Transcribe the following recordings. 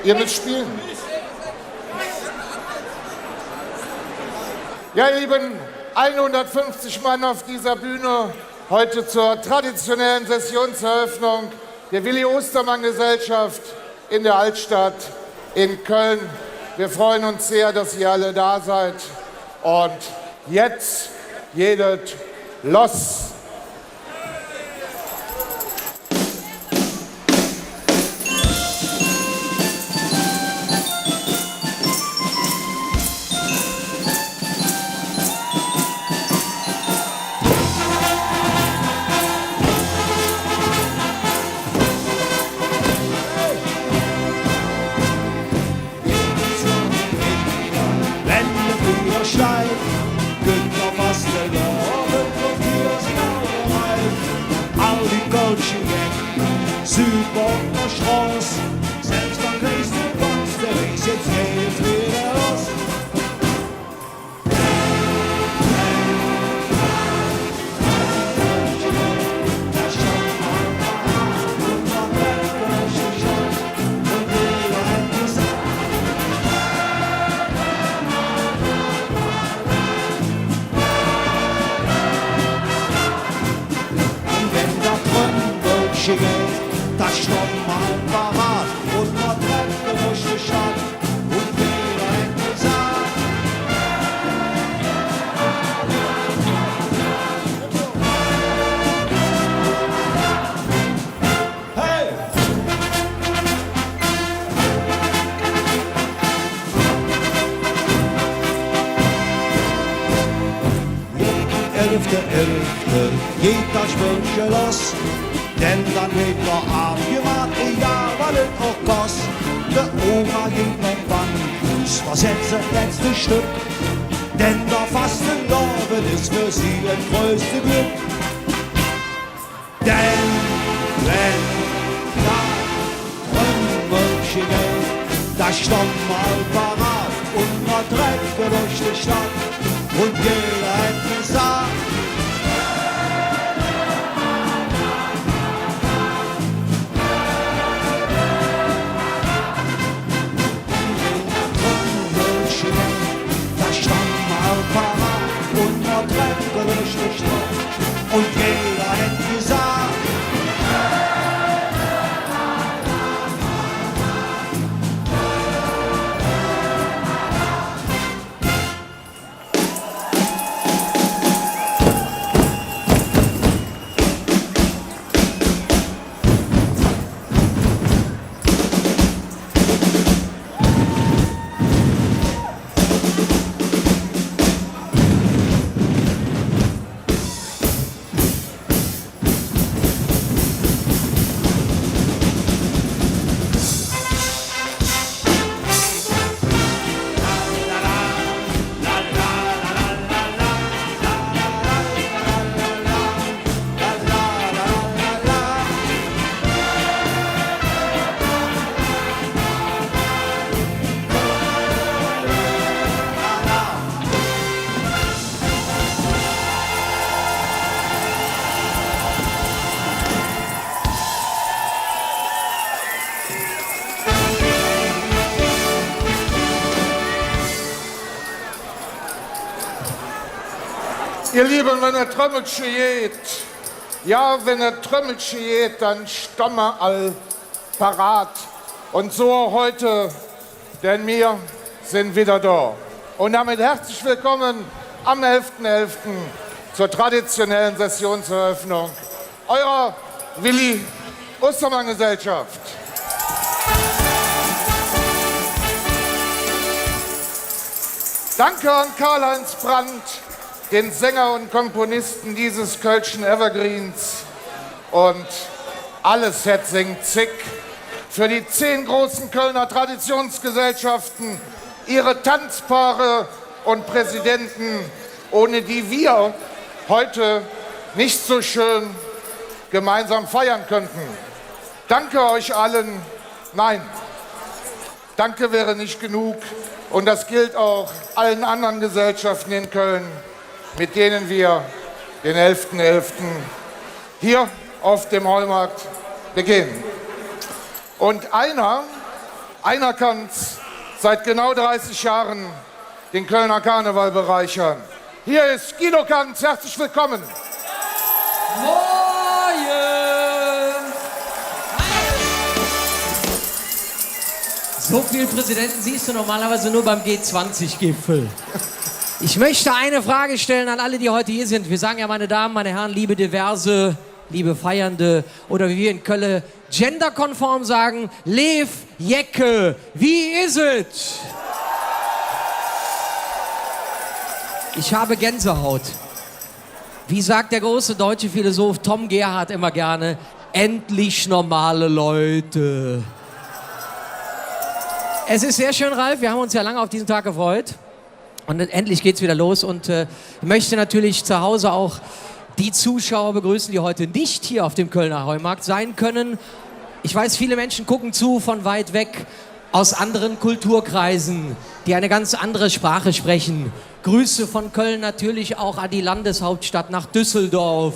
Ihr müsst spielen. Ja, ihr Lieben, 150 Mann auf dieser Bühne heute zur traditionellen Sessionseröffnung der Willi Ostermann Gesellschaft in der Altstadt in Köln. Wir freuen uns sehr, dass ihr alle da seid. Und jetzt geht los. Das Stopp mal parat und man trennt durch die Stadt und jeder hätte gesagt. Hey! Elfte, geht das Mönche los. Denn dann wird noch abgemacht, egal was es auch kostet. Der Oma ging noch wann, Fuß versetzt das letzte Stück. Denn der Fastenlaufen ist für sie das größte Glück. Denn wenn da Mönche geht, da stand mal parat und man trägt durch die Stadt und jeder hat gesagt, und man trägt durch die Stadt und jeder hat gesagt. Ihr Lieben, wenn er Trömmelchen geht, ja, wenn er Trömmelchen geht, dann stamme all parat. Und so heute, denn wir sind wieder da. Und damit herzlich willkommen am 11.11. zur traditionellen Sessionseröffnung eurer Willi Ostermann Gesellschaft. Danke an Karl-Heinz Brandt, den Sänger und Komponisten dieses Kölschen Evergreens, und alles het singt zick für die 10 großen Kölner Traditionsgesellschaften, ihre Tanzpaare und Präsidenten, ohne die wir heute nicht so schön gemeinsam feiern könnten. Danke euch allen. Nein, danke wäre nicht genug, und das gilt auch allen anderen Gesellschaften in Köln, mit denen wir den 11.11. hier auf dem Heumarkt begehen. Und einer einer kann seit genau 30 Jahren den Kölner Karneval bereichern. Hier ist Guido Kanz, herzlich willkommen. Moin! So viele Präsidenten siehst du normalerweise nur beim G20-Gipfel. Ich möchte eine Frage stellen an alle, die heute hier sind. Wir sagen ja, meine Damen, meine Herren, liebe Diverse, liebe Feiernde oder wie wir in Köln genderkonform sagen, Lev Jecke, wie is es? Ich habe Gänsehaut. Wie sagt der große deutsche Philosoph Tom Gerhardt immer gerne, endlich normale Leute. Es ist sehr schön, Ralf, wir haben uns ja lange auf diesen Tag gefreut. Und endlich geht's wieder los und ich möchte natürlich zu Hause auch die Zuschauer begrüßen, die heute nicht hier auf dem Kölner Heumarkt sein können. Ich weiß, viele Menschen gucken zu von weit weg, aus anderen Kulturkreisen, die eine ganz andere Sprache sprechen. Grüße von Köln natürlich auch an die Landeshauptstadt nach Düsseldorf.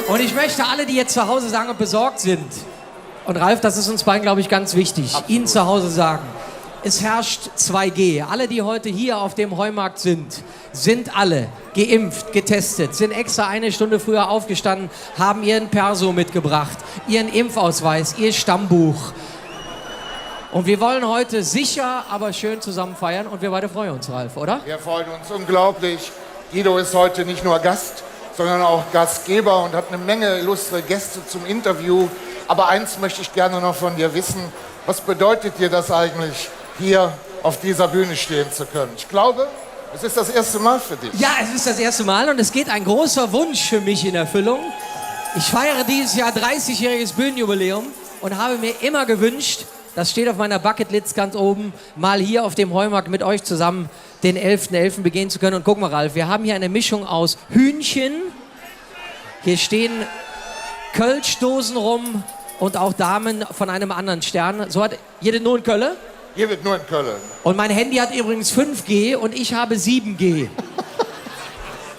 Und ich möchte alle, die jetzt zu Hause sagen und besorgt sind, und Ralf, das ist uns beiden, glaube ich, ganz wichtig, Ihnen zu Hause sagen, es herrscht 2G. Alle, die heute hier auf dem Heumarkt sind alle geimpft, getestet, sind extra eine Stunde früher aufgestanden, haben ihren Perso mitgebracht, ihren Impfausweis, ihr Stammbuch. Und wir wollen heute sicher, aber schön zusammen feiern und wir beide freuen uns, Ralf, oder? Wir freuen uns unglaublich. Guido ist heute nicht nur Gast, sondern auch Gastgeber und hat eine Menge illustre Gäste zum Interview. Aber eins möchte ich gerne noch von dir wissen. Was bedeutet dir das eigentlich, hier auf dieser Bühne stehen zu können? Ich glaube, es ist das erste Mal für dich. Ja, es ist das erste Mal und es geht ein großer Wunsch für mich in Erfüllung. Ich feiere dieses Jahr 30-jähriges Bühnenjubiläum und habe mir immer gewünscht, das steht auf meiner Bucketlist ganz oben, mal hier auf dem Heumarkt mit euch zusammen den 11.11. begehen zu können. Und guck mal, Ralf, wir haben hier eine Mischung aus Hühnchen, hier stehen Kölschdosen rum und auch Damen von einem anderen Stern. So hat jede nur in Köln? Hier wird nur in Köln. Und mein Handy hat übrigens 5G und ich habe 7G.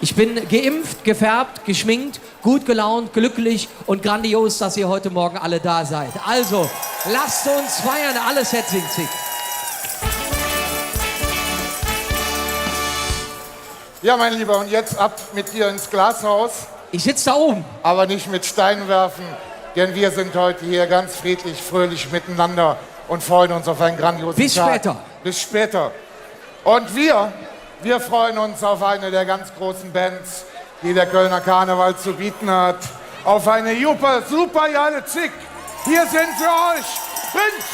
Ich bin geimpft, gefärbt, geschminkt, gut gelaunt, glücklich und grandios, dass ihr heute Morgen alle da seid. Also, lasst uns feiern, alles Hetzing-Zick. Ja, mein Lieber, und jetzt ab mit dir ins Glashaus. Ich sitze da oben. Aber nicht mit Steinen werfen, denn wir sind heute hier ganz friedlich, fröhlich miteinander und freuen uns auf einen grandiosen Bis Tag. später. Bis später. Und wir freuen uns auf eine der ganz großen Bands, die der Kölner Karneval zu bieten hat. Auf eine super geile Zick. Hier sind für euch Prinz.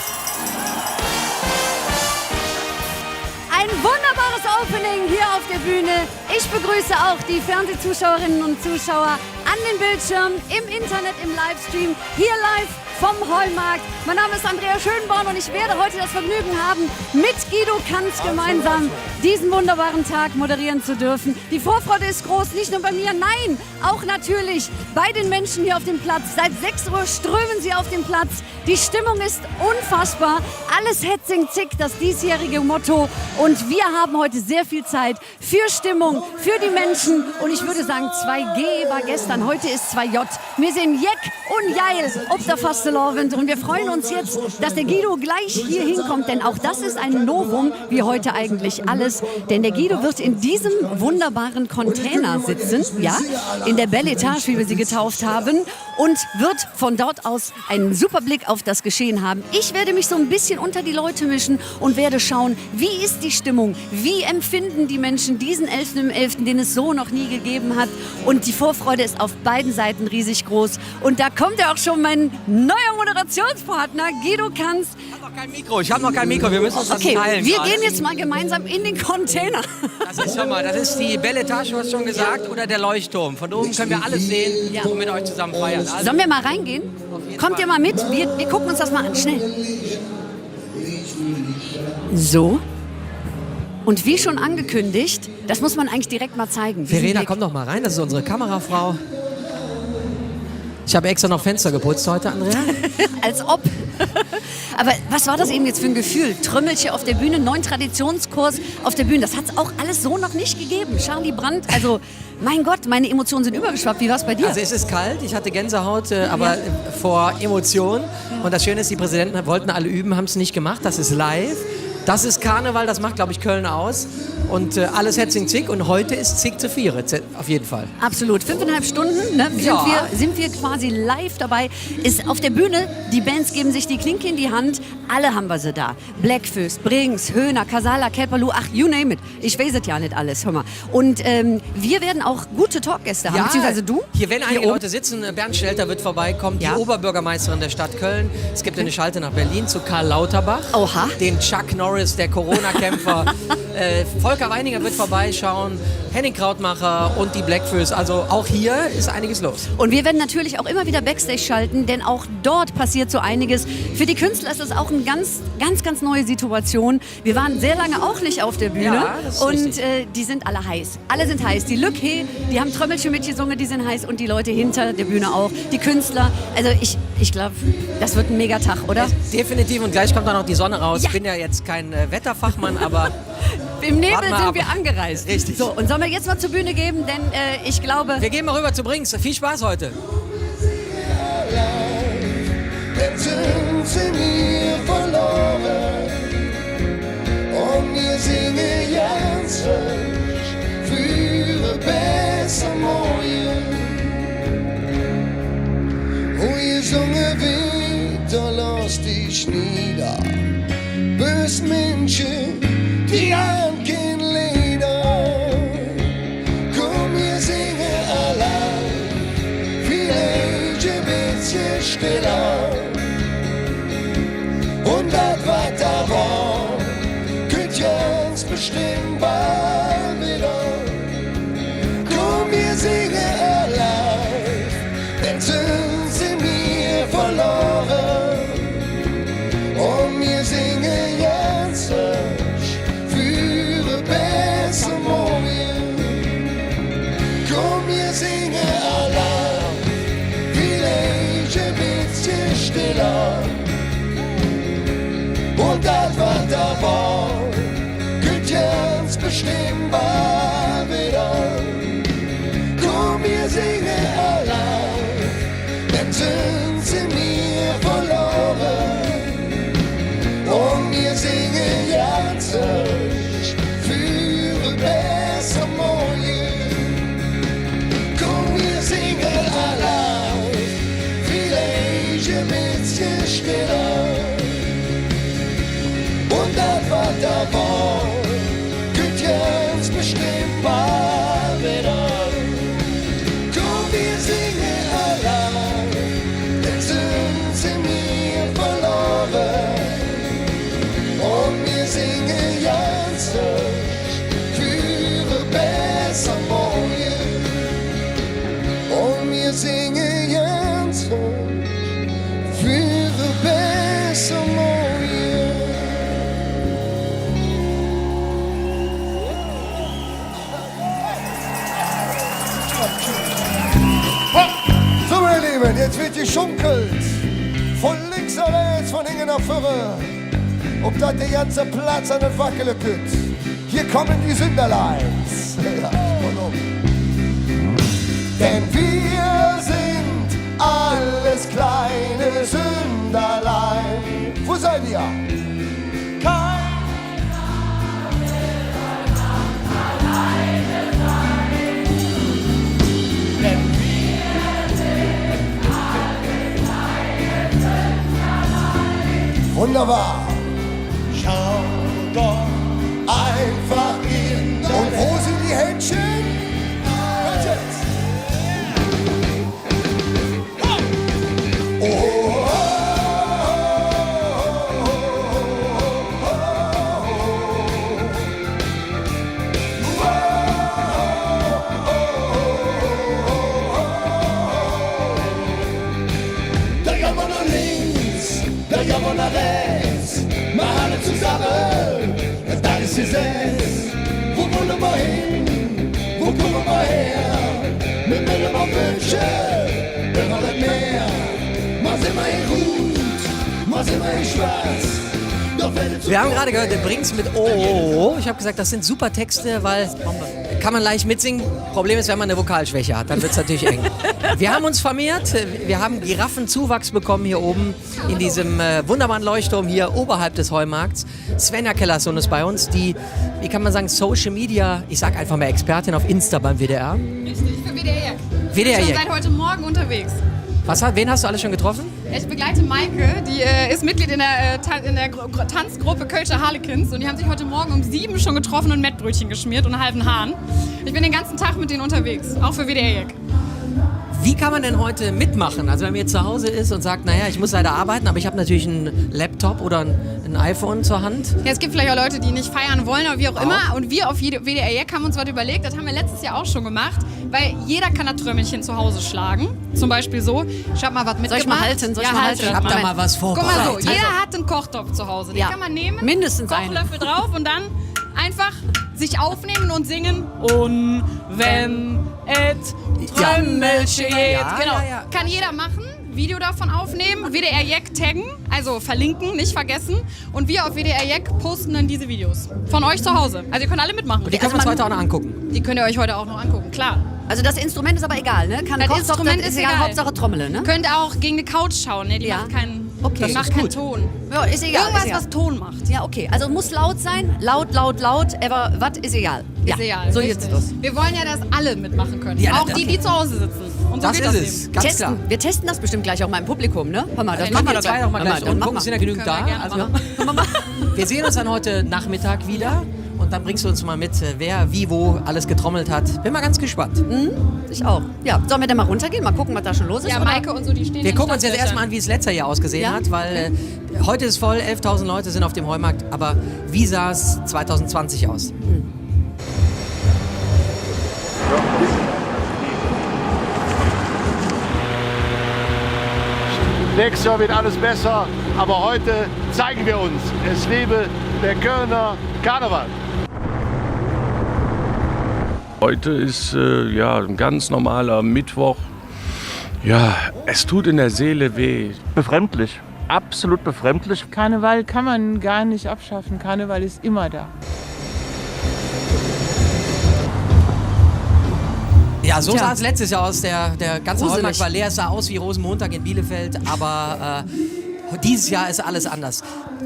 Ein wunderbares Opening hier auf der Bühne. Ich begrüße auch die Fernsehzuschauerinnen und Zuschauer an den Bildschirmen, im Internet, im Livestream, hier live vom Heumarkt. Mein Name ist Andrea Schönborn und ich werde heute das Vergnügen haben, mit Guido Kanz gemeinsam diesen wunderbaren Tag moderieren zu dürfen. Die Vorfreude ist groß, nicht nur bei mir, nein, auch natürlich bei den Menschen hier auf dem Platz. Seit 6 Uhr strömen sie auf den Platz. Die Stimmung ist unfassbar. Alles Hetzing-Zick, das diesjährige Motto. Und wir haben heute sehr viel Zeit für Stimmung, für die Menschen. Und ich würde sagen, 2G war gestern, heute ist 2J. Wir sehen Jeck und Jeil ob der Fastelovend. Und wir freuen uns jetzt, dass der Guido gleich hier hinkommt. Denn auch das ist ein Novum, wie heute eigentlich alles. Denn der Guido wird in diesem wunderbaren Container sitzen, ja, in der Belle Etage, wie wir sie getauft haben. Und wird von dort aus einen super Blick auf das Geschehen haben. Ich werde mich so ein bisschen unter die Leute mischen und werde schauen, wie ist die Stimmung, wie empfinden die Menschen diesen 11.11., den es so noch nie gegeben hat. Und die Vorfreude ist auf beiden Seiten riesig groß. Und da kommt ja auch schon mein neuer Moderationspartner, Guido Kanz. Ich habe noch kein Mikro, wir müssen uns das teilen. Wir gehen jetzt mal gemeinsam in den Container. Das ist die Belle Etage, du hast schon gesagt, oder der Leuchtturm. Von oben können wir alles sehen und mit euch zusammen feiern. Also, sollen wir mal reingehen? Kommt ihr mal mit? Wir gucken uns das mal an. Schnell. So. Und wie schon angekündigt, das muss man eigentlich direkt mal zeigen. Verena, komm doch mal rein, das ist unsere Kamerafrau. Ich habe extra noch Fenster geputzt heute, Andrea. Als ob. Aber was war das eben jetzt für ein Gefühl? Trümmelchen auf der Bühne, 9 Traditionskurs auf der Bühne. Das hat es auch alles so noch nicht gegeben. Charlie Brandt, also Mein Gott, meine Emotionen sind übergeschwappt. Wie war es bei dir? Also es ist kalt, ich hatte Gänsehaut, aber vor Emotionen. Und das Schöne ist, die Präsidenten wollten alle üben, haben es nicht gemacht. Das ist live. Das ist Karneval, das macht, glaube ich, Köln aus. Und alles Hetzing Zick. Und heute ist Zick zu Viere, auf jeden Fall. Absolut. 5,5 Stunden sind wir quasi live dabei. Ist auf der Bühne, die Bands geben sich die Klinke in die Hand. Alle haben wir sie da. Blackfist, Brings, Höhner, Casala, Kelpalu, ach, you name it. Ich weiß es ja nicht alles, hör mal. Und wir werden auch gute Talkgäste haben, beziehungsweise du. Hier werden einige Leute sitzen. Bernd Stelter wird vorbeikommen, die Oberbürgermeisterin der Stadt Köln. Es gibt eine Schalte nach Berlin zu Karl Lauterbach. Oha. Den Chuck Norris der Corona-Kämpfer. Volker Weininger wird vorbeischauen, Henning Krautmacher und die Blackfist. Also auch hier ist einiges los. Und wir werden natürlich auch immer wieder Backstage schalten, denn auch dort passiert so einiges. Für die Künstler ist das auch eine ganz neue Situation. Wir waren sehr lange auch nicht auf der Bühne Ja, das ist und richtig. die sind alle heiß. Alle sind heiß. Die Lücke, die haben Trömmelchen mitgesungen, die sind heiß und die Leute hinter der Bühne auch. Die Künstler. Also ich glaube, das wird ein Megatag, oder? Definitiv, und gleich kommt dann noch die Sonne raus. Ja. Ich bin ja jetzt kein Wetterfachmann, aber Im Nebel Warten wir sind ab. wir angereist. Richtig. So, und sollen wir jetzt mal zur Bühne geben, denn ich glaube... wir gehen mal rüber zu Brings. Viel Spaß heute. Jetzt sind sie mir verloren und wir singen jetzt für besser Morgen. Und ihr sungen wieder, lass dich nieder, bös Menschen, die haben kein Lieder. Komm, wir singen allein, vielleicht ein bisschen stiller. Und das, was da war, könnt ihr uns bestimmt bald wieder. Komm, wir singen allein, denn sind sie mir verloren. Und wir singen jetzt für besser Morgen. Komm, wir singen allein, vielleicht ein bisschen stiller. Und das, was da war, könnt ihr uns bestimmt bald wieder. Komm, wir singen allein, denn sind sie mir verloren. Und wir singen jetzt für besser Morgen. Komm, wir singen allein, vielleicht ein bisschen stiller. Und das, was da war, könnt ihr uns bestimmt bald wieder. Komm, wir singen allein, denn sind sie mir verloren. Und wir singen jetzt für besser Morgen. Und wir singen jetzt für besser Morgen. So, meine Lieben, jetzt wird geschunkelt. Von links nach rechts, von hinten nach vorne. Ob das der ganze Platz an der Wackele kütt. Hier kommen die Sünderleins. Ja, denn wir sind alles kleine Sünderlein. Wo seid ihr? Kein wunderbar. Schau doch einfach in dein Und wo sind die Händchen? Hört jetzt. Oh, oh, da jammer nach links, da jammer nach rechts, mal alle zusammen, das ist Gesetz. Wo wollen wir hin? Wo kommen wir her? Wir melden mal Wünsche, wir wollen mehr. Mal sind wir in gut, mal sind wir in schwarz. Doch wenn es Wir haben gerade gehört, der Brings mit Oh. Ich habe gesagt, das sind super Texte, weil kann man leicht mitsingen. Problem ist, wenn man eine Vokalschwäche hat, dann wird es natürlich eng. Wir haben uns vermehrt, wir haben Giraffenzuwachs bekommen hier oben in diesem wunderbaren Leuchtturm hier oberhalb des Heumarkts. Svenja Kellersohn ist bei uns, die, wie kann man sagen, Social Media, ich sag einfach mal Expertin auf Insta beim WDR. Richtig, für WDR Jack. WDR Ich bin Jack. schon seit heute Morgen unterwegs. Wen hast du alles schon getroffen? Ich begleite Maike, die ist Mitglied in der Tanzgruppe Kölsche Harlequins und die haben sich heute Morgen um 7 schon getroffen und Mettbrötchen geschmiert und einen halben Hahn. Ich bin den ganzen Tag mit denen unterwegs, auch für WDR Jack. Wie kann man denn heute mitmachen? Also wenn man jetzt zu Hause ist und sagt, naja, ich muss leider arbeiten, aber ich habe natürlich einen Laptop oder ein iPhone zur Hand. Ja, es gibt vielleicht auch Leute, die nicht feiern wollen, aber wie auch immer. Und wir auf WDR Jack haben uns was überlegt, das haben wir letztes Jahr auch schon gemacht, weil jeder kann das Trömmelchen zu Hause schlagen. Zum Beispiel so, ich hab mal was mitgemacht. Soll ich mal halten? Soll ich mal halten? Ich hab da Moment. mal was Guck mal vorbereitet. so, jeder hat einen Kochtopf zu Hause. Den Ja. kann man nehmen, Mindestens einen. Kochlöffel drauf und dann einfach sich aufnehmen und singen. Und wenn et Trömmelchen geht. Ja, Genau. ja. Kann jeder machen. Video davon aufnehmen, WDR Jack taggen, also verlinken, nicht vergessen. Und wir auf WDR Jack posten dann diese Videos. Von euch zu Hause. Also ihr könnt alle mitmachen. Die können wir uns heute auch noch angucken. Die könnt ihr euch heute auch noch angucken, klar. Also das Instrument ist aber egal, ne? Kann Das Kochtopf, Instrument das ist egal. Hauptsache Trommel, ne? Könnt auch gegen eine Couch schauen, ne? Die Ja. macht keinen, Okay. die macht keinen Ton. Ja, ist egal. Irgendwas, ist egal. was Ton macht. Ja, okay. Also muss laut sein. Laut, aber was ist egal. Ja, Ist egal. so richtig. jetzt los. Wir wollen ja, dass alle mitmachen können. Ja, auch die, okay. die zu Hause sitzen. Und so Das geht ist das es, eben. ganz Testen. klar. Wir testen das bestimmt gleich auch mal im Publikum, ne? Hör mal, das Ja, machen wir wir zwei doch mal gleich dann und mach gucken, sind ja mal. genügend Können da. wir gerne Also, machen. wir sehen uns dann heute Nachmittag wieder und dann bringst du uns mal mit, wer wie wo alles getrommelt hat. Bin mal ganz gespannt. Ich auch. Ja, sollen wir denn mal runtergehen? Mal gucken, was da schon los ist? Ja, oder? Maike und so, die stehen Wir in gucken uns jetzt Stadtlöchern. erstmal an, wie es letztes Jahr ausgesehen Ja? hat, weil heute ist voll, 11.000 Leute sind auf dem Heumarkt, aber wie sah es 2020 aus? Nächstes Jahr wird alles besser, aber heute zeigen wir uns. Es lebe der Kölner Karneval. Heute ist ja ein ganz normaler Mittwoch. Ja, es tut in der Seele weh. Befremdlich, absolut befremdlich. Karneval kann man gar nicht abschaffen. Karneval ist immer da. Ja, so Tja. sah es letztes Jahr aus. Der ganze Gruselig. Heumarkt war leer, es sah aus wie Rosenmontag in Bielefeld, aber dieses Jahr ist alles anders.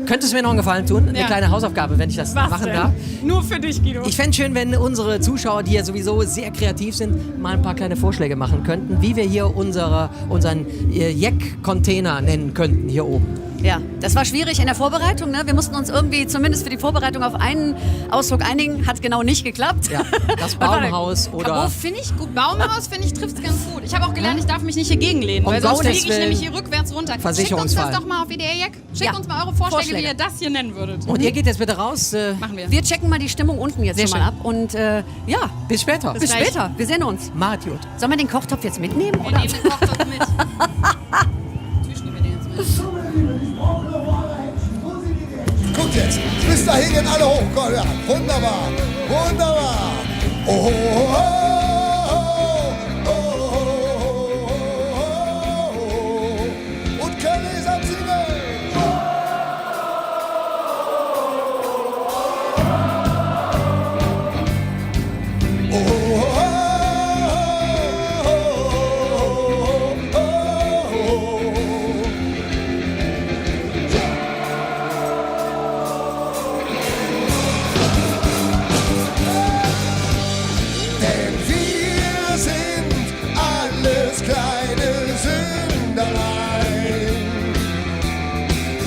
Könntest du mir noch einen Gefallen tun? Eine Ja. kleine Hausaufgabe, wenn ich das machen darf? Nur für dich, Guido. Ich fände schön, wenn unsere Zuschauer, die ja sowieso sehr kreativ sind, mal ein paar kleine Vorschläge machen könnten, wie wir hier unseren Jack-Container nennen könnten hier oben. Ja, das war schwierig in der Vorbereitung. Ne? Wir mussten uns irgendwie zumindest für die Vorbereitung auf einen Ausdruck einigen. Hat genau nicht geklappt. Ja, das Was war denn? Baumhaus oder... Kabo finde ich gut. Baumhaus finde ich trifft es ganz gut. Ich habe auch gelernt, ich darf mich nicht hier gegenlehnen, weil sonst Gottes fliege ich Willen. nämlich hier rückwärts runter. Schickt uns Versicherungsfall. das doch mal auf WDR Jack. Schickt Ja. uns mal eure Vorschläge, Vorschläge. wie ihr das hier nennen würdet. Und ihr geht jetzt bitte raus. Machen wir. Wir checken mal die Stimmung unten jetzt Sehr schon mal schön. ab. Und ja, Bis später. bis gleich. später. Wir sehen uns. Martiot. Sollen wir den Kochtopf jetzt mitnehmen? Wir Oder? nehmen den Kochtopf mit. Natürlich nehmen wir den jetzt mit. Guckt jetzt, bis dahin gehen alle hoch. Komm, ja, wunderbar, wunderbar. Oh, oh, oh, oh, oh, oh, oh. Und Köln ist am Singen. Oh, oh, oh, oh, oh, oh, oh. Denn wir sind alles kleine Sünderlein.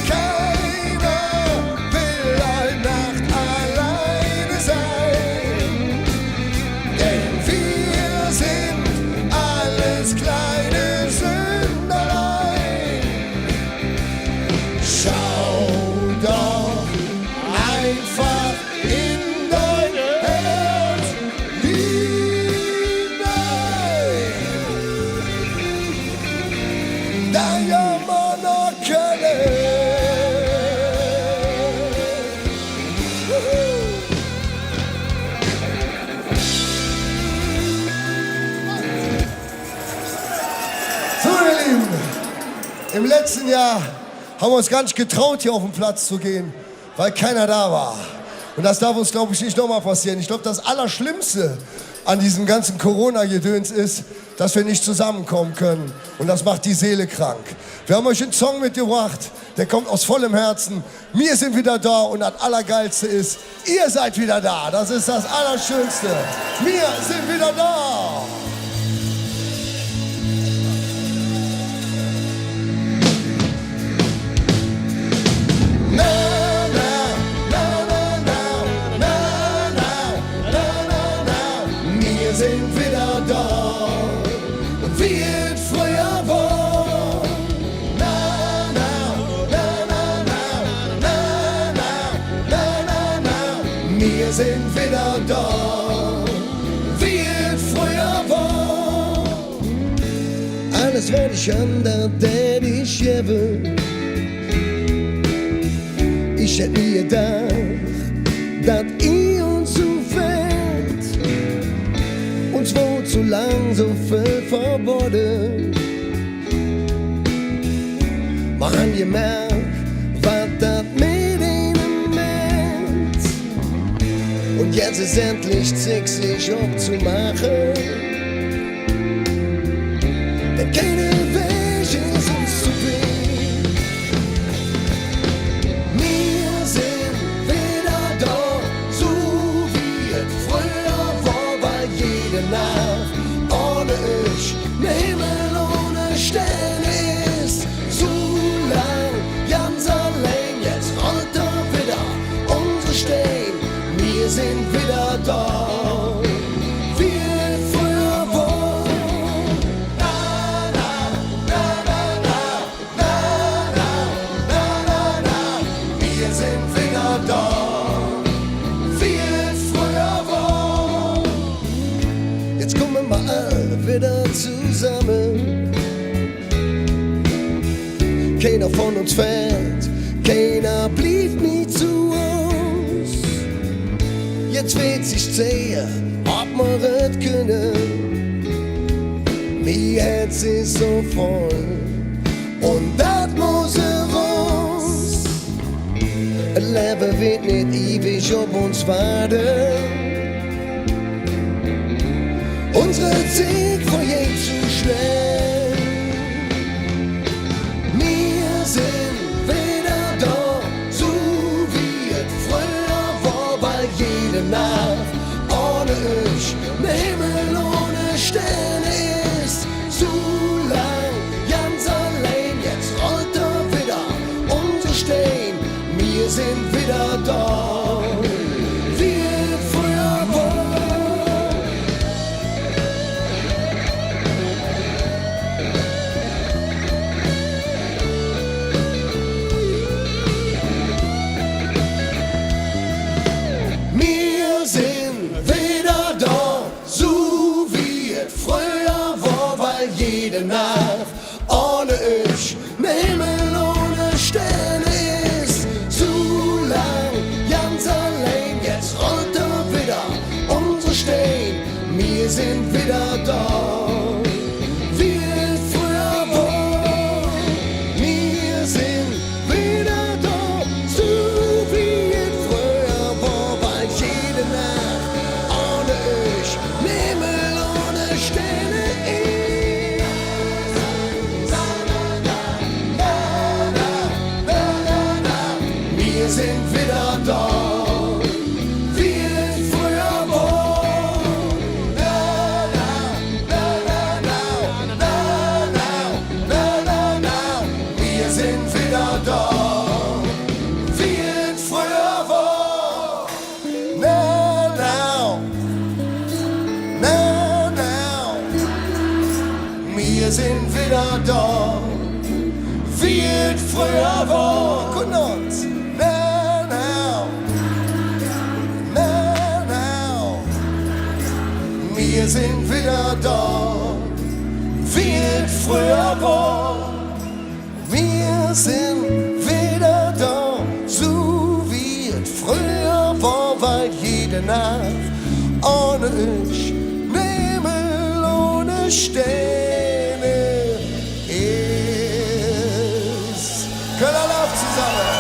Keiner will eine Nacht alleine sein. Denn wir sind alles kleine Sünderlein. Schau doch einfach in dein Herz hinein. Da jammern noch Köln. So, ihr Lieben, im letzten Jahr haben wir uns gar nicht getraut, hier auf den Platz zu gehen, weil keiner da war. Und das darf uns, glaube ich, nicht nochmal passieren. Ich glaube, das Allerschlimmste an diesem ganzen Corona-Gedöns ist, dass wir nicht zusammenkommen können. Und das macht die Seele krank. Wir haben euch einen Song mitgebracht, der kommt aus vollem Herzen. Wir sind wieder da und das Allergeilste ist, ihr seid wieder da. Das ist das Allerschönste. Wir sind wieder da. Wir sind wieder da, wie es früher war. Na, na, na, na, na, na, na, na, na. Wir sind wieder da, wie es früher war. Alles war nicht anders, denn ich lebe. Ich hätte nie gedacht, dass ihr uns so fällt. Uns wurde zu lang so viel verboten. Wir haben gemerkt, was das mit ihnen meint. Und jetzt ist endlich Zeit, sich abzumachen. Denn keine Weg ist uns zu viel. Wir sind wieder da, so wie es früher war, weil jede Nacht ohne ich, ne Himmel ohne Sterne ist. So lang, ganz allein, jetzt rollt er wieder unsere Stein. Wir sind wieder da, wie es früher war. Na, na, na, na, na, na, na, na, na. Wir sind wieder da, wie es früher war. Jetzt kommen wir alle wieder zusammen. Keiner von uns fährt, keiner blieb nie zu uns. Jetzt wird sich sehen, ob wir es können. Mein Herz ist so voll und das muss raus. Ein Leben wird nicht ewig auf uns warten. Unsere Zeit vergeht zu schnell. Wir sind wieder da, so wie es früher war, weil jede Nacht ohne ich, ne Himmel ohne Sterne ist. So lang, ganz allein, jetzt rollt er wieder unser Stein. Wir sind wieder da, wie es früher war. Wir sind wieder da, so wie es früher war, weil jede Nacht ohne ich, ne Himmel ohne Sterne ist. So lang, ganz allein, jetzt rollt er wieder unsere Stein. Wir sind wieder da, wie es früher war. Wir sind wieder da, so wie es früher war, weil jede Nacht ohne ich, ne Himmel ohne Sterne ist. Na, na, na, na, na, na, na. Wir sind wieder da, wie es früher war. Na, na, na, na, na, na, na, na, na. Wir sind wieder da, wie es früher war. Na, na, na, na. Wir sind wieder da, wie es früher war. Guten Abend. Na, na, na, na. Wir sind wieder da, wie es früher war. Wir sind wieder da, so wie es früher war, weil jede Nacht ohne ich, ne Himmel ohne Sterne ist. Kölner Lauf zusammen.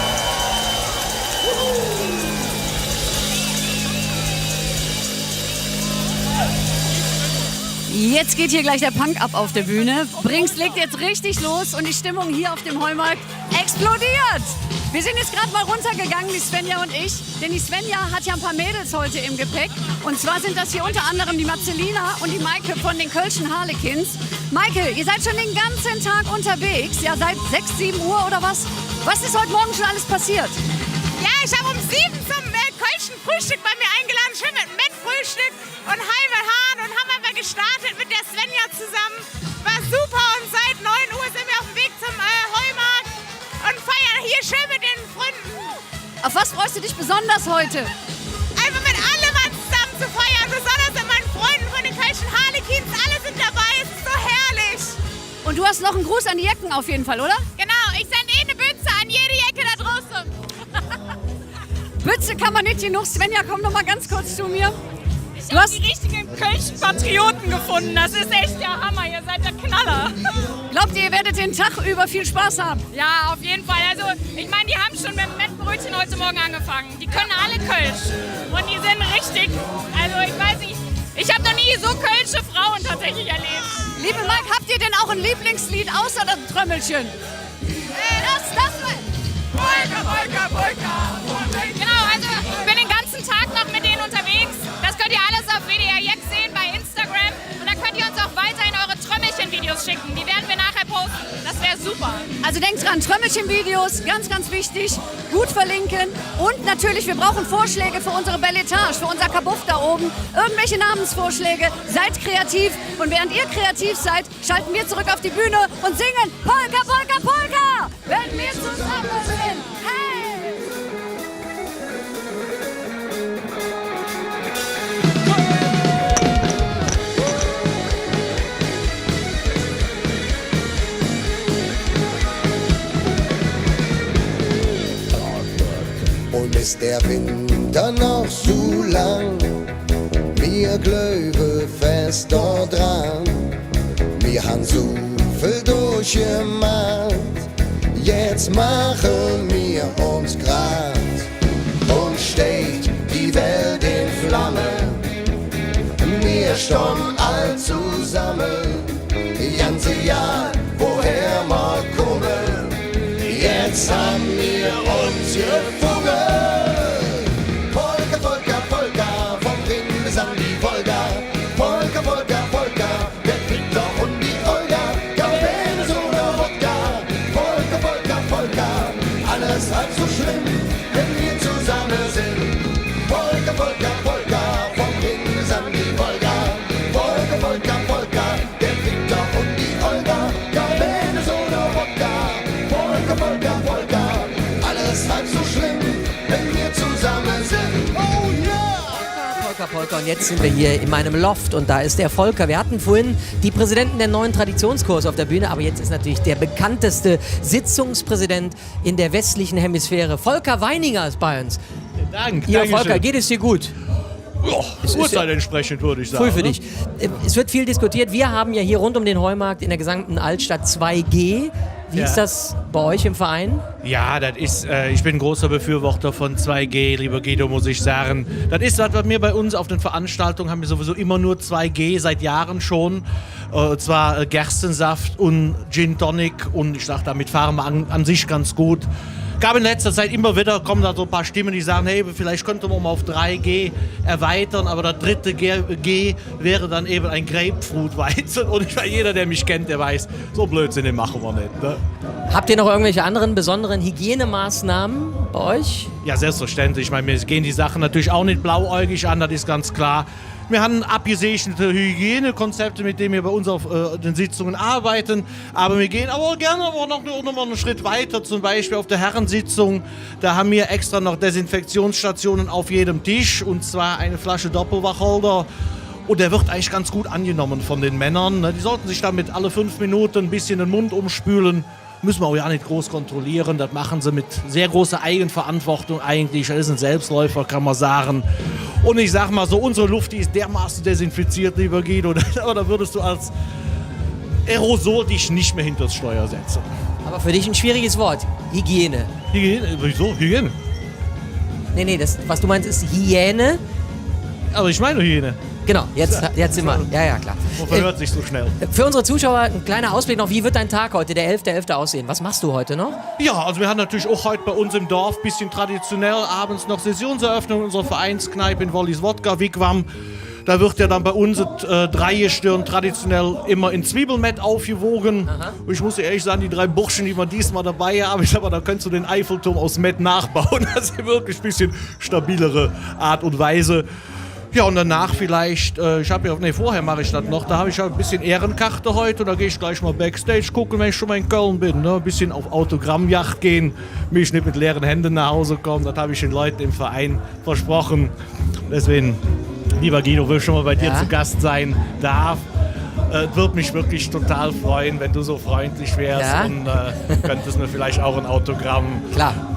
Jetzt geht hier gleich der Punk ab auf der Bühne. Brings legt jetzt richtig los und die Stimmung hier auf dem Heumarkt explodiert. Wir sind jetzt gerade mal runtergegangen, die Svenja und ich, denn die Svenja hat ja ein paar Mädels heute im Gepäck. Und zwar sind das hier unter anderem die Marcelina und die Maike von den Kölschen Harlequins. Maike, ihr seid schon den ganzen Tag unterwegs, ja seit 6, 7 Uhr oder was? Was ist heute Morgen schon alles passiert? Ja, ich habe um 7 zum Kölschen Frühstück bei mir eingeladen, schön mit Mettfrühstück und halber Hahn und haben einfach gestartet mit der Svenja zusammen. War super und seit 9 Uhr sind wir auf dem Weg zum Heumarkt und feiern hier schön mit den Freunden. Auf was freust du dich besonders heute? Einfach mit allem zusammen zu feiern, besonders mit meinen Freunden von den Kölschen Harlequins. Alle sind dabei, es ist so herrlich. Und du hast noch einen Gruß an die Jecken auf jeden Fall, oder? Genau, ich sende eine Bütze an jede Jecke da draußen. Bütze kann man nicht genug. Svenja, komm noch mal ganz kurz zu mir. Ich habe die richtigen Kölschen Patrioten gefunden. Das ist echt der Hammer. Ihr seid der Knaller. Glaubt ihr, ihr werdet den Tag über viel Spaß haben? Ja, auf jeden Fall. Also, ich meine, die haben schon mit dem Mettbrötchen heute Morgen angefangen. Die können alle Kölsch. Und die sind richtig. Also, ich weiß nicht. Ich habe noch nie so kölsche Frauen tatsächlich erlebt. Liebe Mike, habt ihr denn auch ein Lieblingslied außer das Trömmelchen? Das Polka, Polka, Polka. Genau, also ich bin den ganzen Tag noch mit denen unterwegs. Das könnt ihr alles auf WDR jetzt sehen bei Instagram. Und dann könnt ihr uns auch weiterhin eure Trömmelchen-Videos schicken. Die werden wir nachher posten. Das wäre super. Also denkt dran, Trömmelchen-Videos, ganz, ganz wichtig. Gut verlinken. Und natürlich, wir brauchen Vorschläge für unsere Belletage, für unser Kabuff da oben. Irgendwelche Namensvorschläge. Seid kreativ. Und während ihr kreativ seid, schalten wir zurück auf die Bühne und singen Polka, Polka, Polka. Wenn wir zusammen sind. Hey! Und ist der Winter noch so lang, wir glöwe fest dort dran. Wir han so viel durchgemacht, jetzt machen wir uns grad. Und steht die Welt in Flammen, wir stehen all zusammen. Ganze Jahr, woher wir kommen, jetzt haben wir uns gefunden. Polka, Polka, Polka, vom Ring bis an die Wolga. Polka, Polka, Polka, der Victor und die Olga. Cabernet oder Wodka. Polka, Polka, Polka, alles halb so schlimm, wenn wir zusammen sind. Polka, Polka, Polka, vom Ring bis an die Wolga. Polka, Polka, Polka, der Victor und die Olga. Cabernet oder Wodka. Polka, Polka, Polka, alles halb so schlimm, wenn wir zusammen sind. Oh yeah! Polka, Polka. Und jetzt sind wir hier in meinem Loft und da ist der Volker. Wir hatten vorhin die Präsidenten der neuen Traditionskurse auf der Bühne, aber jetzt ist natürlich der bekannteste Sitzungspräsident in der westlichen Hemisphäre. Volker Weininger ist bei uns. Dank. Ihr, Volker, geht es dir gut? Ja, Uhrzeit entsprechend, würde ich sagen. Früh für dich. Es wird viel diskutiert. Wir haben ja hier rund um den Heumarkt in der gesamten Altstadt 2G. Wie ist das bei euch im Verein? Ja, das ist, ich bin ein großer Befürworter von 2G, lieber Guido, muss ich sagen. Das ist was wir bei uns auf den Veranstaltungen haben wir sowieso immer nur 2G, seit Jahren schon. Und zwar Gerstensaft und Gin Tonic und ich sag, damit fahren wir an sich ganz gut. Gab in letzter Zeit immer wieder, kommen da so ein paar Stimmen, die sagen, hey, vielleicht könnte man mal auf 3G erweitern, aber das dritte G wäre dann eben ein Grapefruit-Weizen. Und ich meine, jeder, der mich kennt, der weiß, so Blödsinn, den machen wir nicht. Ne? Habt ihr noch irgendwelche anderen besonderen Hygienemaßnahmen bei euch? Ja, selbstverständlich. Ich meine, wir gehen die Sachen natürlich auch nicht blauäugig an, das ist ganz klar. Wir haben abgesegnete Hygienekonzepte, mit denen wir bei uns auf den Sitzungen arbeiten. Aber wir gehen aber gerne noch einen Schritt weiter. Zum Beispiel auf der Herrensitzung. Da haben wir extra noch Desinfektionsstationen auf jedem Tisch. Und zwar eine Flasche Doppelwacholder. Und der wird eigentlich ganz gut angenommen von den Männern. Die sollten sich damit alle 5 Minuten ein bisschen den Mund umspülen. Müssen wir auch ja nicht groß kontrollieren. Das machen sie mit sehr großer Eigenverantwortung eigentlich. Das ist ein Selbstläufer, kann man sagen. Und ich sag mal so, unsere Luft, die ist dermaßen desinfiziert, lieber Guido. Da würdest du als Aerosol dich nicht mehr hinter das Steuer setzen. Aber für dich ein schwieriges Wort. Hygiene. Hygiene? Wieso? Hygiene? Nee, das, was du meinst, ist Hygiene. Aber ich meine Hygiene. Genau, jetzt sind wir. Ja, klar. Man verhört sich so schnell. Für unsere Zuschauer ein kleiner Ausblick noch. Wie wird dein Tag heute, der 11.11. aussehen? Was machst du heute noch? Ja, also wir haben natürlich auch heute bei uns im Dorf ein bisschen traditionell abends noch Sessionseröffnung unserer Vereinskneipe in Wollis Wodka Wigwam. Da wird ja dann bei uns das Dreigestirn traditionell immer in Zwiebelmett aufgewogen. Und ich muss ehrlich sagen, die 3 Burschen, die wir diesmal dabei haben, ich sag mal, da könntest du den Eiffelturm aus Mett nachbauen. Das ist wirklich ein bisschen stabilere Art und Weise. Ja, und danach vielleicht, vorher mache ich das noch, da habe ich ja ein bisschen Ehrenkarte heute und da gehe ich gleich mal Backstage gucken, wenn ich schon mal in Köln bin. Ne? Ein bisschen auf Autogrammjacht gehen, mich nicht mit leeren Händen nach Hause kommen, das habe ich den Leuten im Verein versprochen. Deswegen, lieber Guido, will schon mal bei dir zu Gast sein darf. Würde mich wirklich total freuen, wenn du so freundlich wärst und könntest mir vielleicht auch ein Autogramm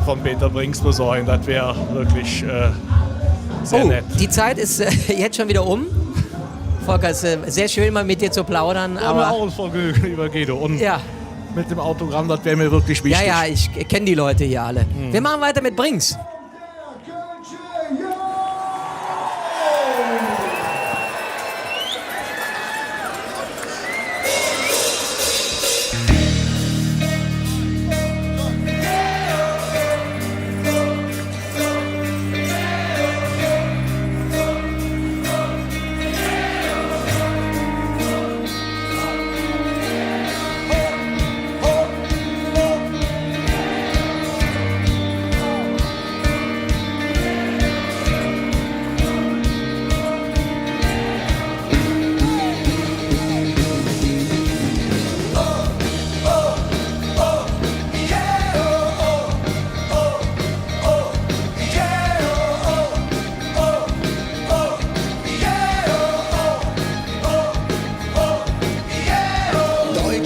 von Peter Brinks besorgen. Das wäre wirklich sehr nett. Die Zeit ist jetzt schon wieder um. Volker, es ist sehr schön, mal mit dir zu plaudern. Aber auch ein Vergnügen, lieber Guido. Und mit dem Autogramm, das wäre mir wirklich wichtig. Ja, ich kenne die Leute hier alle. Wir machen weiter mit Brinks.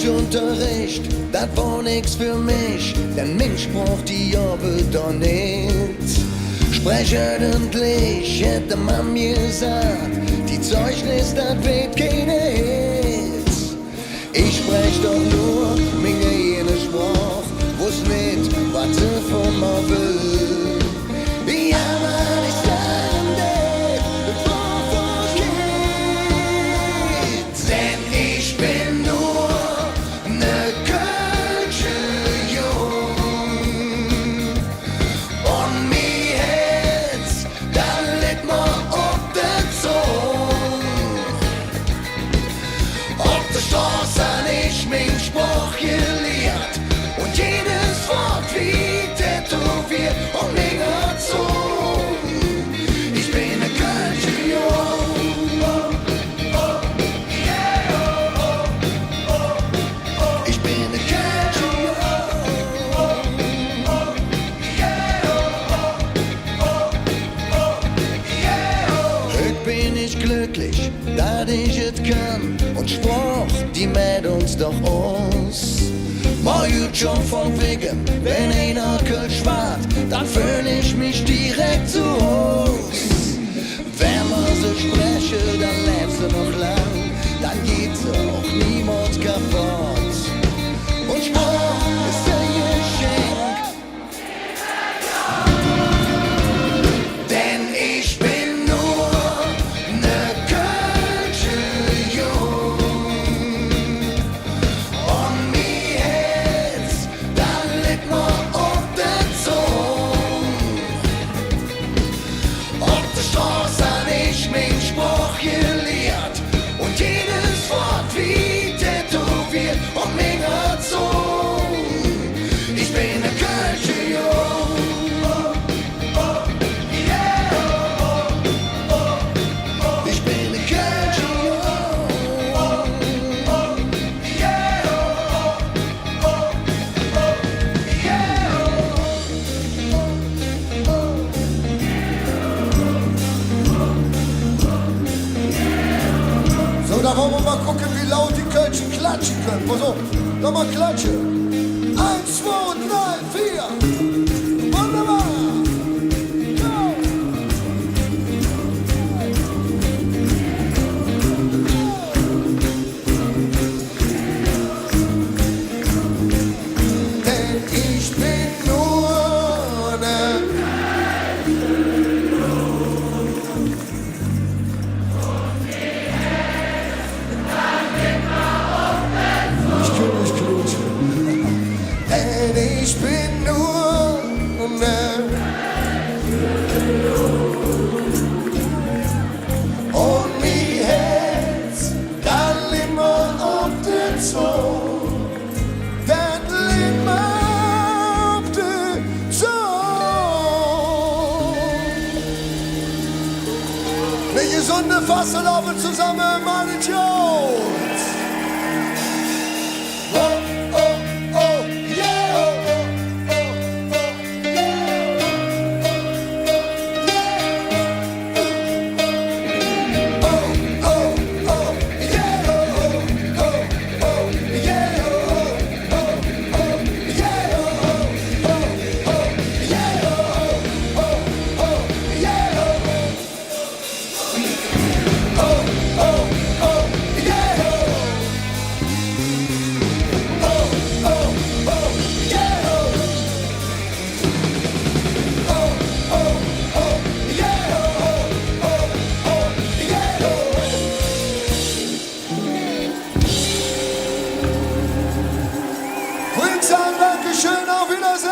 Unterricht, das war nix für mich, denn Mensch braucht die Arbeit doch nicht. Sprech ordentlich, hätte man mir gesagt, die Zeugnis, das weht keine Hits. Ich sprech doch nur meine jene Sprache, wo's nicht, was sie von mir will. Ja, man, ich sag dir, wovon geht's, denn ich bin nur ne Kölsche Jung. Und mir Herz, da litt mir auf der Zunge. Auf der Straße han ich mein Spruch gelehrt und jedes Wort wie tätowiert und länger zu. Ich bin ne Kölsche Jung. Ich bin ne Kölsche Heute bin ich glücklich, dass ich es kann und sprach die Mäd uns doch aus. Mal gut schon von wegen, wenn einer Kölsch wart, dann fühl ich mich direkt zu Haus. Wenn man so spreche, dann lebst du noch lang, dann geht's auch niemand kaputt. Und Spruch ist ein Geschenk, denn ich bin nur ne Kölsche Jung. Und mir Herz, dann litt mir auf der Zunge. Auf der Straße han ich mein Spruch gelehrt und jedes Wort wie tätowiert und länger zu. Ich bin ne Kölsche Jung. Ich bin ne Kölsche So, da wollen wir mal gucken, wie laut die Kölschen klatschen können. Pass auf, nochmal klatschen. 1, 2, 3, 4. Wunderbar. Go. Denn ich bin nur ne Runde Fasselaube zusammen, Mann Jones. Oh, oh, oh, yeah, oh, oh, oh, oh, yeah, oh, oh, oh, yeah, oh, oh, yeah, Dankeschön, auf Wiedersehen.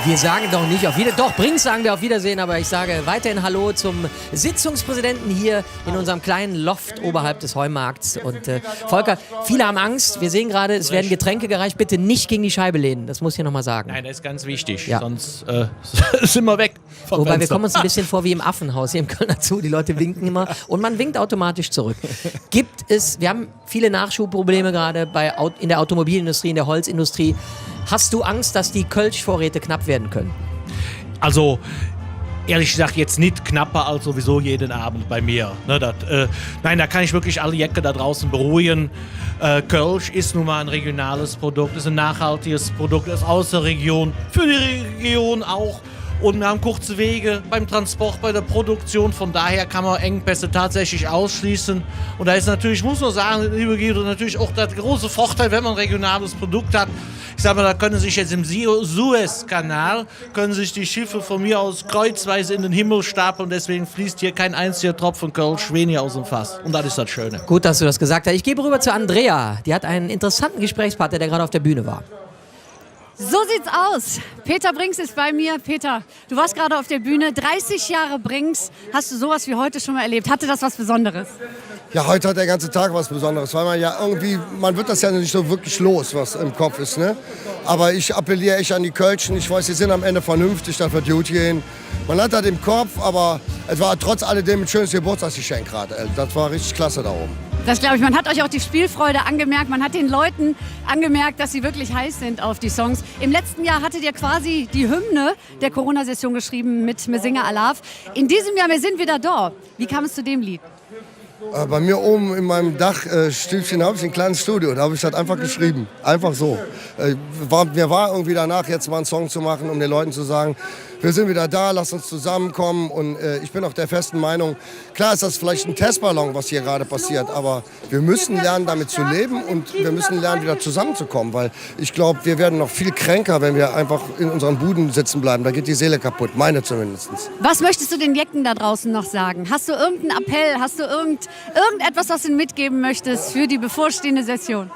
Wir sagen doch nicht auf Wiedersehen. Doch, Brinks sagen wir auf Wiedersehen, aber ich sage weiterhin Hallo zum Sitzungspräsidenten hier in unserem kleinen Loft oberhalb des Heumarkts. Und Volker, viele haben Angst. Wir sehen gerade, es werden Getränke gereicht. Bitte nicht gegen die Scheibe lehnen. Das muss ich hier nochmal sagen. Nein, das ist ganz wichtig. Ja. Sonst sind wir weg. Wobei wir kommen uns ein bisschen vor wie im Affenhaus hier im Kölner Zoo. Die Leute winken immer und man winkt automatisch zurück. Wir haben viele Nachschubprobleme gerade in der Automobilindustrie, in der Holzindustrie. Hast du Angst, dass die Kölsch-Vorräte knapp werden können? Also, ehrlich gesagt, jetzt nicht knapper als sowieso jeden Abend bei mir. Ne, nein, da kann ich wirklich alle Jäcke da draußen beruhigen. Kölsch ist nun mal ein regionales Produkt, ist ein nachhaltiges Produkt, ist aus der Region, für die Region auch. Und wir haben kurze Wege beim Transport, bei der Produktion. Von daher kann man Engpässe tatsächlich ausschließen. Und da ist natürlich, muss man sagen, liebe Guido, natürlich auch der große Vorteil, wenn man ein regionales Produkt hat. Ich sag mal, da können sich jetzt im Suezkanal, können sich die Schiffe von mir aus kreuzweise in den Himmel stapeln. Deswegen fließt hier kein einziger Tropfen Kölsch weniger aus dem Fass. Und das ist das Schöne. Gut, dass du das gesagt hast. Ich gebe rüber zu Andrea. Die hat einen interessanten Gesprächspartner, der gerade auf der Bühne war. So sieht's aus. Peter Brinks ist bei mir. Peter, du warst gerade auf der Bühne. 30 Jahre Brinks. Hast du sowas wie heute schon mal erlebt? Hatte das was Besonderes? Ja, heute hat der ganze Tag was Besonderes, weil man wird das ja nicht so wirklich los, was im Kopf ist, ne? Aber ich appelliere echt an die Kölschen. Ich weiß, sie sind am Ende vernünftig, das wird gut gehen. Man hat das im Kopf, aber es war trotz alledem ein schönes Geburtstagsgeschenk gerade. Das war richtig klasse da oben. Das glaube ich. Man hat euch auch die Spielfreude angemerkt. Man hat den Leuten angemerkt, dass sie wirklich heiß sind auf die Songs. Im letzten Jahr hattet ihr quasi die Hymne der Corona-Session geschrieben mit Mesinga Alav. In diesem Jahr, wir sind wieder da. Wie kam es zu dem Lied? Bei mir oben in meinem Dachstübchen habe ich ein kleines Studio, da habe ich das einfach geschrieben. Einfach so. Mir war irgendwie danach, jetzt mal einen Song zu machen, um den Leuten zu sagen, wir sind wieder da, lass uns zusammenkommen. Und ich bin auch der festen Meinung, klar ist das vielleicht ein Testballon, was hier gerade passiert, aber wir müssen lernen, damit zu leben und wir müssen lernen, wieder zusammenzukommen. Weil ich glaube, wir werden noch viel kränker, wenn wir einfach in unseren Buden sitzen bleiben. Da geht die Seele kaputt, meine zumindest. Was möchtest du den Jecken da draußen noch sagen? Hast du irgendeinen Appell, hast du irgendetwas, was du mitgeben möchtest für die bevorstehende Session?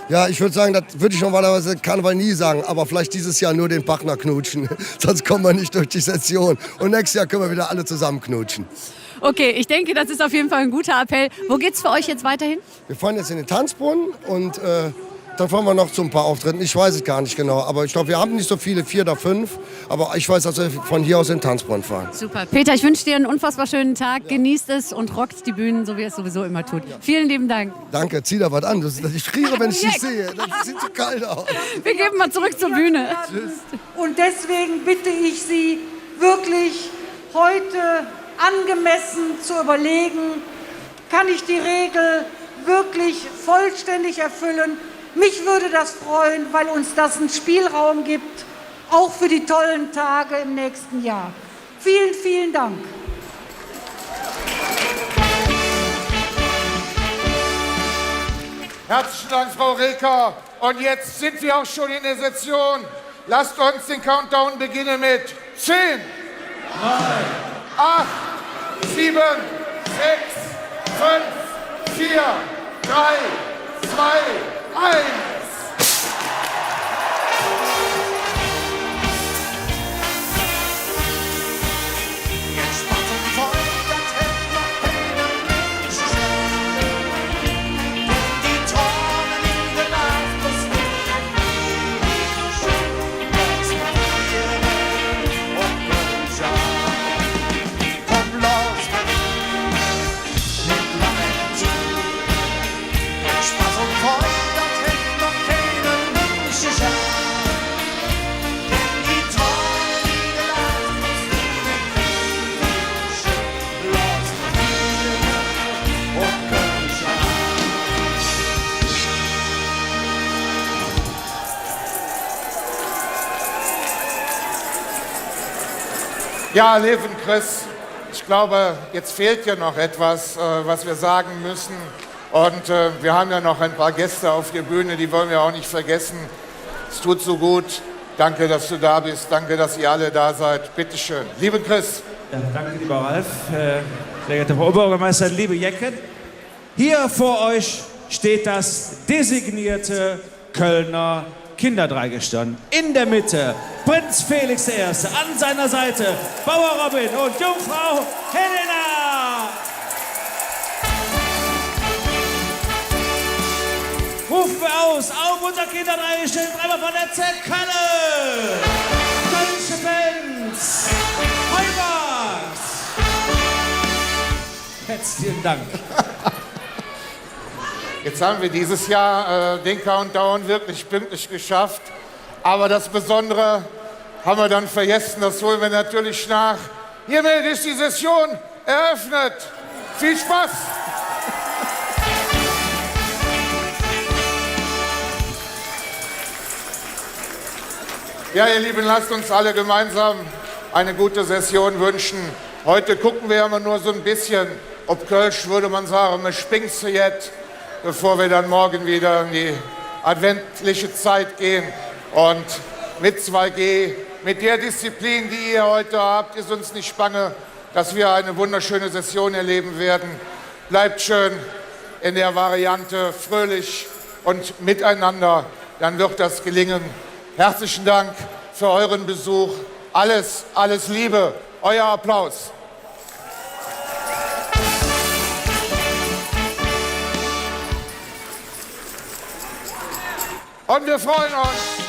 Ja, ich würde sagen, das würde ich normalerweise Karneval nie sagen, aber vielleicht dieses Jahr nur den Partner knutschen, sonst kommen wir nicht durch die Session. Und nächstes Jahr können wir wieder alle zusammen knutschen. Okay, ich denke, das ist auf jeden Fall ein guter Appell. Wo geht's für euch jetzt weiterhin? Wir fahren jetzt in den Tanzbrunnen und dann fahren wir noch zu ein paar Auftritten. Ich weiß es gar nicht genau, aber ich glaube, wir haben nicht so viele, 4 oder 5. Aber ich weiß, dass wir von hier aus in den Tanzbrunnen fahren. Super. Peter, ich wünsche dir einen unfassbar schönen Tag. Genießt es und rockt die Bühnen, so wie es sowieso immer tut. Vielen lieben Dank. Danke, zieh da was an. Ich friere, wenn ich dich sehe. Das sieht so kalt aus. Wir geben mal zurück zur Bühne. Tschüss. Und deswegen bitte ich Sie wirklich heute angemessen zu überlegen, kann ich die Regel wirklich vollständig erfüllen? Mich würde das freuen, weil uns das einen Spielraum gibt, auch für die tollen Tage im nächsten Jahr. Vielen, vielen Dank. Herzlichen Dank, Frau Rilker. Und jetzt sind wir auch schon in der Session. Lasst uns den Countdown beginnen mit 10, 9, 8, 7, 6, 5, 4, 3, 2, 1. Komm, lass Ja, lieben Chris, ich glaube, jetzt fehlt ja noch etwas, was wir sagen müssen. Und wir haben ja noch ein paar Gäste auf der Bühne, die wollen wir auch nicht vergessen. Es tut so gut. Danke, dass du da bist. Danke, dass ihr alle da seid. Bitteschön. Liebe Chris. Ja, danke, lieber Ralf. Sehr geehrter Frau Oberbürgermeister, liebe Jecken. Hier vor euch steht das designierte Kölner Kinderdreigestirn. In der Mitte Prinz Felix I., an seiner Seite Bauer Robin und Jungfrau Helena. Rufen wir aus, auf unser Kinderdreigestirn, dreimal von der Zeckalle. Kölsche Bands, Heumarkt. Herzlichen Dank. Jetzt haben wir dieses Jahr den Countdown wirklich pünktlich geschafft. Aber das Besondere haben wir dann vergessen. Das holen wir natürlich nach. Hiermit ist die Session eröffnet. Viel Spaß! Ja, ihr Lieben, lasst uns alle gemeinsam eine gute Session wünschen. Heute gucken wir immer nur so ein bisschen, ob Kölsch, würde man sagen, eine Spinkse jetzt, bevor wir dann morgen wieder in die adventliche Zeit gehen. Und mit 2G, mit der Disziplin, die ihr heute habt, ist uns nicht bange, dass wir eine wunderschöne Session erleben werden. Bleibt schön in der Variante, fröhlich und miteinander, dann wird das gelingen. Herzlichen Dank für euren Besuch. Alles, alles Liebe. Euer Applaus. Und wir freuen uns.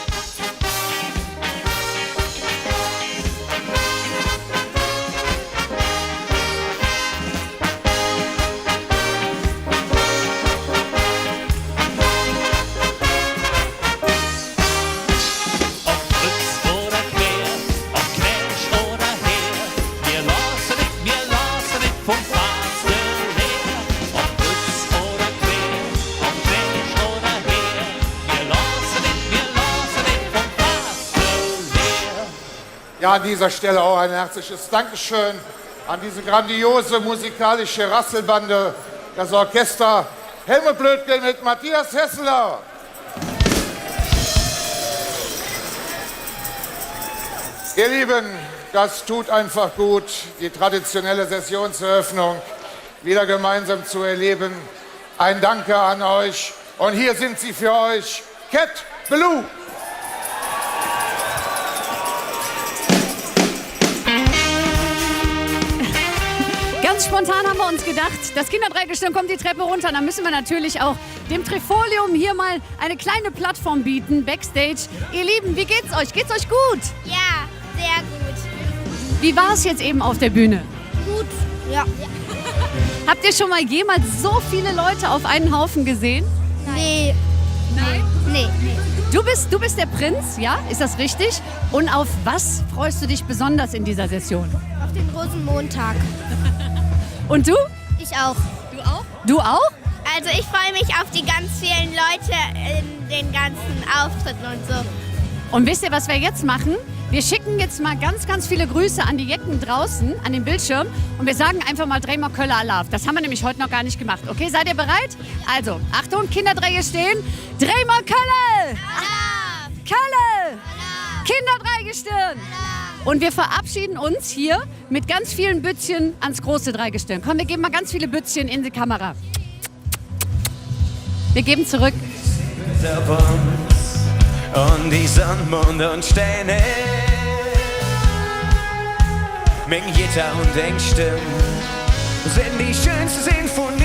Ja, an dieser Stelle auch ein herzliches Dankeschön an diese grandiose musikalische Rasselbande, das Orchester Helmut Blödgen mit Matthias Hesseler. Ihr Lieben, das tut einfach gut, die traditionelle Sessionseröffnung wieder gemeinsam zu erleben. Ein Danke an euch und hier sind sie für euch, Cat Ballou. Ganz spontan haben wir uns gedacht, das Kinderdreigestirn kommt die Treppe runter. Dann müssen wir natürlich auch dem Trifolium hier mal eine kleine Plattform bieten, Backstage. Ihr Lieben, wie geht's euch? Geht's euch gut? Ja, sehr gut. Wie war es jetzt eben auf der Bühne? Gut, ja. Habt ihr schon mal jemals so viele Leute auf einen Haufen gesehen? Nee. Nein? Nee. Du bist der Prinz, ja? Ist das richtig? Und auf was freust du dich besonders in dieser Session? Auf den Rosenmontag. Und du? Ich auch. Du auch? Du auch? Also ich freue mich auf die ganz vielen Leute in den ganzen Auftritten und so. Und wisst ihr, was wir jetzt machen? Wir schicken jetzt mal ganz, ganz viele Grüße an die Jecken draußen, an den Bildschirm. Und wir sagen einfach mal dreimal Kölle Alarv. Das haben wir nämlich heute noch gar nicht gemacht. Okay, seid ihr bereit? Also, Achtung, Kinderdreie stehen. Dreimal Kölle! Alarv! Kölle! Alarv! Kinderdreigestirn! Alarv! Und wir verabschieden uns hier mit ganz vielen Bützchen ans große Dreigestirn. Komm, wir geben mal ganz viele Bützchen in die Kamera. Wir geben zurück. Und die Sonne, Mond und Sterne mit Gitter und Engstimmen sind die schönste Sinfonie.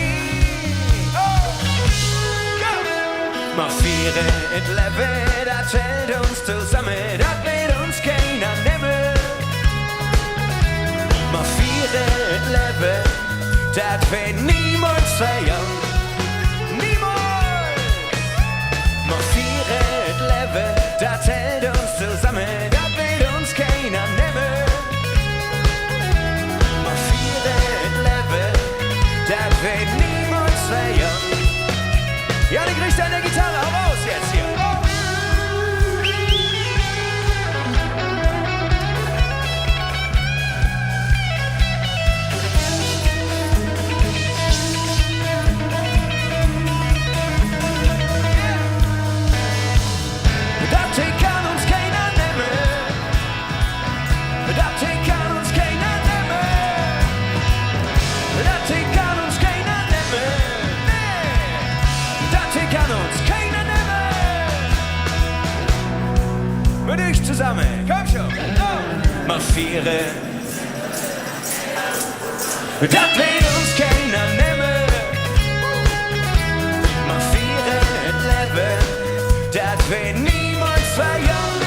Mal viere et Leben, das hält uns zusammen, das wird uns keiner nehmen. Mal viere et Leben, das wird niemals verjähren. Das hält uns zusammen, das will uns keiner nehmen. Mal viele Leben, das wird niemals verjähren. Ja, die kriegt an der Gitarre, hau raus jetzt hier. komm schon. Marschieren. Das will uns keiner nehmen. Marschieren, leben. Das will niemals verjahren.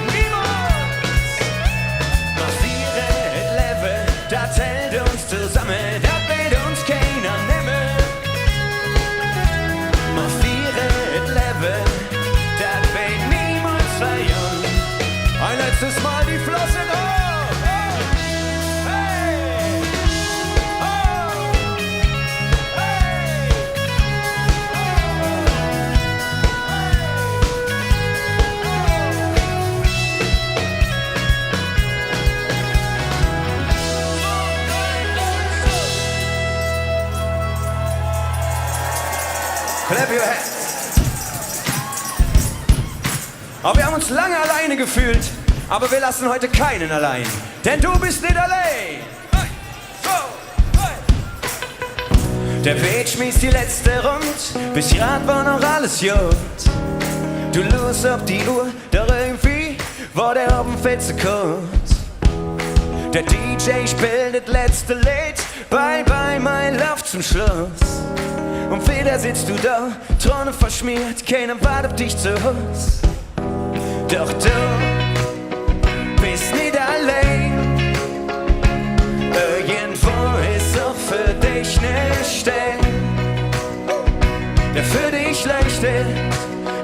Niemals. Marschieren, leben. Das hält uns zusammen. Das will uns keiner nehmen. Marschieren, leben. Das will niemals verjahren. Ein letztes Mal die Flossen hoch. Clap your hands. Aber wir haben uns lange alleine gefühlt, aber wir lassen heute keinen allein, denn du bist nicht allein. Der Weg schmiest die letzte Rund, bis Grad war noch alles gut. Du los auf die Uhr, da irgendwie war der Abend zu kurz. Der DJ spielt das letzte Lied, bye bye my love zum Schluss. Und wieder sitzt du da, Träne verschmiert, keiner wartet auf dich zu Hause. Doch du bist nicht allein. Irgendwo ist auch für dich eine Stelle, der für dich leuchtet,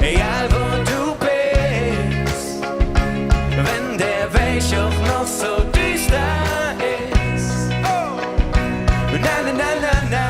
egal wo du bist. Wenn der Weg auch noch so düster ist. Na na na na na.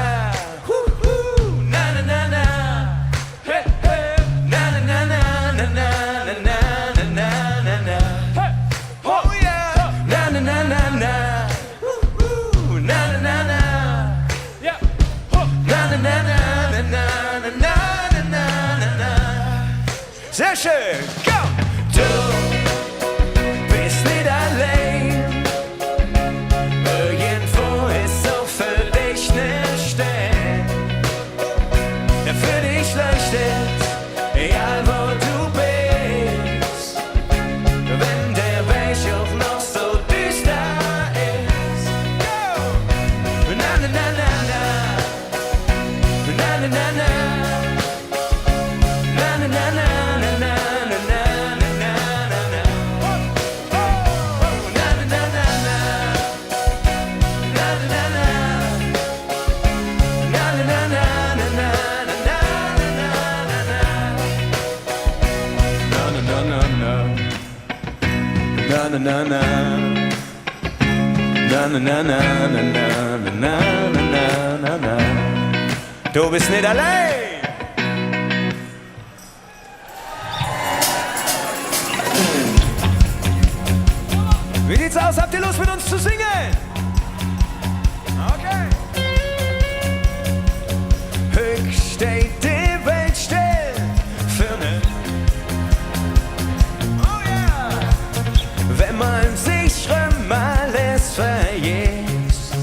Sehr schön, komm! Du bist nicht allein. Irgendwo ist auch für dich eine Stelle, der für dich leuchtet, egal wo du bist. Wenn der Weg auch noch so düster ist. Na na na na na. Na na na na. Na na na na. Na na na na na na na na na na na na. Du bist nicht allein. Wie sieht's aus? Habt ihr Lust mit uns zu singen? Okay. Höchst steht die Welt still für mich. Wenn man sich alles vergisst.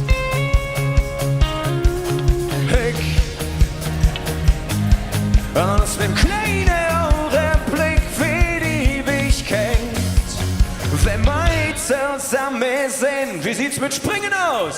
Aus dem kleinen Augenblick wie die Ewigkeit. Wenn wir zusammen sind, wie sieht's mit Springen aus?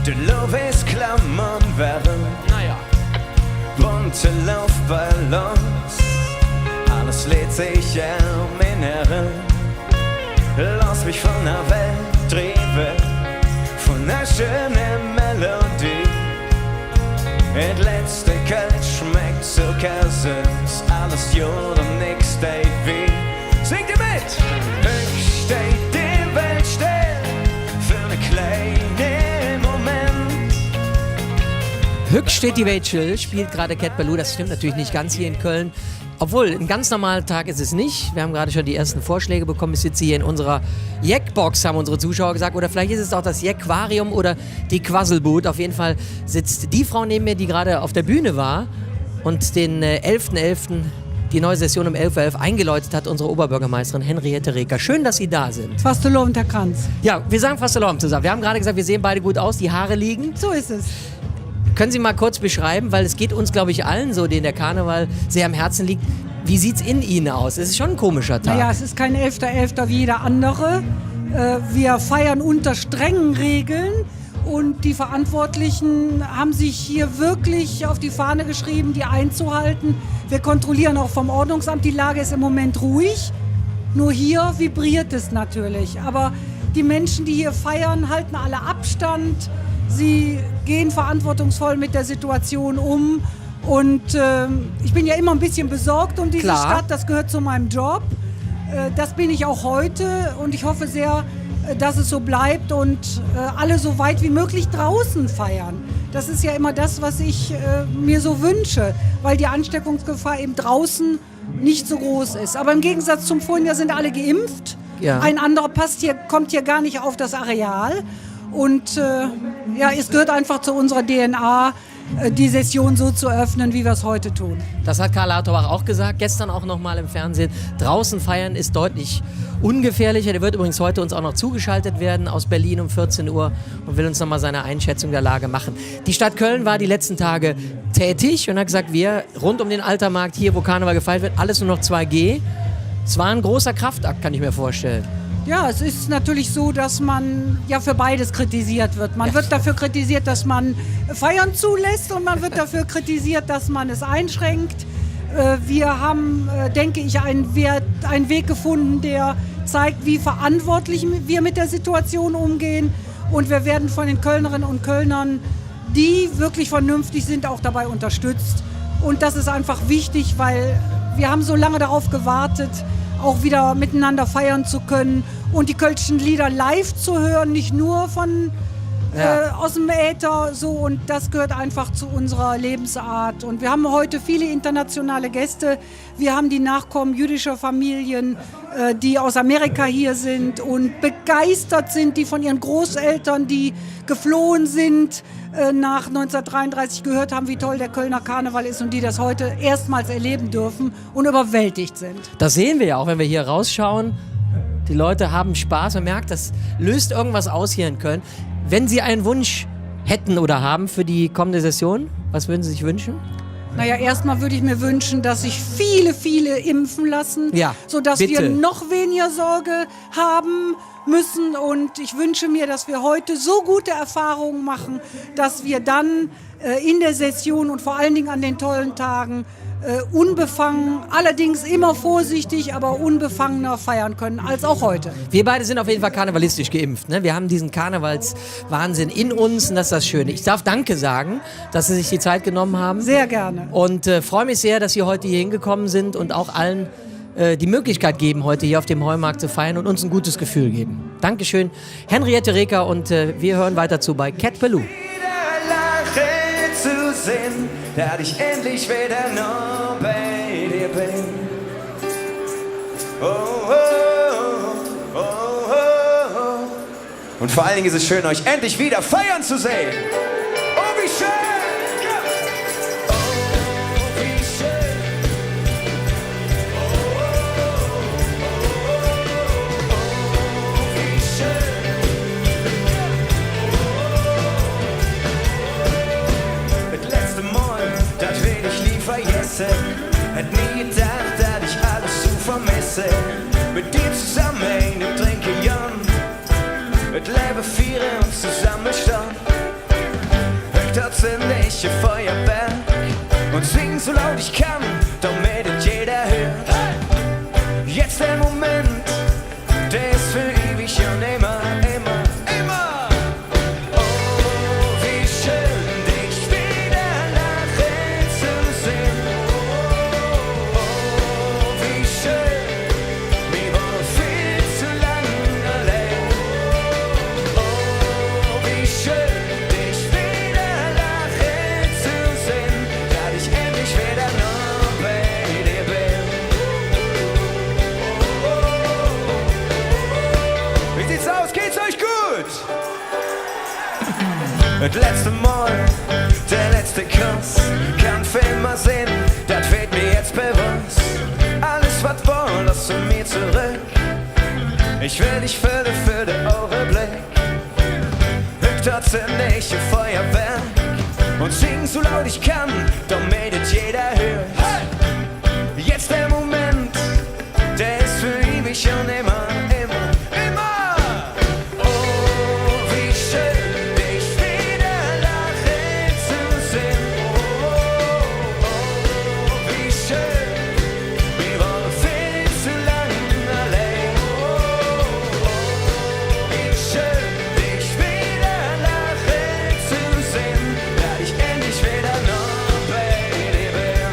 De Lovis Klammern werden, bunte Luftballons, alles lädt sich am Inneren. Lass mich von der Welt treiben, von der schönen Melodie. Das letzte Kalt schmeckt so süß, alles Jod und nix steht wie. Singt ihr mit? Höchst steht die Welt still für eine kleine Moment. Höchst steht die Welt still, spielt gerade Cat Ballou, das stimmt natürlich nicht ganz hier in Köln. Obwohl, ein ganz normaler Tag ist es nicht. Wir haben gerade schon die ersten Vorschläge bekommen. Ich sitze hier in unserer Jackbox, haben unsere Zuschauer gesagt. Oder vielleicht ist es auch das Jackwarium oder die Quasselboot. Auf jeden Fall sitzt die Frau neben mir, die gerade auf der Bühne war und den 11.11., die neue Session um 11.11 Uhr eingeläutet hat, unsere Oberbürgermeisterin Henriette Reker. Schön, dass Sie da sind. Fastelow und der Kranz. Ja, wir sagen Fastelow zusammen. Wir haben gerade gesagt, wir sehen beide gut aus, die Haare liegen. So ist es. Können Sie mal kurz beschreiben, weil es geht uns, glaube ich, allen so, denen der Karneval sehr am Herzen liegt. Wie sieht es in Ihnen aus? Es ist schon ein komischer Tag. Naja, es ist kein 11.11. wie jeder andere. Wir feiern unter strengen Regeln und die Verantwortlichen haben sich hier wirklich auf die Fahne geschrieben, die einzuhalten. Wir kontrollieren auch vom Ordnungsamt, die Lage ist im Moment ruhig. Nur hier vibriert es natürlich. Aber die Menschen, die hier feiern, halten alle Abstand. Sie gehen verantwortungsvoll mit der Situation um. Und ich bin ja immer ein bisschen besorgt um diese Stadt, das gehört zu meinem Job. Das bin ich auch heute und ich hoffe sehr, dass es so bleibt und alle so weit wie möglich draußen feiern. Das ist ja immer das, was ich mir so wünsche, weil die Ansteckungsgefahr eben draußen nicht so groß ist. Aber im Gegensatz zum Vorjahr sind alle geimpft. Ja. Ein anderer kommt hier gar nicht auf das Areal. Und ja, es gehört einfach zu unserer DNA, die Session so zu öffnen, wie wir es heute tun. Das hat Karl Lauterbach auch gesagt, gestern auch noch mal im Fernsehen. Draußen feiern ist deutlich ungefährlicher. Der wird übrigens heute uns auch noch zugeschaltet werden aus Berlin um 14 Uhr und will uns noch mal seine Einschätzung der Lage machen. Die Stadt Köln war die letzten Tage tätig und hat gesagt, wir rund um den Altermarkt, hier wo Karneval gefeiert wird, alles nur noch 2G. Es war ein großer Kraftakt, kann ich mir vorstellen. Ja, es ist natürlich so, dass man ja für beides kritisiert wird. Man wird dafür kritisiert, dass man Feiern zulässt und man wird dafür kritisiert, dass man es einschränkt. Wir haben, denke ich, einen Weg gefunden, der zeigt, wie verantwortlich wir mit der Situation umgehen. Und wir werden von den Kölnerinnen und Kölnern, die wirklich vernünftig sind, auch dabei unterstützt. Und das ist einfach wichtig, weil wir haben so lange darauf gewartet, auch wieder miteinander feiern zu können und die kölschen Lieder live zu hören, nicht nur von aus dem Äther, so, und das gehört einfach zu unserer Lebensart. Und wir haben heute viele internationale Gäste. Wir haben die Nachkommen jüdischer Familien, die aus Amerika hier sind und begeistert sind, die von ihren Großeltern, die geflohen sind, nach 1933 gehört haben, wie toll der Kölner Karneval ist und die das heute erstmals erleben dürfen und überwältigt sind. Das sehen wir ja auch, wenn wir hier rausschauen. Die Leute haben Spaß. Man merkt, das löst irgendwas aus hier in Köln. Wenn Sie einen Wunsch hätten oder haben für die kommende Session, was würden Sie sich wünschen? Naja, erstmal würde ich mir wünschen, dass sich viele impfen lassen, sodass wir noch weniger Sorge haben müssen. Und ich wünsche mir, dass wir heute so gute Erfahrungen machen, dass wir dann in der Session und vor allen Dingen an den tollen Tagen unbefangen, allerdings immer vorsichtig, aber unbefangener feiern können als auch heute. Wir beide sind auf jeden Fall karnevalistisch geimpft. Ne? Wir haben diesen Karnevalswahnsinn in uns und das ist das Schöne. Ich darf Danke sagen, dass Sie sich die Zeit genommen haben. Sehr gerne. Und freue mich sehr, dass Sie heute hier hingekommen sind und auch allen die Möglichkeit geben, heute hier auf dem Heumarkt zu feiern und uns ein gutes Gefühl geben. Dankeschön, Henriette Reker, und wir hören weiter zu bei Cat Ballou. Zu sehen, da ich endlich wieder noch bei dir bin. Oh, oh, oh, oh, oh. Und vor allen Dingen ist es schön, euch endlich wieder feiern zu sehen. Oh, wie schön! Hätt nie gedacht, dass ich alles zu vermisse. Mit dir zusammen eine Trinke Jan. Mit Leben feiern und zusammen stand. Dort zünde ich ein Feuerwerk und sing so laut ich kann, damit es jeder hört. Jetzt der Moment, der ist für ewig und immer, immer, immer. Oh, wie schön, dich wieder lachen zu sehen. Das letzte Mal, der letzte Kuss, kann für immer sehen, das wird mir jetzt bewusst. Alles, was war, lass zu mir zurück. Ich will dich für den Augenblick. Hück dort nicht ein Feuerwerk und sing so laut ich kann, damit es jeder hört. Hey! Jetzt der Moment, der ist für ewig und immer, immer, immer. Oh, wie schön, dich wieder lachen zu sehen. Oh, wie schön, wir waren viel zu lang allein. Oh, wie schön, dich wieder lachen zu sehen, da ich endlich wieder noch bei dir bin.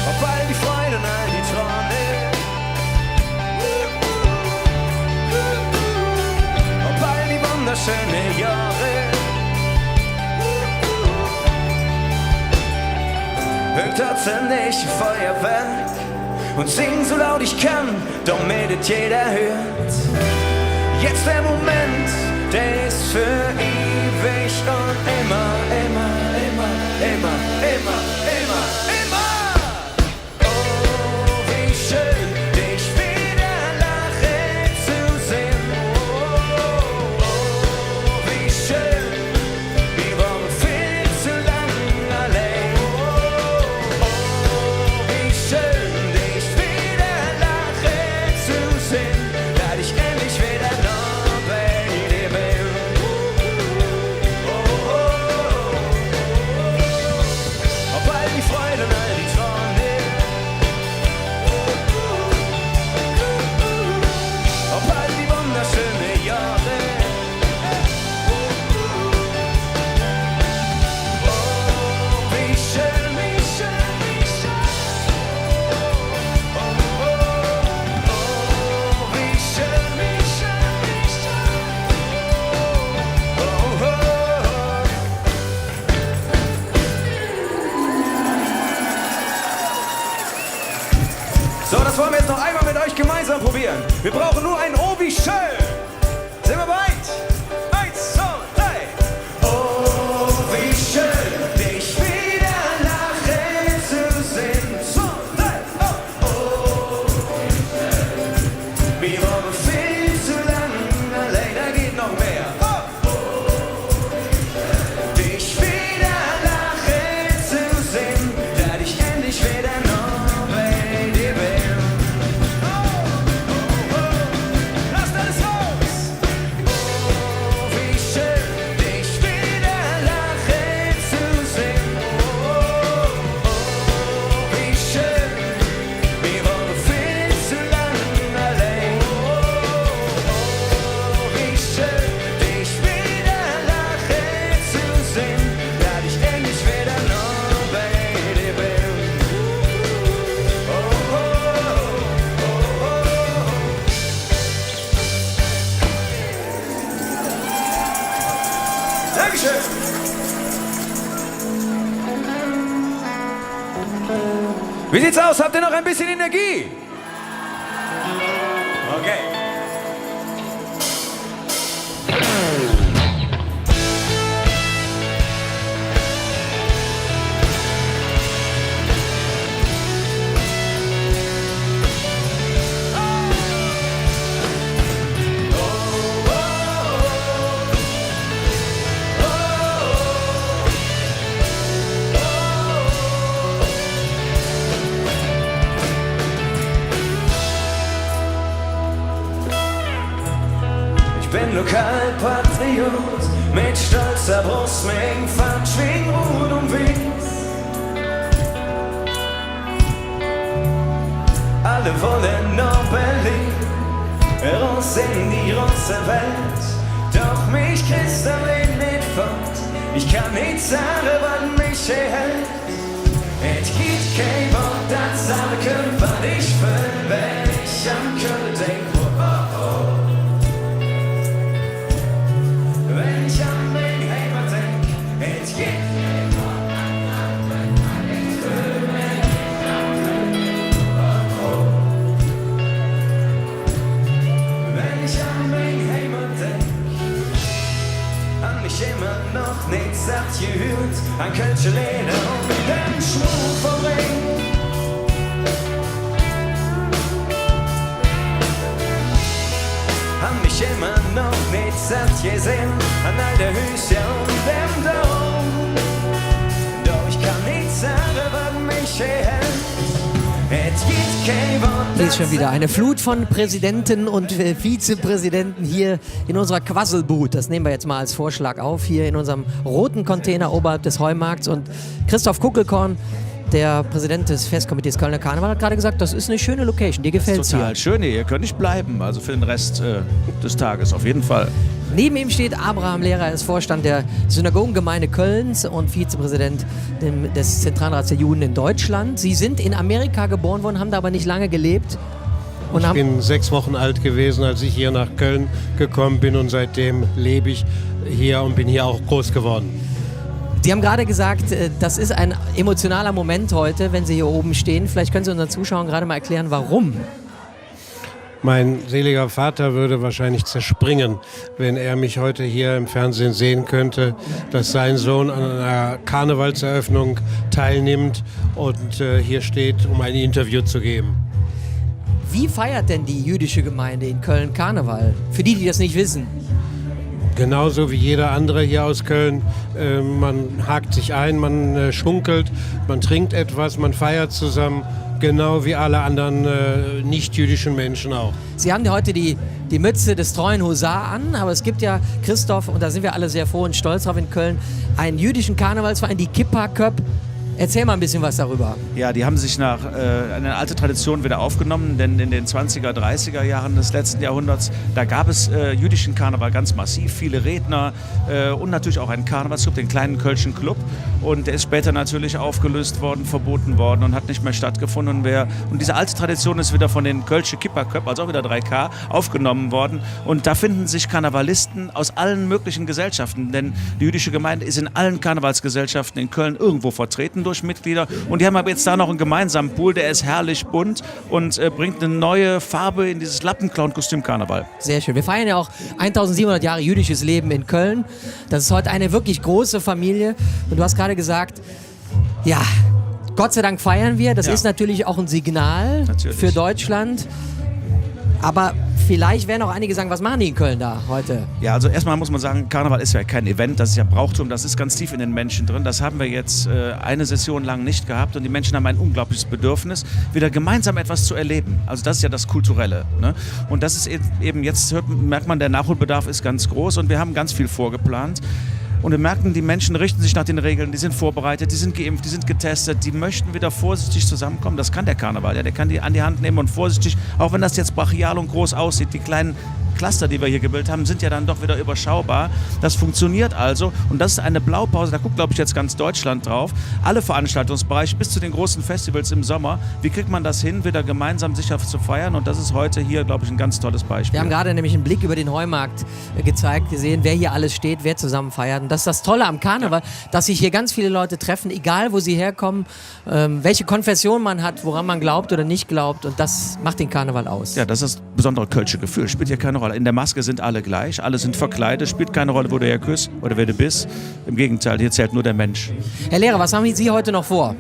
Auf all die Freude und all die Träume, auf all die wunderschönen Jahre. Hört tatsächlich ein Feuerwerk und sing so laut ich kann, damit es jeder hört. Jetzt der Moment, der ist für ewig und immer, immer, immer, immer, immer, immer, immer. Oh, wie schön, dich wieder lachen zu sehen. Oh, wie schön, wir waren viel zu lang allein. Oh, wie schön, dich wieder lachen zu sehen, da ich endlich wieder noch bei dir bin. Auf all die Freude und all die Träume, auf all die wunderschönen Jahre. Oh, wie schön, wie schön, wie schön. Oh, wie schön, wie schön, wie schön. So, das wollen wir jetzt noch einmal mit euch gemeinsam probieren. Wir brauchen nur ein Oh, wie schön. Sind wir bereit? 1, 2, 3. Oh, wie schön, dich wieder lachen zu sehen. 2, 3. Oh, wir waren viel zu lang allein, da geht noch mehr. Dich wieder lachen zu sehen, da ich endlich wieder noch bei dir bin. Lasst alles raus! Oh, wie schön, dich wieder lachen zu sehen. Oh, wie schön, wir waren viel zu lang allein. Oh, wie schön, dich wieder lachen zu sehen, da ich endlich wieder noch bei dir bin. Dankeschön. Wie sieht's aus? Habt ihr noch ein bisschen Energie? Okay. Ich bin Lokalpatriot mit stolzer Brust, mit Pfand, schwing Rot und Wies. Alle wollen nach Berlin, raus in die große Welt. Doch mich kriegst du nicht fort, ich kann nicht sagen, was mich hält. Es gibt kein Wort, das alle können, was ich will, wenn ich an Köln denk. Wenn ich an meine Heimat denk, es gibt kein Wort, das alle können, was ich will, wenn ich an Köln denk. Wenn ich an der Hüse und dem Dom. Doch ich kann nichts sagen, was mich hält. Es gibt kein Wort. Hier ist schon wieder eine Flut von Präsidenten und Vizepräsidenten hier in unserer Quasselbut. Das nehmen wir jetzt mal als Vorschlag auf, hier in unserem roten Container oberhalb des Heumarkts. Und Christoph Kuckelkorn, der Präsident des Festkomitees Kölner Karneval, hat gerade gesagt, das ist eine schöne Location, dir gefällt es hier. Total schön, ihr könnt nicht bleiben, also für den Rest des Tages auf jeden Fall. Neben ihm steht Abraham Lehrer, er ist Vorstand der Synagogengemeinde Kölns und Vizepräsident des Zentralrats der Juden in Deutschland. Sie sind in Amerika geboren worden, haben da aber nicht lange gelebt. Und ich bin 6 Wochen alt gewesen, als ich hier nach Köln gekommen bin und seitdem lebe ich hier und bin hier auch groß geworden. Sie haben gerade gesagt, das ist ein emotionaler Moment heute, wenn Sie hier oben stehen. Vielleicht können Sie unseren Zuschauern gerade mal erklären, warum. Mein seliger Vater würde wahrscheinlich zerspringen, wenn er mich heute hier im Fernsehen sehen könnte, dass sein Sohn an einer Karnevalseröffnung teilnimmt und hier steht, um ein Interview zu geben. Wie feiert denn die jüdische Gemeinde in Köln Karneval? Für die, die das nicht wissen. Genauso wie jeder andere hier aus Köln. Man hakt sich ein, man schunkelt, man trinkt etwas, man feiert zusammen. Genau wie alle anderen nicht-jüdischen Menschen auch. Sie haben heute die Mütze des treuen Husar an, aber es gibt ja, Christoph, und da sind wir alle sehr froh und stolz drauf in Köln, einen jüdischen Karnevalsverein, die Kippa Köp. Erzähl mal ein bisschen was darüber. Ja, die haben sich nach eine alte Tradition wieder aufgenommen, denn in den 20er, 30er Jahren des letzten Jahrhunderts, da gab es jüdischen Karneval ganz massiv, viele Redner und natürlich auch einen Karnevalsclub, den kleinen Kölschen Club. Und der ist später natürlich aufgelöst worden, verboten worden und hat nicht mehr stattgefunden. Und diese alte Tradition ist wieder von den Kölsche Kippa-Köp, also auch wieder 3K, aufgenommen worden. Und da finden sich Karnevalisten aus allen möglichen Gesellschaften, denn die jüdische Gemeinde ist in allen Karnevalsgesellschaften in Köln irgendwo vertreten durch Mitglieder. Und die haben aber jetzt da noch einen gemeinsamen Pool, der ist herrlich bunt und bringt eine neue Farbe in dieses Lappenclown-Kostüm-Karneval. Sehr schön. Wir feiern ja auch 1700 Jahre jüdisches Leben in Köln. Das ist heute eine wirklich große Familie. Und du hast gerade gesagt, ja, Gott sei Dank feiern wir. Das ist natürlich auch ein Signal für Deutschland. Aber vielleicht werden auch einige sagen, was machen die in Köln da heute? Ja, also erstmal muss man sagen, Karneval ist ja kein Event, das ist ja Brauchtum, das ist ganz tief in den Menschen drin. Das haben wir jetzt eine Session lang nicht gehabt und die Menschen haben ein unglaubliches Bedürfnis, wieder gemeinsam etwas zu erleben. Also das ist ja das Kulturelle. Ne? Und das ist eben jetzt, merkt man, der Nachholbedarf ist ganz groß und wir haben ganz viel vorgeplant. Und wir merken, die Menschen richten sich nach den Regeln, die sind vorbereitet, die sind geimpft, die sind getestet, die möchten wieder vorsichtig zusammenkommen. Das kann der Karneval, ja, der kann die an die Hand nehmen und vorsichtig, auch wenn das jetzt brachial und groß aussieht, die kleinen Cluster, die wir hier gebildet haben, sind ja dann doch wieder überschaubar. Das funktioniert also und das ist eine Blaupause, da guckt, glaube ich, jetzt ganz Deutschland drauf. Alle Veranstaltungsbereiche bis zu den großen Festivals im Sommer. Wie kriegt man das hin, wieder gemeinsam sicher zu feiern? Und das ist heute hier, glaube ich, ein ganz tolles Beispiel. Wir haben gerade nämlich einen Blick über den Heumarkt gezeigt, gesehen, wer hier alles steht, wer zusammen feiert. Und das ist das Tolle am Karneval, dass sich hier ganz viele Leute treffen, egal wo sie herkommen, welche Konfession man hat, woran man glaubt oder nicht glaubt. Und das macht den Karneval aus. Ja, das ist das besondere kölsche Gefühl. Spielt hier keine Rolle. In der Maske sind alle gleich, alle sind verkleidet, spielt keine Rolle, wo du herküsst oder wer du bist. Im Gegenteil, hier zählt nur der Mensch. Herr Lehrer, was haben Sie heute noch vor?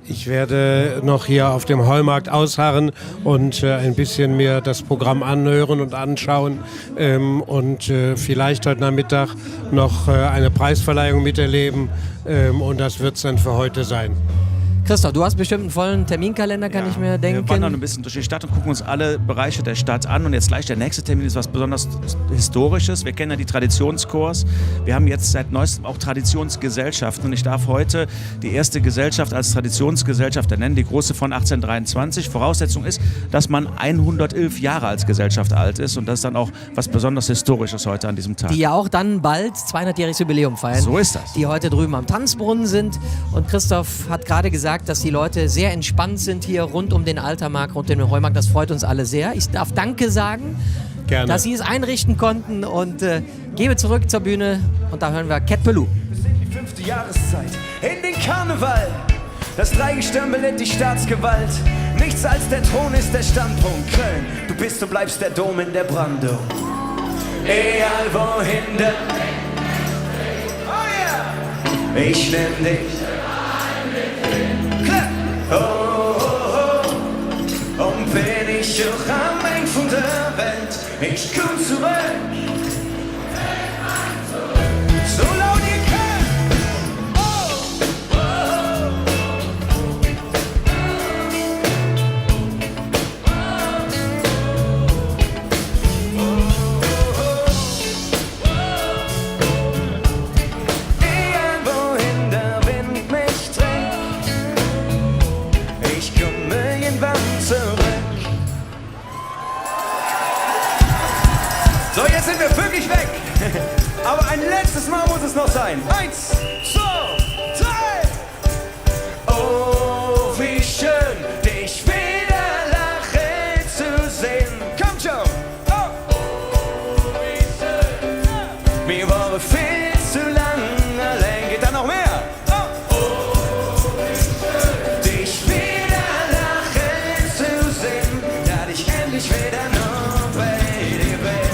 Ich werde noch hier auf dem Heumarkt ausharren und ein bisschen mir das Programm anhören und anschauen und vielleicht heute Nachmittag noch eine Preisverleihung miterleben und das wird es dann für heute sein. Christoph, du hast bestimmt einen vollen Terminkalender, kann ich mir denken. Wir wandern ein bisschen durch die Stadt und gucken uns alle Bereiche der Stadt an. Und jetzt gleich der nächste Termin ist was besonders Historisches. Wir kennen ja die Traditionschors. Wir haben jetzt seit neuestem auch Traditionsgesellschaften. Und ich darf heute die erste Gesellschaft als Traditionsgesellschaft nennen, die große von 1823. Voraussetzung ist, dass man 111 Jahre als Gesellschaft alt ist. Und das ist dann auch was besonders Historisches heute an diesem Tag. Die ja auch dann bald 200-jähriges Jubiläum feiern. So ist das. Die heute drüben am Tanzbrunnen sind. Und Christoph hat gerade gesagt, dass die Leute sehr entspannt sind hier rund um den Altermarkt, rund um den Heumarkt. Das freut uns alle sehr. Ich darf Danke sagen, dass Sie es einrichten konnten und gebe zurück zur Bühne und da hören wir Cat Pelou. Wir sind die 5. Jahreszeit in den Karneval. Das Dreigestirn belehrt die Staatsgewalt. Nichts als der Thron ist der Standpunkt Köln. Du bist und bleibst der Dom in der Brandung. Egal wohin der... Oh yeah! Ich nehm dich... Oh, oh, oh. Und wenn ich auch am Ende von der Welt, ich komm zurück. letztes Mal muss es noch sein. 1, 2, 3. Oh, wie schön, dich wieder lachen zu sehen. Komm schon. Oh, wie schön. Wir waren viel zu lang allein. Geht da noch mehr? Oh, wie schön, dich wieder lachen zu sehen. Da ich endlich wieder noch bei dir bin.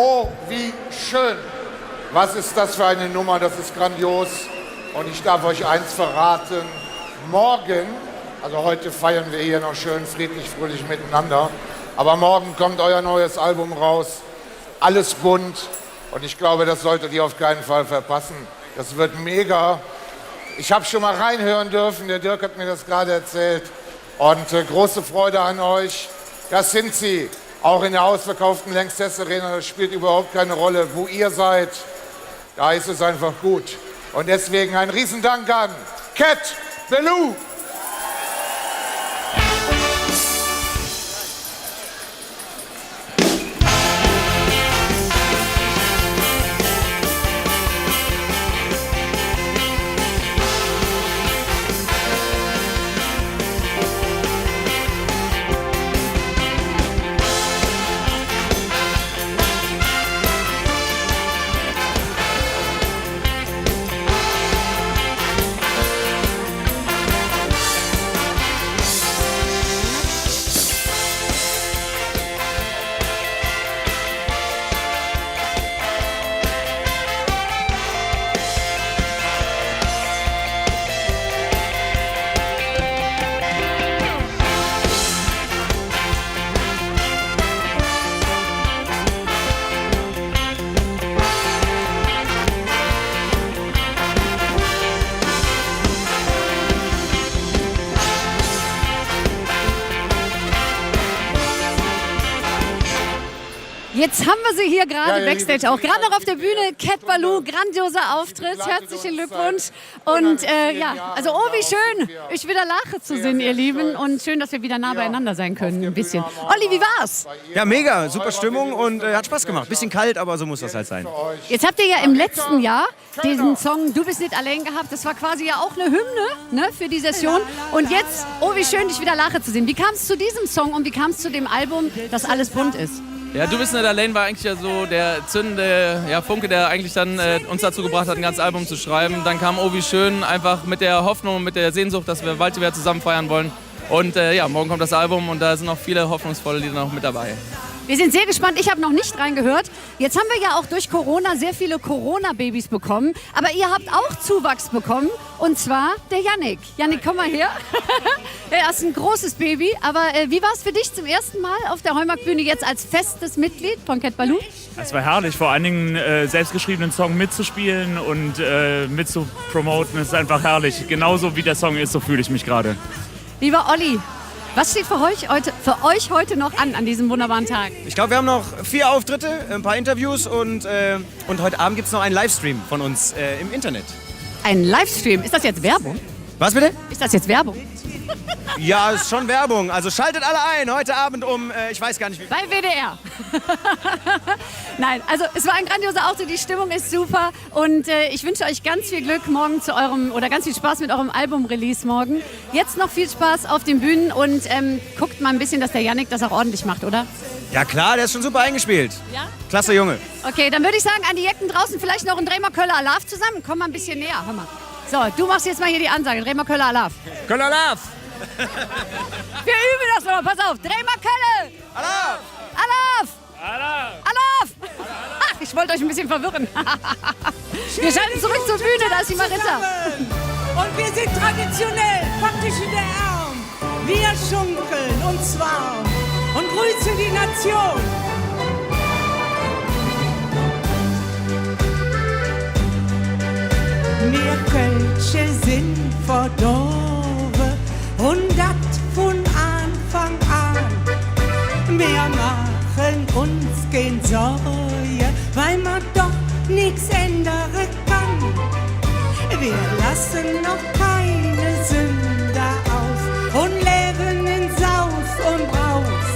Oh, wie schön. Was ist das für eine Nummer? Das ist grandios. Und ich darf euch eins verraten. Morgen, also heute feiern wir hier noch schön friedlich, fröhlich miteinander. Aber morgen kommt euer neues Album raus. Alles bunt. Und ich glaube, das solltet ihr auf keinen Fall verpassen. Das wird mega. Ich habe schon mal reinhören dürfen. Der Dirk hat mir das gerade erzählt. Und große Freude an euch. Das sind sie. Auch in der ausverkauften Lanxess Arena, das spielt überhaupt keine Rolle, wo ihr seid. Da ist es einfach gut. Und deswegen ein Riesendank an Cat Ballou. Jetzt haben wir sie hier gerade Backstage, auch gerade noch auf der Bühne. Cat Ballou, grandioser Auftritt, herzlichen Glückwunsch. Und also oh, wie schön, euch wieder Lache zu sehen, ihr Lieben. Und schön, dass wir wieder nah beieinander sein können, ein bisschen. Olli, wie war's? Ja, mega, super Stimmung und hat Spaß gemacht. Bisschen kalt, aber so muss das halt sein. Jetzt habt ihr ja im letzten Jahr diesen Song Du bist nicht allein gehabt. Das war quasi ja auch eine Hymne, ne, für die Session. Und jetzt, oh, wie schön, dich wieder Lache zu sehen. Wie kam es zu diesem Song und wie kam es zu dem Album, dass alles bunt ist? Ja, Du bist nicht allein war eigentlich ja so der zündende Funke, der eigentlich dann uns dazu gebracht hat, ein ganzes Album zu schreiben. Dann kam Oh, wie schön, einfach mit der Hoffnung und mit der Sehnsucht, dass wir bald wieder zusammen feiern wollen. Und morgen kommt das Album und da sind noch viele hoffnungsvolle Lieder noch mit dabei. Wir sind sehr gespannt. Ich habe noch nicht reingehört. Jetzt haben wir ja auch durch Corona sehr viele Corona-Babys bekommen. Aber ihr habt auch Zuwachs bekommen. Und zwar der Yannick. Yannick, komm mal her. Er ist ein großes Baby. Aber wie war es für dich zum ersten Mal auf der Heumarktbühne jetzt als festes Mitglied von Cat Ballou? Es war herrlich, vor allen Dingen selbstgeschriebenen Song mitzuspielen und mitzupromoten. Es ist einfach herrlich. Genauso wie der Song ist, so fühle ich mich gerade. Lieber Olli, was steht für euch heute noch an diesem wunderbaren Tag? Ich glaube, wir haben noch 4 Auftritte, ein paar Interviews und heute Abend gibt es noch einen Livestream von uns im Internet. Ein Livestream? Ist das jetzt Werbung? Was bitte? Ist das jetzt Werbung? Ja, ist schon Werbung. Also schaltet alle ein, heute Abend ich weiß gar nicht wie. Bei WDR. Nein, also es war ein grandioser Auftritt, die Stimmung ist super und ich wünsche euch ganz viel Glück morgen ganz viel Spaß mit eurem Album-Release morgen. Jetzt noch viel Spaß auf den Bühnen und guckt mal ein bisschen, dass der Yannick das auch ordentlich macht, oder? Ja klar, der ist schon super eingespielt. Ja? Klasse Junge. Okay, dann würde ich sagen, an die Jecken draußen vielleicht noch ein Drehmer Köller Alaf zusammen. Komm mal ein bisschen näher, hör mal. So, du machst jetzt mal hier die Ansage. Drehmer Köller Alaf. Köller Alaf! Wir üben das nochmal, pass auf. Drehmer Kölle! Alaf! Alaf! Alaf! Alaf! Ach, ich Ich wollte euch ein bisschen verwirren. Wir schalten zurück zur Bühne, da ist die Marita. Und wir sind traditionell, praktisch in der Arm. Wir schunkeln und zwar und grüßen die Nation. Wir Kölsche sind verdorben und das von Anfang an. Wir machen uns kein Sorge, weil man doch nichts ändern kann. Wir lassen noch keine Sünder aus und leben in Saus und Braus.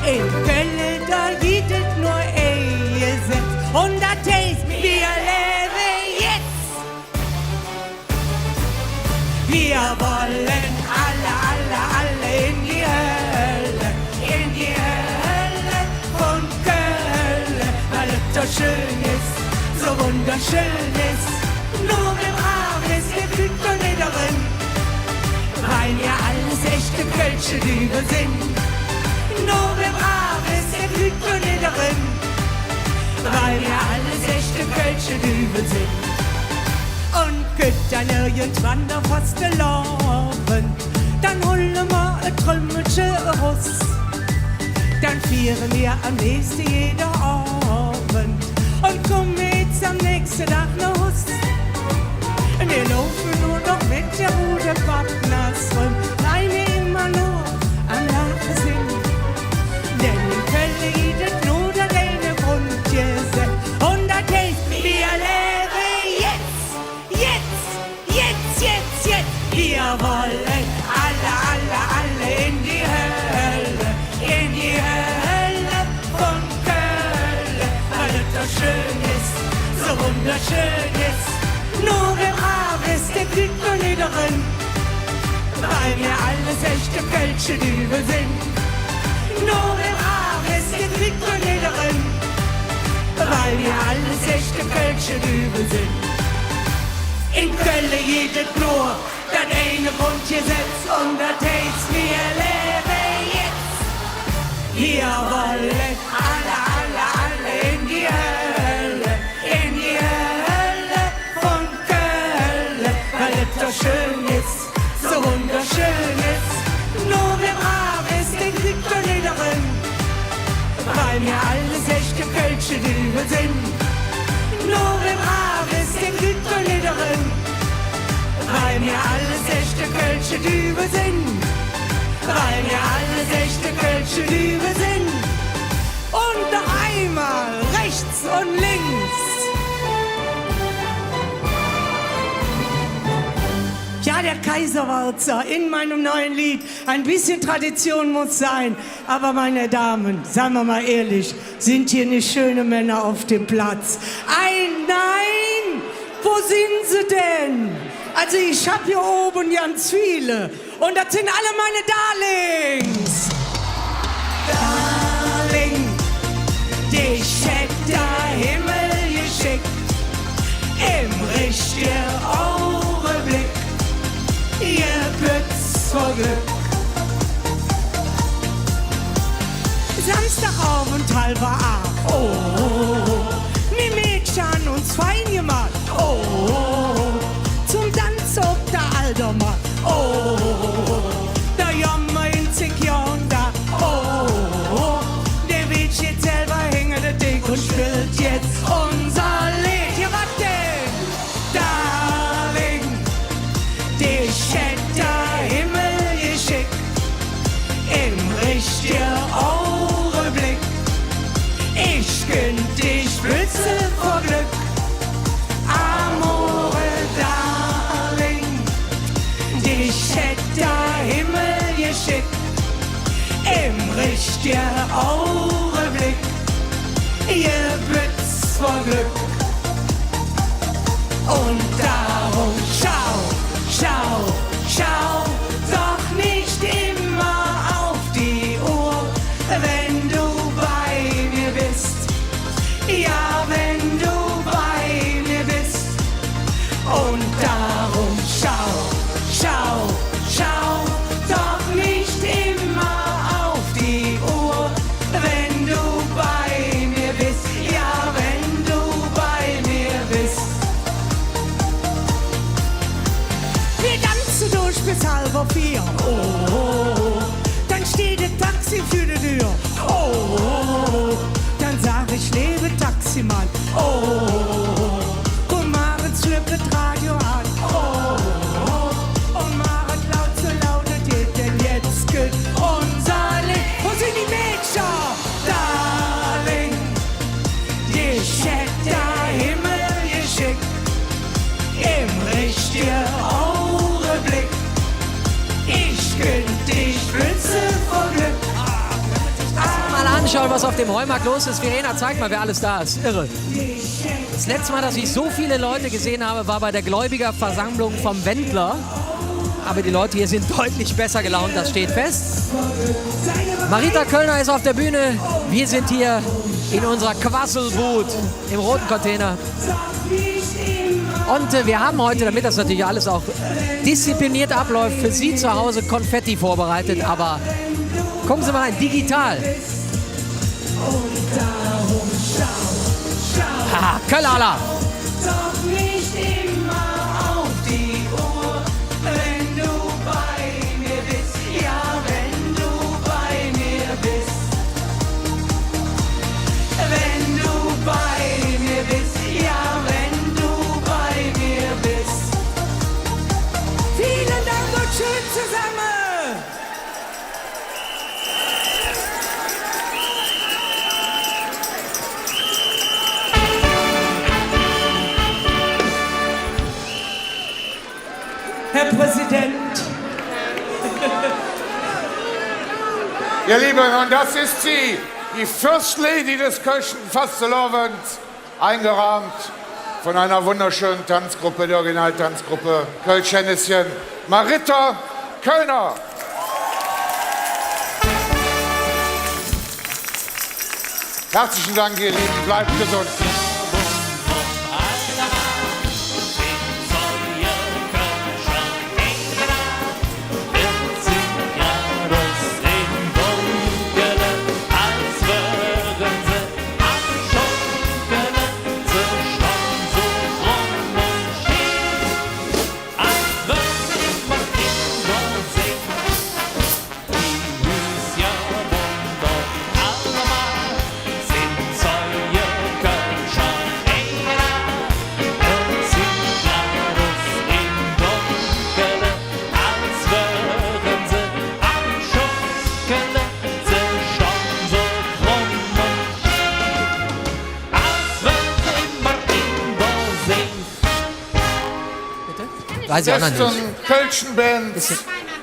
In Köln, da gibt es nur Ehesetz und das heißt, wir leben jetzt. Wir wollen alle in die Hölle von Köln, weil es so schön ist, so wunderschön ist. Nur im Arm ist der Glück und Inneren, weil wir alles echte Kölsche Liebe sind. Nur im Arm ist der Glück und Inneren, weil wir alles echte Kölsche Liebe sind. Und geht dann irgendwann der Faste laufen, dann holen wir ein trümmersche Russ. Dann feiern wir am nächsten jeder Abend und kommen jetzt am nächsten Tag nach Hus. Wir laufen nur noch mit der Ruder Partnersrum, weil wir immer nur am Lachen sind. Denn in Köln geht nur der eine Grund gesetzt. Und das heißt, wir leben jetzt. Wir wollen alle in die Hölle von Köln, weil es so schön ist, so wunderschön ist. Nur im Arm ist der Glück und Inneren, weil wir alles echte Kölsche Liebe sind. Nur im Arm ist der Glück und Inneren, weil wir alles echte Kölsche Liebe sind. In Köln jedes nur das eine Grundgesetz und das heißt, wir leben jetzt. Wir wollen alle in die Hölle von Köln, weil es so schön ist, so wunderschön ist. Nur im Arm ist der Glück und Inneren, weil wir alles echte Kölsche Liebe sind. Nur im Arm ist der Glück und Inneren, weil wir alles echte Kölsche Liebe sind. Weil wir alles echte Kölsche Liebe sind. Und noch einmal rechts und links. Ja, der Kaiserwalzer in meinem neuen Lied. Ein bisschen Tradition muss sein. Aber meine Damen, seien wir mal ehrlich, sind hier nicht schöne Männer auf dem Platz? Nein! Wo sind sie denn? Also ich hab hier oben ganz viele. Und das sind alle meine Darlings. Darling, dich hätt der Himmel geschickt. Im richtigen Augenblick. Ihr Pütz vor Glück. Samstagabend 7:30. Oh, mir Mädchen uns fein gemacht. Oh, zum Tanz ob der Aldermann. Oh, der Jammer in 10 Jahren da. Oh, der wird jetzt selber hängen, der Dick und spielt jetzt unser Lied. Ja, was denn? Darling, dich hätt der Himmel geschickt. Im richtigen Augenblick. Ich könnt dich blitze vor Glück. Amore, Darling, dich hätt der Himmel geschickt. Im richtigen Augenblick. Ihr Blitz vor Glück. Und darum schau doch nicht immer auf die Uhr, wenn du bei mir bist. Ja, wenn du bei mir bist. Und darum schau doch nicht immer auf die Uhr, wenn du bei mir bist. Ja, wenn bis 3:30. Oh, dann steht das Taxi für die Tür. Oh, dann sag ich, lebe Taximann. Oh, und Maritz schlüpft das Radio an. Oh, und Maritz laut so laut, das geht denn jetzt gut. Unser Licht, wo sind die Mädchen? Darling, dich hätt der Himmel geschickt. Im richtigen Augenblick. Ich könnt dich Blitze vor Glück. Mal anschauen, was auf dem Heumarkt los ist. Verena, zeig mal, wer alles da ist. Irre. Das letzte Mal, dass ich so viele Leute gesehen habe, war bei der Gläubigerversammlung vom Wendler. Aber die Leute hier sind deutlich besser gelaunt, das steht fest. Marita Köllner ist auf der Bühne. Wir sind hier in unserer Quasselboot im roten Container. Und wir haben heute, damit das natürlich alles auch diszipliniert abläuft, für Sie zu Hause Konfetti vorbereitet. Aber gucken Sie mal rein, digital. Haha, Köllala! Doch nicht immer auf die Uhr, wenn du bei mir bist. Ja, wenn du bei mir bist. Wenn du bei mir bist. Ja, wenn du bei mir bist. Vielen Dank und schön zusammen. Herr Präsident. Ihr Lieben, und das ist sie, die First Lady des Kölschen Fastelovens, eingerahmt von einer wunderschönen Tanzgruppe, der Originaltanzgruppe Kölsch-Hennischen, Marita Köllner. Herzlichen Dank, ihr Lieben, bleibt gesund. Weiß ich auch noch nicht. Kölschen Bands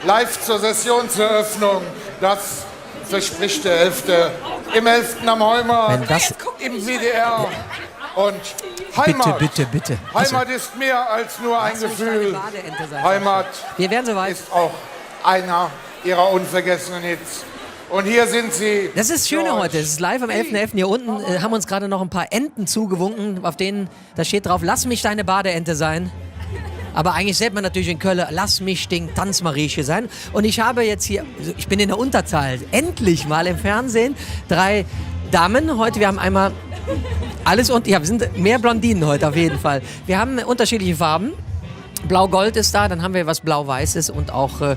live zur Sessionseröffnung. Das verspricht der 11. Im 11. am Heumarkt, im WDR. Und Heimat. Bitte. Heimat ist mehr als nur ein Gefühl. Heimat ist auch einer ihrer unvergessenen Hits. Und hier sind sie. Das ist das Schöne heute. Es ist live am 11.11. Hier unten haben uns gerade noch ein paar Enten zugewunken, auf denen, da steht drauf, lass mich deine Badeente sein. Aber eigentlich sagt man natürlich in Köln, lass mich den Tanzmarieche sein. Und ich habe jetzt hier, ich bin in der Unterzahl, endlich mal im Fernsehen, 3 Damen heute. Wir haben einmal alles und ja, wir sind mehr Blondinen heute auf jeden Fall. Wir haben unterschiedliche Farben. Blau-Gold ist da, dann haben wir was Blau-Weißes und auch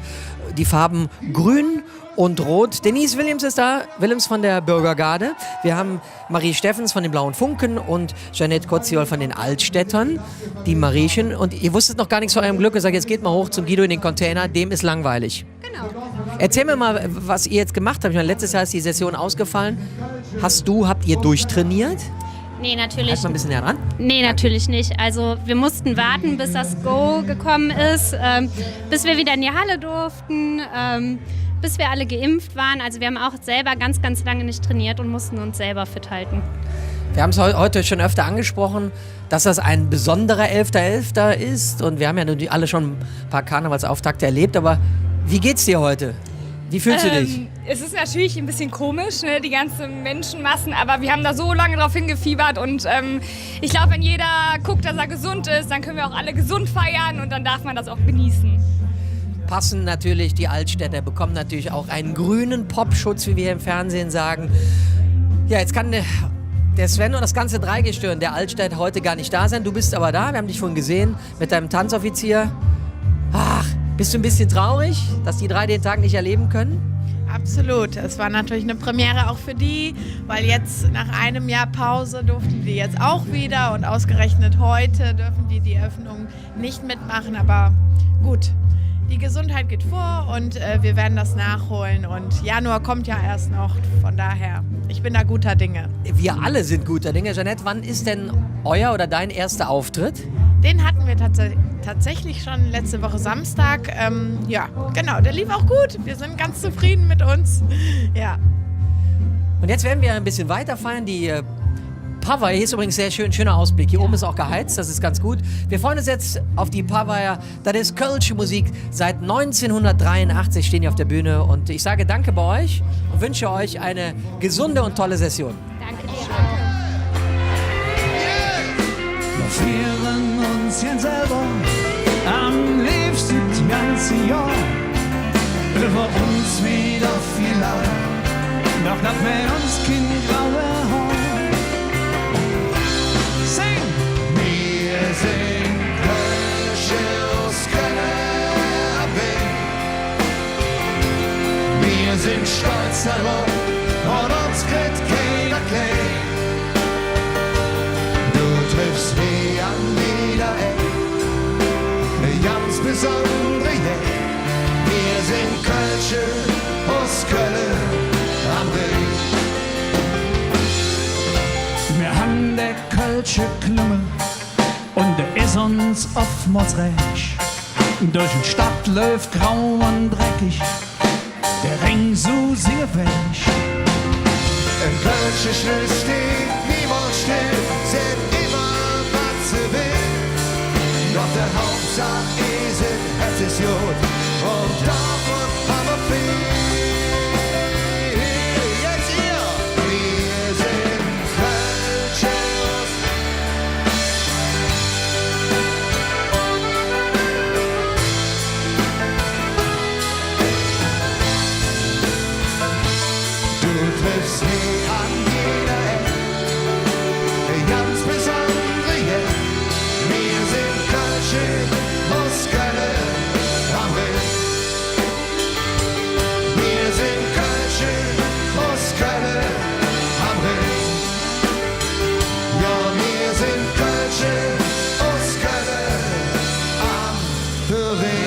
die Farben Grün und Rot. Denise Williams ist da, Williams von der Bürgergarde. Wir haben Marie Steffens von den Blauen Funken und Jeanette Kotziol von den Altstädtern, die Mariechen. Und ihr wusstet noch gar nichts von eurem Glück. Ich sage, jetzt geht mal hoch zum Guido in den Container, dem ist langweilig. Genau. Erzähl mir mal, was ihr jetzt gemacht habt. Ich meine, letztes Jahr ist die Session ausgefallen. Habt ihr durchtrainiert? Nee, natürlich. Halt mal ein bisschen näher ran. Nee, natürlich nicht. Also wir mussten warten, bis das Go gekommen ist, bis wir wieder in die Halle durften, bis wir alle geimpft waren. Also wir haben auch selber ganz, ganz lange nicht trainiert und mussten uns selber fit halten. Wir haben es heute schon öfter angesprochen, dass das ein besonderer 11.11. ist. Und wir haben ja nun alle schon ein paar Karnevalsauftakte erlebt. Aber wie geht's dir heute? Wie fühlst du dich? Es ist natürlich ein bisschen komisch, ne, die ganzen Menschenmassen, aber wir haben da so lange drauf hingefiebert und ich glaube, wenn jeder guckt, dass er gesund ist, dann können wir auch alle gesund feiern und dann darf man das auch genießen. Passen natürlich, die Altstädter bekommen natürlich auch einen grünen Popschutz, wie wir im Fernsehen sagen. Ja, jetzt kann der Sven und das ganze Dreigestirn der Altstadt heute gar nicht da sein. Du bist aber da, wir haben dich vorhin gesehen mit deinem Tanzoffizier. Ach, Bist du ein bisschen traurig, dass die 3 den Tag nicht erleben können? Absolut. Es war natürlich eine Premiere auch für die, weil jetzt nach einem Jahr Pause durften die jetzt auch wieder und ausgerechnet heute dürfen die Öffnung nicht mitmachen. Aber gut, die Gesundheit geht vor und wir werden das nachholen und Januar kommt ja erst noch, von daher, ich bin da guter Dinge. Wir alle sind guter Dinge. Jeanette, wann ist denn euer oder dein erster Auftritt? Den hatten wir tatsächlich schon letzte Woche Samstag. Ja, genau, der lief auch gut. Wir sind ganz zufrieden mit uns. Ja. Und jetzt werden wir ein bisschen weiter feiern. Die Pavaya, hier ist übrigens sehr schöner Ausblick. Hier oben ist auch geheizt, das ist ganz gut. Wir freuen uns jetzt auf die Pavaya. Das ist kölsche Musik. Seit 1983 stehen die auf der Bühne. Und ich sage danke bei euch und wünsche euch eine gesunde und tolle Session. Danke dir. Wir frieren uns jetzt selber am liebsten das ganze Jahr. Über uns wieder viel Leid, doch das mit uns kein graue Haar. Sing! Wir sind Kölsche aus Köln. Wir sind stolz darauf und uns kriegt keiner klein. Du triffst mich an jeder Ecke, ganz besondere Ecke. Wir sind Kölsche aus Köln am Rhein. Wir haben der Kölsche Klumme und der ist uns oftmals recht. Durch die Stadt läuft grau und dreckig, der Ring so singefähig. Ein Kölsche Schnell steht niemals still, seht immer, was sie will. Doch der Hauptsache ist es ist gut und davon haben wir viel. Jetzt ihr! Wir sind Kölsche. Du triffst mich an jeder Ecke, ganz besondere Ecke. Wir sind Kölsche aus Köln am Rhein. Wir sind Kölsche aus Köln am Rhein. Ja, wir sind Kölsche aus Köln am Rhein.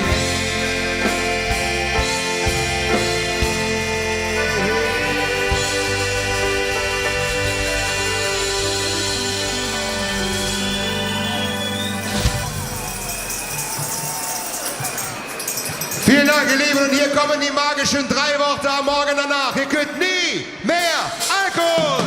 Vielen Dank, ihr Lieben, und hier kommen die magischen 3 Worte am Morgen danach. Ihr könnt nie mehr Alkohol!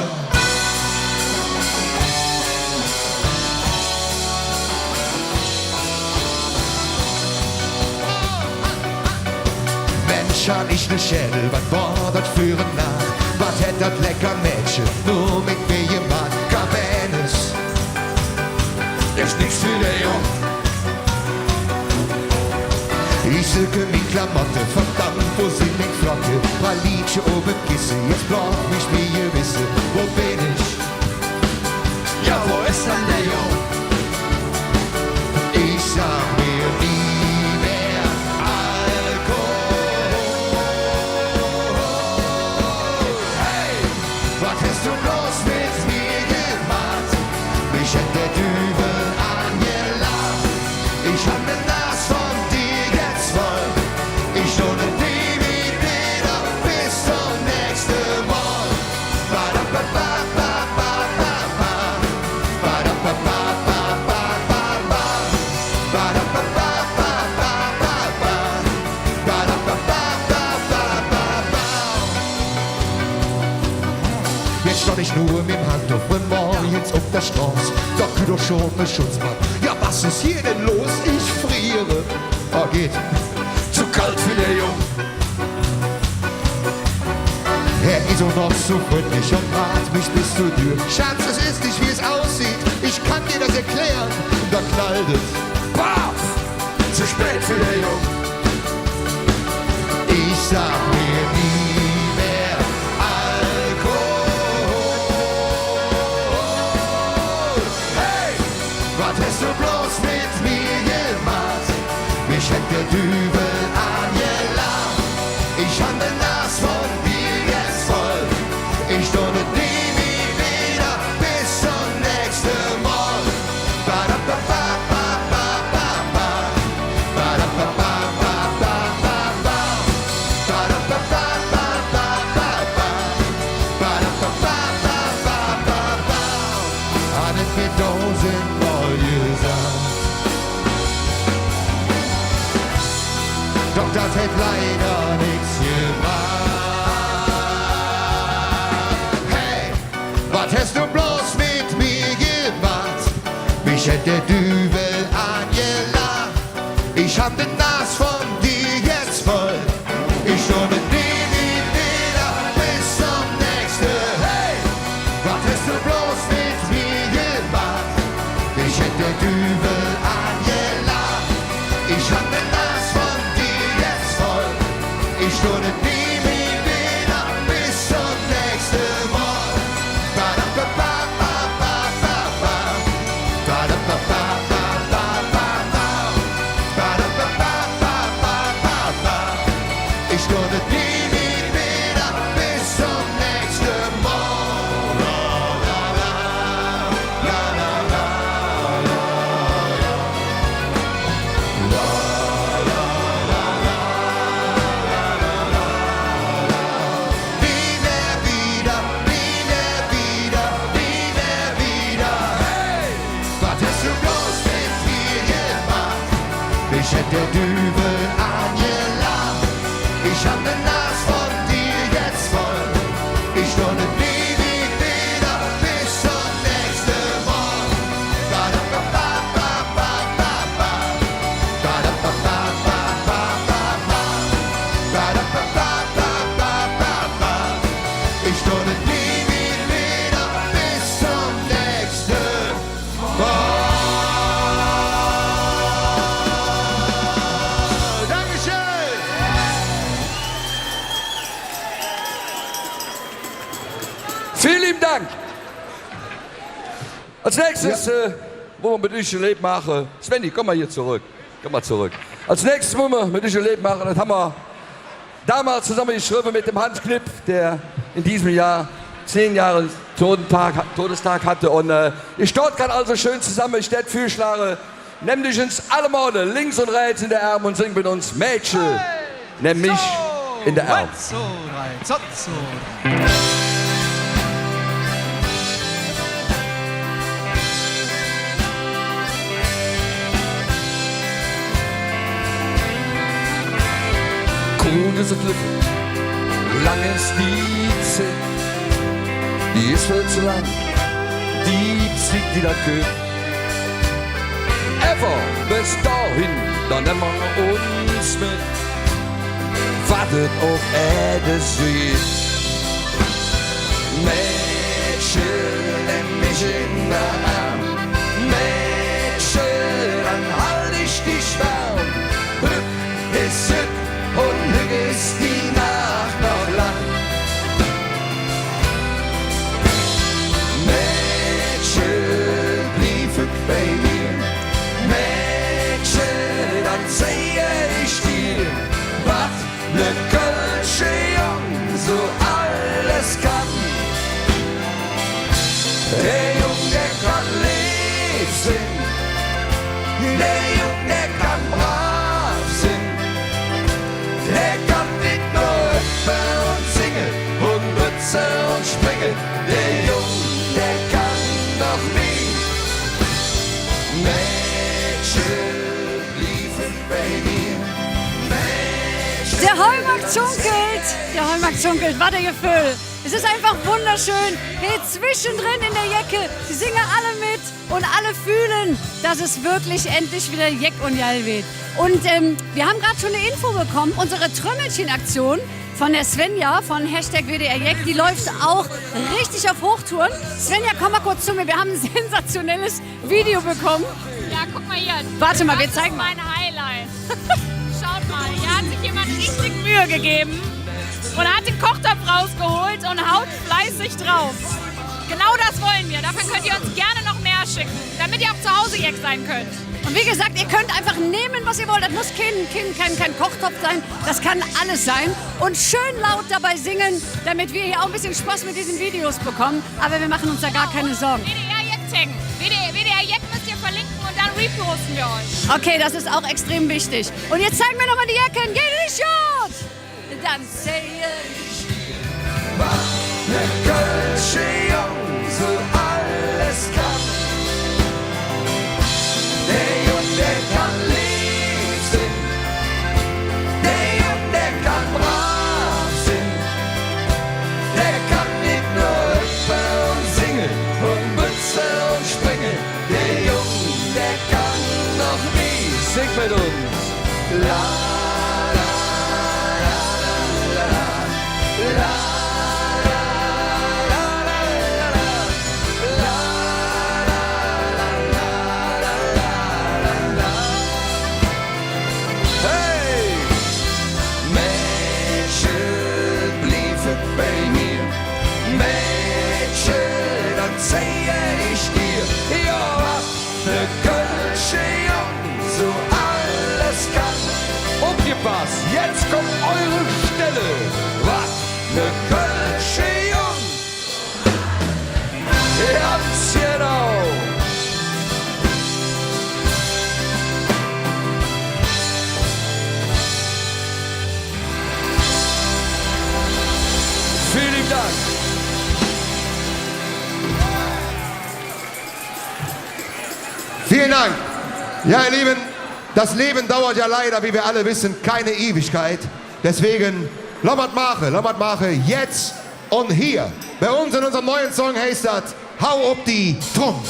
Mensch, an ich ne Schädel, was war das für ein Nacht? Was hätt das lecker Mädchen nur mit mir gemacht? Cabernet ist nichts für der Jung. Ich silke mi Klamotte, verdammt, wo sind die Flotte? Pralinchen oben Kisse, jetzt brauch mich mir gewisse. Wo bin ich? Ja, wo ist dann der Jung? Ich sag mir nie mehr Alkohol. Hey, was hast du bloß mit mir gemacht? Mich hätt der Dübel angelacht. Ich hab ne das von dir jetzt voll. Ich lohne die wieder bis zum nächsten Mal. Jetzt stand ich nur mit dem Handtuch und morgens auf der Straße. Da kühl doch schon ein Schutzmann. Ja, was ist hier denn los? Ich friere. Oh, geht. Zu kalt für den Jungen. Er ist auch noch so freundlich und bat mich bis zur Tür. Schatz, es ist nicht, wie es aussieht. Ich kann dir das erklären. Da knallt es. Baff! Zu spät für den Jungen. Ich sag mir nie mehr Alkohol. Hey, was hast du bloß mit mir gemacht? Mich hätt der Dübel doch das hätte leider nichts gebracht. Hey, was hast du bloß mit mir gemacht? Mich hätte der Dübel angelacht. Ich hab den Nas von dir jetzt voll. Ich nur mit dir wieder bis zum nächsten. Hey, was hast du bloß mit mir gemacht? Ich hätte der Dübel angelacht. Ich hab den Nas von dir jetzt voll. Ich nur mit dir wieder bis zum nächsten Mal. Ba-da-ba-ba-ba-ba-ba-ba. Ba-da-ba-ba-ba-ba-ba-ba. Ich nur mit dir wieder bis zum nächsten Mal. La, la, la, la, la, la, la, la. La, la, la, la, la, la, la. Wieder, wieder, wieder, wieder, wieder, wieder. Hey, was hast du bloß mit mir gemacht? Ich hätte der Dübel angelacht. Ich hab den Nas von dir jetzt voll. Ich nur mit dir wieder bis zum nächsten Mal. Ba-da-ba-ba-ba-ba-ba. Ba-da-ba-ba-ba-ba-ba. Ba-da-ba-ba-ba-ba-ba. Ich nur mit dir wieder bis zum nächsten Mal. Dankeschön. Vielen lieben Dank. Als nächstes wollen wir mit euch ein Lied machen. Svenny, komm mal hier zurück. Komm mal zurück. Als nächstes wollen wir mit euch ein Lied machen. Das haben wir damals zusammen geschrieben mit dem Hans Knipp, der in diesem Jahr 10 Jahre Todestag hatte. Und ich dort kann also schön zusammen, ich steht Fühlschlage. Nimm dich ins alle Morde, links und rechts in der Arm und sing mit uns Mädchen. Nimm mich in der Arm. So, rein, so. Grün ist ein Klippe, lang ist die Zeit, die ist viel zu lang, die zieht die das Glück. Ever bis dahin, dann nehmen wir uns mit, wartet auf Erde süß. Mädchen, nimm mich in der Arm, Mädchen, dann halt ich dich warm. Glück ist Glück und Glück ist die Nacht noch lang. Mädchen, blieb bei mir, Mädchen, dann sehe ich dir, was ne Kölsche Jung so alles kann. Der Jung, der kann lieb sein, der Jung, der kann brav sein, der kann nicht nur hüpfen und singen und bützen und springen. Der Jung, der kann doch nie. Mädchen, liefen bei mir, Mädchen. Der Heumarkt zunkelt, was ein Gefühl. Es ist einfach wunderschön. Hier zwischendrin in der Jecke, die singen alle mit und alle fühlen, dass es wirklich endlich wieder Jeck und Jall weht. Und wir haben gerade schon eine Info bekommen, unsere Trümmelchen-Aktion von der Svenja von #WDR-Jeck, die läuft auch richtig auf Hochtouren. Svenja, komm mal kurz zu mir, wir haben ein sensationelles Video bekommen. Ja, guck mal hier. Warte mal, wir zeigen mal. Das ist mein Highlight. Schaut mal, hier hat sich jemand richtig Mühe gegeben und hat den Kochtopf rausgeholt und haut fleißig drauf. Genau das wollen wir. Dafür könnt ihr uns gerne noch mehr schicken, damit ihr auch zu Hause Jeck sein könnt. Und wie gesagt, ihr könnt einfach nehmen, was ihr wollt. Das muss kein Kochtopf sein. Das kann alles sein. Und schön laut dabei singen, damit wir hier auch ein bisschen Spaß mit diesen Videos bekommen. Aber wir machen uns da gar keine Sorgen. WDR-Jeck taggen. WDR-Jeck müsst ihr verlinken und dann reposten wir euch. Okay, das ist auch extrem wichtig. Und jetzt zeigen wir nochmal die Jacken. Geht in die Shot! Dann sehe ich. Ne Kölsche Jung so alles kann. Der Jung, der kann lieb sein, Applaus. Jetzt kommt eure Stelle. Was ne Kölsche Jung. Ganz genau. Vielen Dank. Vielen Dank. Ja, ihr Lieben, das Leben dauert ja leider, wie wir alle wissen, keine Ewigkeit. Deswegen, Lommert Mache, jetzt und hier. Bei uns in unserem neuen Song heißt das Hau ob die Trumm.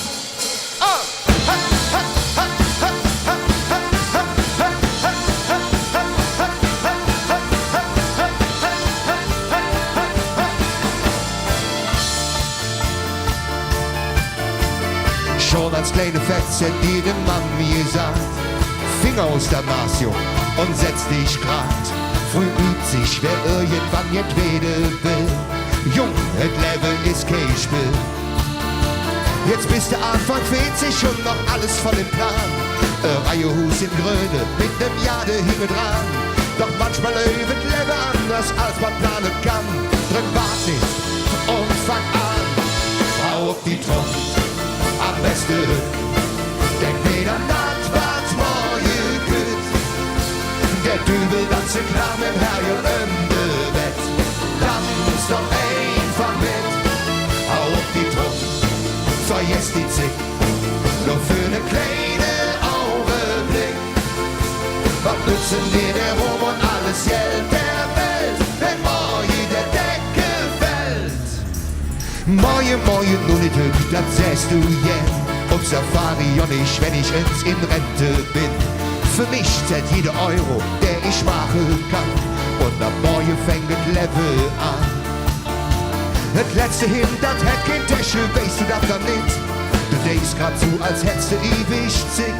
Schon als kleine Fetze, die dem Mami gesagt, Finger aus der Maßjung und setz dich grad. Früh übt sich, wer irgendwann jetzt reden will. Jung, et Level ist kein Spiel. Jetzt bist du Anfang 40 und noch alles voll im Plan. Reihe Hus in Gröne, mit nem Jade hinge dran. Doch manchmal läuft Level anders, als man planen kann. Drin wart nicht und fang an. Hau auf die Trumm. Am besten denk wieder an das, was morgen geht. Der Dübel tanzt klar mit dem Herrn im Bett. Tanz doch einfach mit. Hau auf die Trumm, vergesst die Zick. Nur für ne kleine Augenblick. Was nützen dir der Ruhm und alles Geld der Welt, wenn morgen der Deckel fällt? Morgen, nur nicht hübsch, das sähst du jen. Auf Safari und ich, wenn ich jetzt in Rente bin. Für mich zählt jeder Euro, der ich machen kann. Und ab morgen fängt das Level an. Das letzte hin, das hätt kein Täschel, weißt du das dann nicht? Du denkst grad so, als hättest du ewig zick.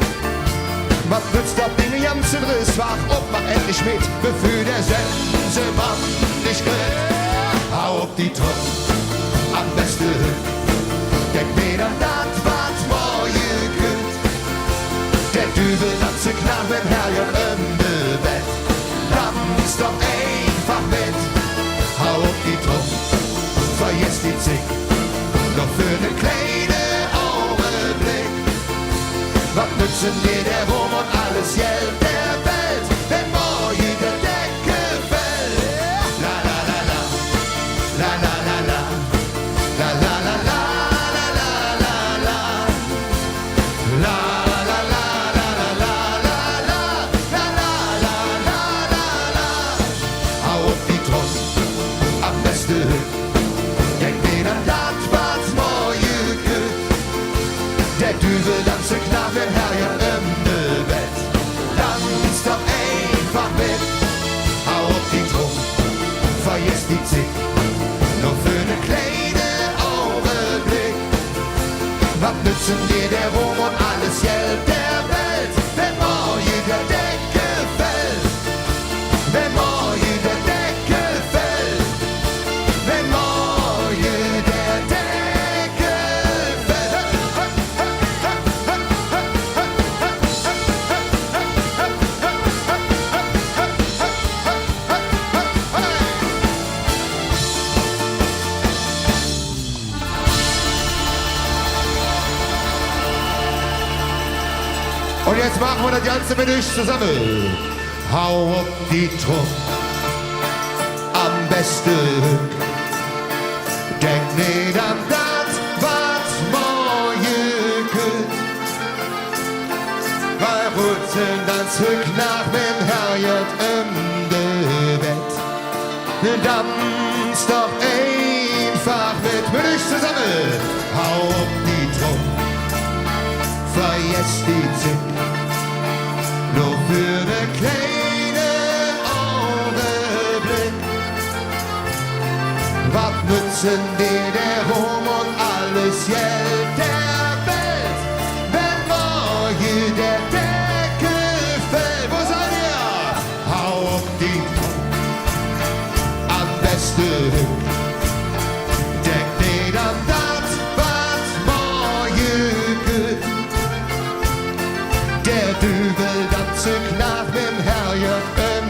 Was nützt ab Dinge ganzen Riss, wach ob, mach endlich mit, bevor der Sensemann dich kriegt. Hau auf die Trumm. Am besten denk mir an das, was morgen kommt. Der Dübel tanzt knapp mit Herrn im Bett. Tanz doch einfach mit. Hau auf die Trumm, vergesst die Zick. Noch für ne kleine Augenblick. Was nützen dir der Ruhm und alles Geld der Welt, wenn morgen der Deckel fällt? La la la la, la la la la. La la la la la la la la. La la la la la la la la. La la la la la la. Hau auf die Trumm, am besten denk dir an das, was morgen kommt. Der Dübel tanzt knapp mit Herrn im Bett. Tanz doch einfach mit. Hau auf die Trumm, vergesst die Zick. Nur für ne kleine Augenblick. Was nützen dir der Ruhm und alles Geld der Welt, wenn morgen der Deckel fällt? Wenn morgen der Deckel fällt. Wenn morgen der Deckel fällt. Und jetzt machen wir das Ganze mit euch zusammen. Hau auf die Trumm, am besten denk nicht an das, was morgen kommt. Weil Rutzen dann zurück nach dem Herrn im Bett. Tanz doch einfach mit euch zusammen. Hau auf die Trumm, vergesst die Zick. Nur für ne kleine Augenblick. Was nützen dir der Ruhm und alles Geld der Welt, wenn morgen der Deckel fällt? Wo seid ihr? Hau auf die Trumm, am besten denk nicht an das, was morgen kommt. Der Dübel tanzt nach dem Herrn im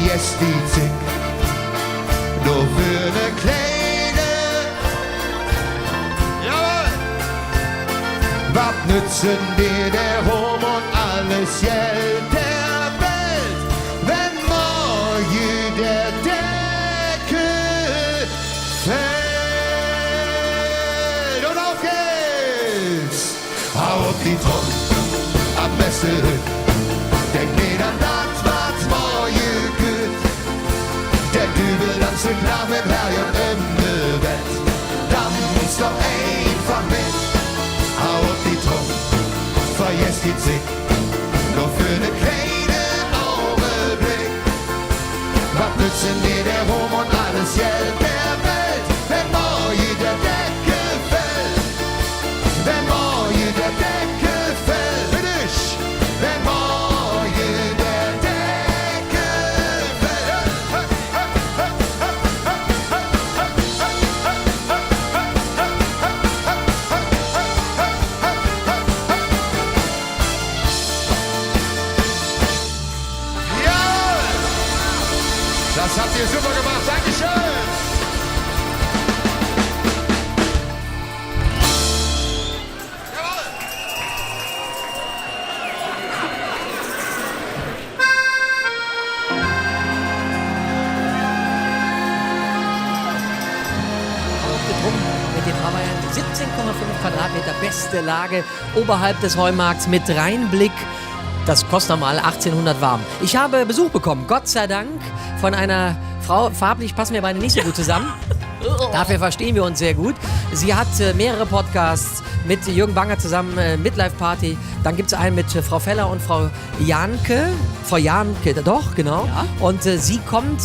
Fiesti zick. Nur für ne kleine. Jawohl! Was nützen dir der Ruhm und alles Geld der Welt, wenn morgen der Deckel fällt? Und auf geht's! Hau auf die Trommel, am besten denk nicht an das, was morgen geht. Der Dübel tanzt klar mit Herr und im Bett. Dann muss doch einfach mit. Hau auf die Trommel, vergesst die Zick. Nur für ne kleine Augenblick. Was nützen dir der Ruhm und alles Geld der Welt, wenn morgen der Deckel fällt? Wenn morgen der Deckel fällt, bin ich. Wenn morgen der Deckel fällt. Das habt ihr super gemacht, Dankeschön! Mit den Bavarian 17,5 Quadratmeter, beste Lage oberhalb des Heumarkts mit Rheinblick. Das kostet normal 1800 warm. Ich habe Besuch bekommen, Gott sei Dank, von einer Frau. Farblich passen wir beide nicht so gut zusammen. Dafür verstehen wir uns sehr gut. Sie hat mehrere Podcasts mit Jürgen Banger zusammen, Midlife Party. Dann gibt es einen mit Frau Feller und Frau Janke. Frau Janke, doch, genau. Ja. Und sie kommt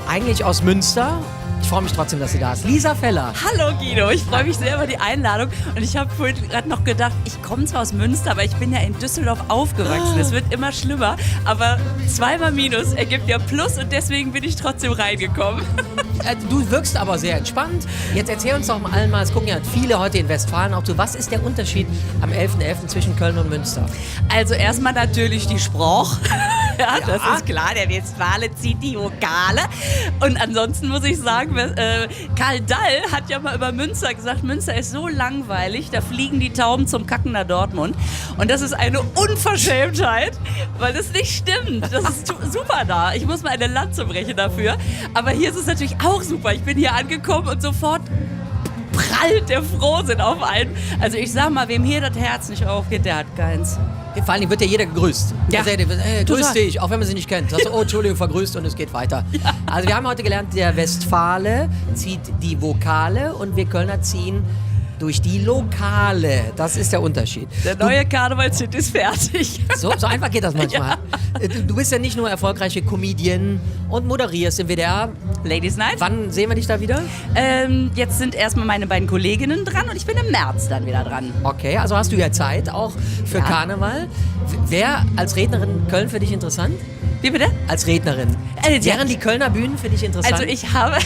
eigentlich aus Münster. Ich freue mich trotzdem, dass sie da ist. Lisa Feller. Hallo Guido, ich freue mich sehr über die Einladung. Und ich habe vorhin gerade noch gedacht, ich komme zwar aus Münster, aber ich bin ja in Düsseldorf aufgewachsen. Es wird immer schlimmer, aber 2 mal Minus ergibt ja Plus und deswegen bin ich trotzdem reingekommen. Du wirkst aber sehr entspannt. Jetzt erzähl uns doch mal allen mal, es gucken ja viele heute in Westfalen auch zu. Was ist der Unterschied am 11.11. zwischen Köln und Münster? Also erstmal natürlich die Sprache. Ja, das ist klar, der Westfale zieht die Vokale. Und ansonsten muss ich sagen, Karl Dall hat ja mal über Münster gesagt, Münster ist so langweilig, da fliegen die Tauben zum Kacken nach Dortmund. Und das ist eine Unverschämtheit, weil das nicht stimmt. Das ist super da. Ich muss mal eine Lanze brechen dafür. Aber hier ist es natürlich auch super. Ich bin hier angekommen und sofort prallt der Frohsinn auf einen. Also ich sag mal, wem hier das Herz nicht aufgeht, der hat keins. Vor allem wird ja jeder gegrüßt. Ja. Grüß dich, auch wenn man sie nicht kennt. Sagst du, oh, Entschuldigung, vergrüßt und es geht weiter. Ja. Also wir haben heute gelernt, der Westfale zieht die Vokale und wir Kölner ziehen durch die Lokale. Das ist der Unterschied. Der neue Karnevalshit ist fertig. So einfach geht das manchmal. Ja. Du bist ja nicht nur erfolgreiche Comedian und moderierst im WDR. Ladies Night. Wann sehen wir dich da wieder? Jetzt sind erstmal meine beiden Kolleginnen dran und ich bin im März dann wieder dran. Okay, also hast du ja Zeit auch für Karneval. Wäre als Rednerin Köln für dich interessant? Wie bitte? Als Rednerin. Wären die Kölner Bühnen für dich interessant? Also ich habe...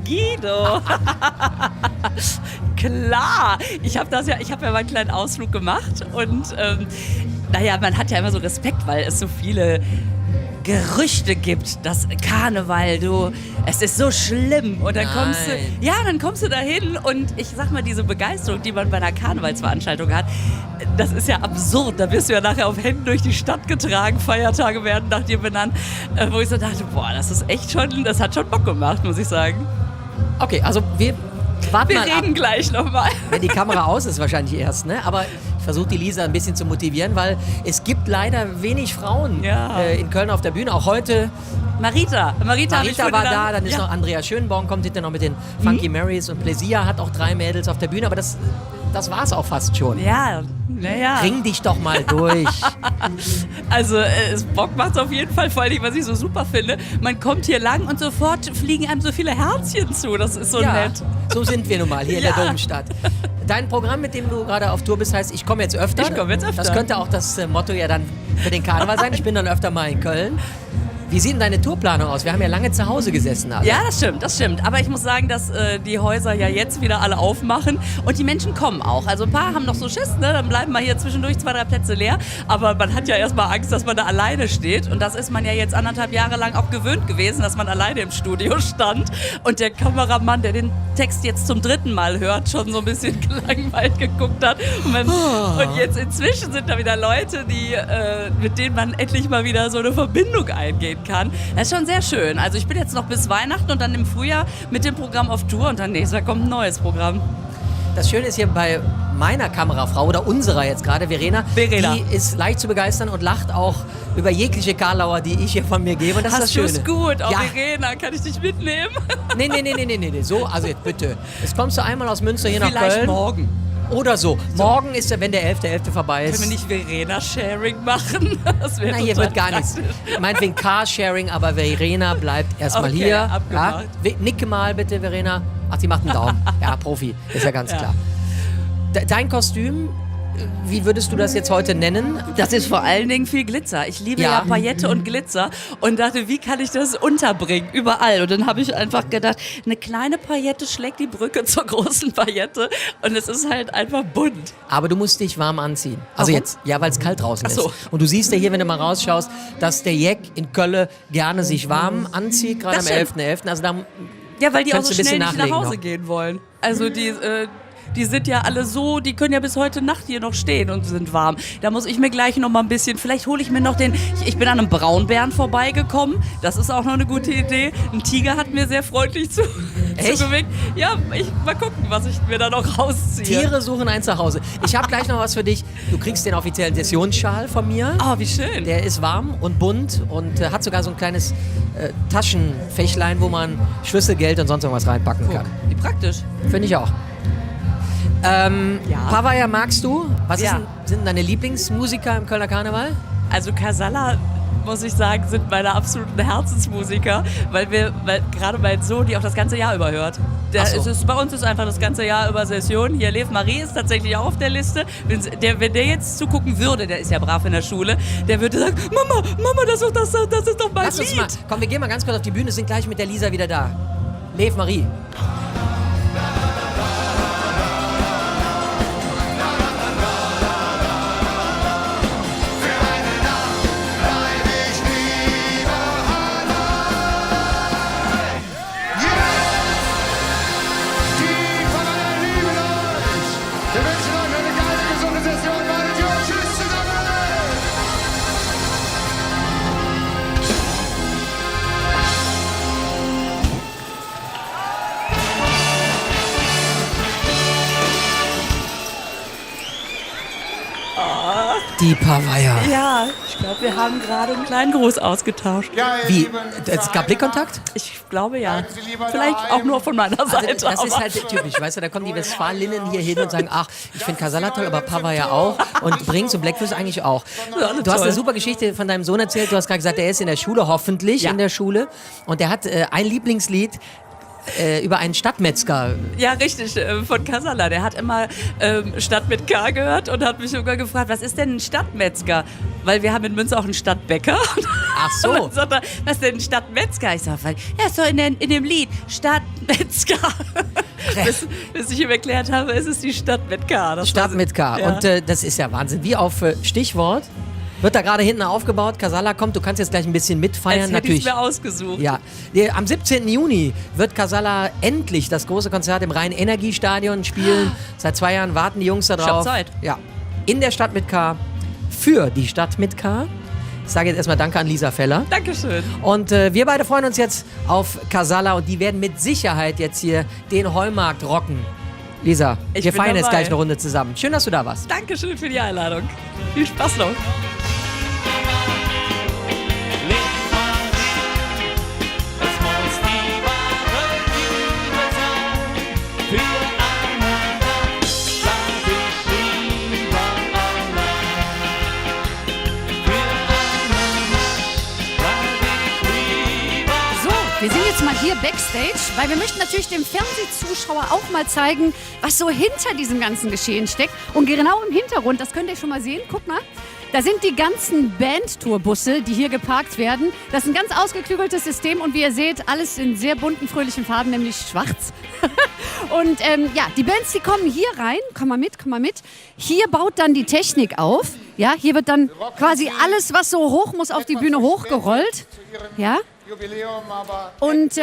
Guido! Klar! Ich habe ja mal einen kleinen Ausflug gemacht und man hat ja immer so Respekt, weil es so viele Gerüchte gibt, dass Karneval, es ist so schlimm und dann kommst du dahin und ich sag mal, diese Begeisterung, die man bei einer Karnevalsveranstaltung hat, das ist ja absurd, da wirst du ja nachher auf Händen durch die Stadt getragen, Feiertage werden nach dir benannt, wo ich so dachte, boah, das hat schon Bock gemacht, muss ich sagen. Okay, also wir warten mal ab. Wir reden gleich nochmal. Wenn die Kamera aus ist wahrscheinlich erst, ne? Aber ich versuche die Lisa ein bisschen zu motivieren, weil es gibt leider wenig Frauen in Köln auf der Bühne. Auch heute. Marita war da, dann ist noch Andrea Schönborn, kommt hinterher noch mit den Funky Marys und Plaisir hat auch 3 Mädels auf der Bühne, aber das war's auch fast schon. Ja. Bring dich doch mal durch. Also Bock macht's auf jeden Fall, vor allem, was ich so super finde. Man kommt hier lang und sofort fliegen einem so viele Herzchen zu. Das ist so nett. So sind wir nun mal hier in der Domstadt. Dein Programm, mit dem du gerade auf Tour bist, heißt Ich komme jetzt öfter. Ich komme jetzt öfter. Das könnte auch das Motto ja dann für den Karneval sein. Ich bin dann öfter mal in Köln. Wie sieht denn deine Tourplanung aus? Wir haben ja lange zu Hause gesessen. Alle. Ja, das stimmt. Aber ich muss sagen, dass die Häuser ja jetzt wieder alle aufmachen und die Menschen kommen auch. Also ein paar haben noch so Schiss, ne? Dann bleiben mal hier zwischendurch 2, 3 Plätze leer. Aber man hat ja erstmal Angst, dass man da alleine steht. Und das ist man ja jetzt 1,5 Jahre lang auch gewöhnt gewesen, dass man alleine im Studio stand. Und der Kameramann, der den Text jetzt zum 3. Mal hört, schon so ein bisschen gelangweilt geguckt hat. Und jetzt inzwischen sind da wieder Leute, mit denen man endlich mal wieder so eine Verbindung eingehen kann. Das ist schon sehr schön. Also ich bin jetzt noch bis Weihnachten und dann im Frühjahr mit dem Programm auf Tour und dann nächstes Jahr kommt ein neues Programm. Das Schöne ist hier bei meiner Kamerafrau oder unserer jetzt gerade, Verena, die ist leicht zu begeistern und lacht auch über jegliche Karlauer, die ich hier von mir gebe. Und das ist das Schöne. Hast du es gut? Auch ja. Verena, kann ich dich mitnehmen? Nee. So, also jetzt bitte. Jetzt kommst du einmal aus Münster hier nach Köln. Vielleicht morgen. Oder so. Morgen ist ja, wenn der 11.11. vorbei ist. Können wir nicht Verena-Sharing machen? Das Nein, hier wird gar nichts. Meinetwegen Carsharing, aber Verena bleibt erstmal hier. Abgemacht. Ja? Nicke mal bitte, Verena. Ach, sie macht einen Daumen. Ja, Profi. Ist ja ganz klar. Dein Kostüm, wie würdest du das jetzt heute nennen? Das ist vor allen Dingen viel Glitzer. Ich liebe ja Paillette und Glitzer und dachte, wie kann ich das unterbringen? Überall. Und dann habe ich einfach gedacht, eine kleine Paillette schlägt die Brücke zur großen Paillette und es ist halt einfach bunt. Aber du musst dich warm anziehen. Also Warum? jetzt, ja, weil es kalt draußen Ach so. ist. Und du siehst ja hier, wenn du mal rausschaust, dass der Jack in Köln gerne sich warm anzieht, gerade am 11.11. Also da ja, weil die auch so schnell nicht nach Hause gehen wollen. Also die sind ja alle so, die können ja bis heute Nacht hier noch stehen und sind warm. Da muss ich mir gleich noch mal ein bisschen, vielleicht hole ich mir noch ich bin an einem Braunbären vorbeigekommen. Das ist auch noch eine gute Idee. Ein Tiger hat mir sehr freundlich zugewinkt. Ja, mal gucken, was ich mir da noch rausziehe. Tiere suchen ein Zuhause. Ich habe gleich noch was für dich. Du kriegst den offiziellen Sessionsschal von mir. Oh, wie schön. Der ist warm und bunt und hat sogar so ein kleines Taschenfächlein, wo man Schlüsselgeld und sonst irgendwas reinpacken kann. Wie praktisch. Finde ich auch. Pavaya magst du? Was sind deine Lieblingsmusiker im Kölner Karneval? Also Casalla, muss ich sagen, sind meine absoluten Herzensmusiker, weil gerade mein Sohn die auch das ganze Jahr über hört. Bei uns ist einfach das ganze Jahr über Session. Hier Lev Marie ist tatsächlich auch auf der Liste. Wenn der jetzt zugucken würde, der ist ja brav in der Schule, der würde sagen, Mama, das ist doch mein Lass uns Lied. mal, komm, wir gehen mal ganz kurz auf die Bühne, sind gleich mit der Lisa wieder da. Lev Marie. Die Pavaya. Ja, ich glaube, wir haben gerade einen kleinen Gruß ausgetauscht. Ja, Wie? Es gab Blickkontakt? Ich glaube ja. Vielleicht auch nur von meiner Seite. Das ist halt typisch, weißt du, da kommen die Westfalinnen hier hin und sagen, ach, ich finde Casalla toll, aber Pavaya auch und Brings und Blackfish eigentlich auch. Du hast eine super Geschichte von deinem Sohn erzählt, du hast gerade gesagt, er ist in der Schule, hoffentlich in der Schule und der hat ein Lieblingslied über einen Stadtmetzger. Ja, richtig, von Casalla. Der hat immer Stadt mit K gehört und hat mich sogar gefragt, was ist denn ein Stadtmetzger? Weil wir haben in Münster auch einen Stadtbäcker. Ach so. Und dann sagt er, was ist denn ein Stadtmetzger? Ich sage, ja, so in dem Lied, Stadtmetzger. bis ich ihm erklärt habe, es ist die Stadt mit K. Stadt mit K. Ja. Und das ist ja Wahnsinn. Wie auf Stichwort. Wird da gerade hinten aufgebaut. Casalla kommt, du kannst jetzt gleich ein bisschen mitfeiern. Als hätte ich es mir ausgesucht. Ja. Am 17. Juni wird Casalla endlich das große Konzert im Rhein-Energie-Stadion spielen. Seit 2 Jahren warten die Jungs da drauf. Ich hab Zeit. Ja. In der Stadt mit K. Für die Stadt mit K. Ich sage jetzt erstmal Danke an Lisa Feller. Dankeschön. Und wir beide freuen uns jetzt auf Casalla und die werden mit Sicherheit jetzt hier den Heumarkt rocken. Lisa, wir feiern jetzt gleich eine Runde zusammen. Schön, dass du da warst. Dankeschön für die Einladung. Viel Spaß noch. Wir sind jetzt mal hier Backstage, weil wir möchten natürlich dem Fernsehzuschauer auch mal zeigen, was so hinter diesem ganzen Geschehen steckt. Und genau im Hintergrund, das könnt ihr schon mal sehen, guck mal, Da sind die ganzen Bandtourbusse, die hier geparkt werden. Das ist ein ganz ausgeklügeltes System und wie ihr seht, alles in sehr bunten, fröhlichen Farben, nämlich schwarz. Und ja, die Bands, die kommen hier rein. Komm mal mit. Hier baut dann die Technik auf. Ja, hier wird dann quasi alles, was so hoch muss, auf die Bühne hochgerollt. Ja. Und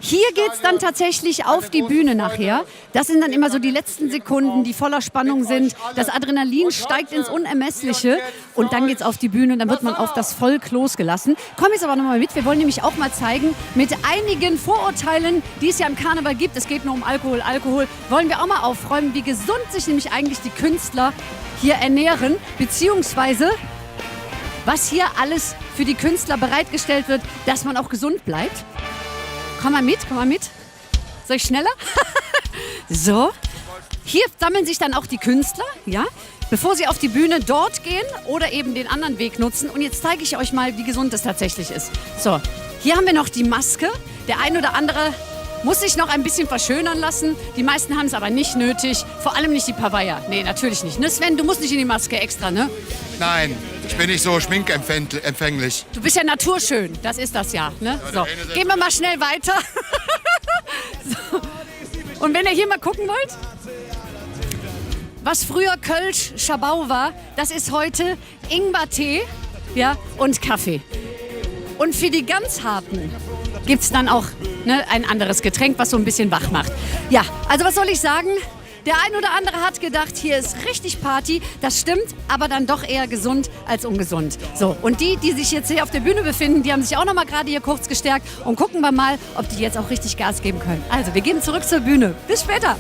hier geht es dann tatsächlich auf die Bühne nachher. Das sind dann immer so die letzten Sekunden, die voller Spannung sind. Das Adrenalin steigt ins Unermessliche und dann geht es auf die Bühne und dann wird man auf das Volk losgelassen. Komm jetzt aber nochmal mit. Wir wollen nämlich auch mal zeigen, mit einigen Vorurteilen, die es ja im Karneval gibt, es geht nur um Alkohol, wollen wir auch mal aufräumen, wie gesund sich nämlich eigentlich die Künstler hier ernähren, beziehungsweise was hier alles für die Künstler bereitgestellt wird, dass man auch gesund bleibt. Komm mal mit. Soll ich schneller? So. Hier sammeln sich dann auch die Künstler, ja, bevor sie auf die Bühne dort gehen oder eben den anderen Weg nutzen. Und jetzt zeige ich euch mal, wie gesund es tatsächlich ist. So, hier haben wir noch die Maske. Der ein oder andere muss sich noch ein bisschen verschönern lassen. Die meisten haben es aber nicht nötig. Vor allem nicht die Pavaya. Nee, natürlich nicht. Ne, Sven, du musst nicht in die Maske extra, ne? Nein, ich bin nicht so schminkempfänglich. Du bist ja naturschön, das ist das ja. Ne? So, gehen wir mal schnell weiter. So. Und wenn ihr hier mal gucken wollt, was früher Kölsch Schabau war, das ist heute Ingwertee, ja, und Kaffee. Und für die ganz Harten gibt es dann auch ein anderes Getränk, was so ein bisschen wach macht. Ja, also was soll ich sagen? Der ein oder andere hat gedacht, hier ist richtig Party. Das stimmt, aber dann doch eher gesund als ungesund. So, und die sich jetzt hier auf der Bühne befinden, die haben sich auch noch mal gerade hier kurz gestärkt. Und gucken wir mal, ob die jetzt auch richtig Gas geben können. Also, wir gehen zurück zur Bühne. Bis später.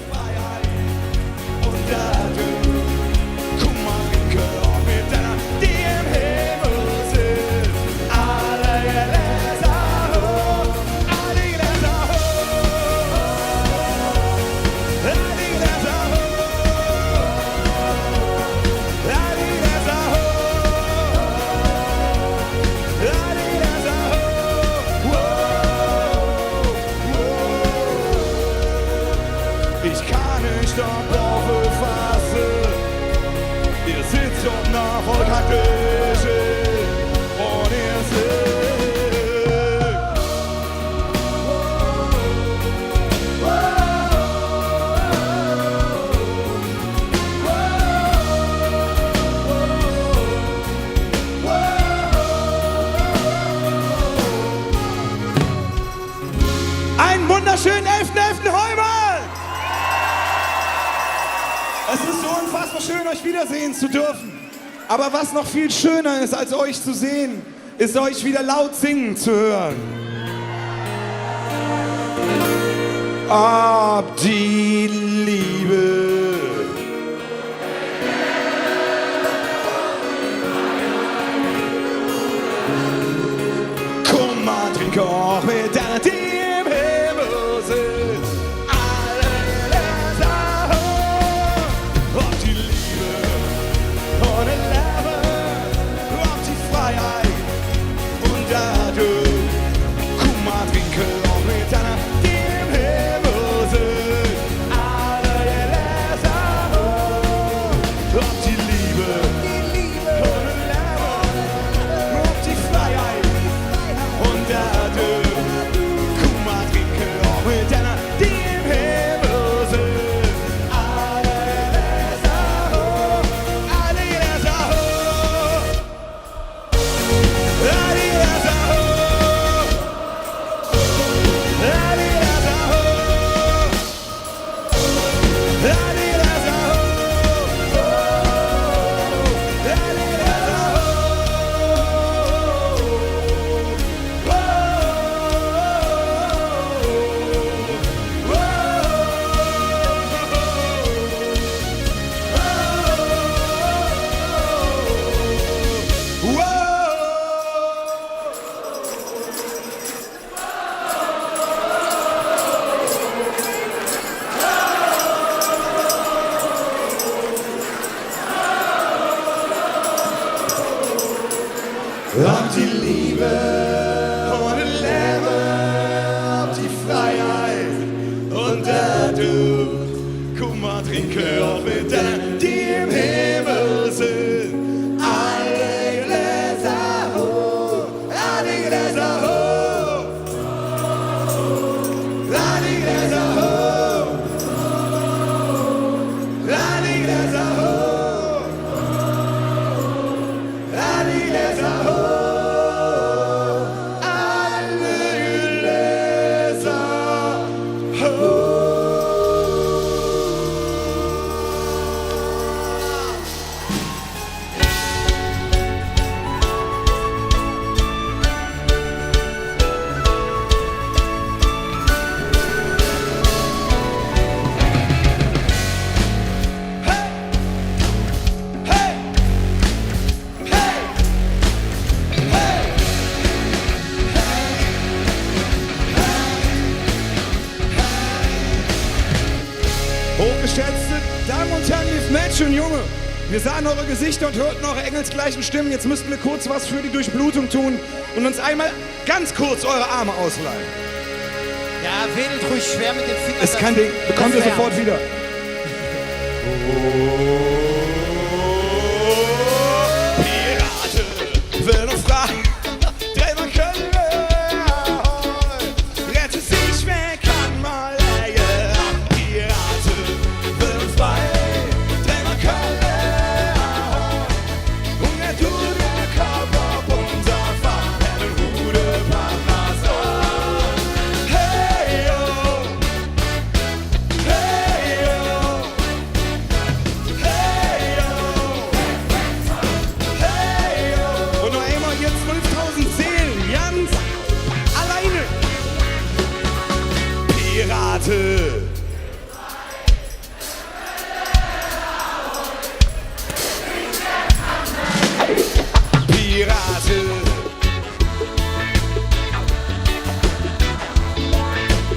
Ich kann nicht auf Dorfe fassen. Ihr sitzt dort nach Volkaktische und ihr seht. Einen wunderschönen 11.11. Heumarkt! Es ist so unfassbar schön, euch wiedersehen zu dürfen. Aber was noch viel schöner ist, als euch zu sehen, ist euch wieder laut singen zu hören. Ob die Liebe komm mal, trink auch mit deiner, die im Himmel sind. Auf die Liebe und den Leben, auf die Freiheit und dadurch. Guck mal, trinke auch mit einer, die im Himmel sind. Alle Läser auf die Liebe und den Leben, auf die Freiheit und dadurch. Guck mal, trinke auch mit einer, die im Himmel sind. Auf die Liebe und den Leben, auf die Freiheit und dadurch. Guck mal, trinke auch mit denen, die im Himmel sind. Hochgeschätzte Damen und Herren, liebe Mädchen und Junge, wir sahen eure Gesichter und hörten eure engelsgleichen Stimmen. Jetzt müssten wir kurz was für die Durchblutung tun und uns einmal ganz kurz eure Arme ausleihen. Ja, wedelt ruhig schwer mit den Fingern. Ist kein Ding, bekommt ihr sofort wieder. Pirate, will noch frei, dreh mal Köln, rette sich, wer kann mal leihen. Pirate, will noch frei, dreh mal Köln, und er tut der Kopf ab und auf, eine gute Parnasse. Hey yo, hey yo, hey yo, hey yo. Und noch einmal jetzt 12.000 Seelen, ganz alleine. Pirate. Pirate.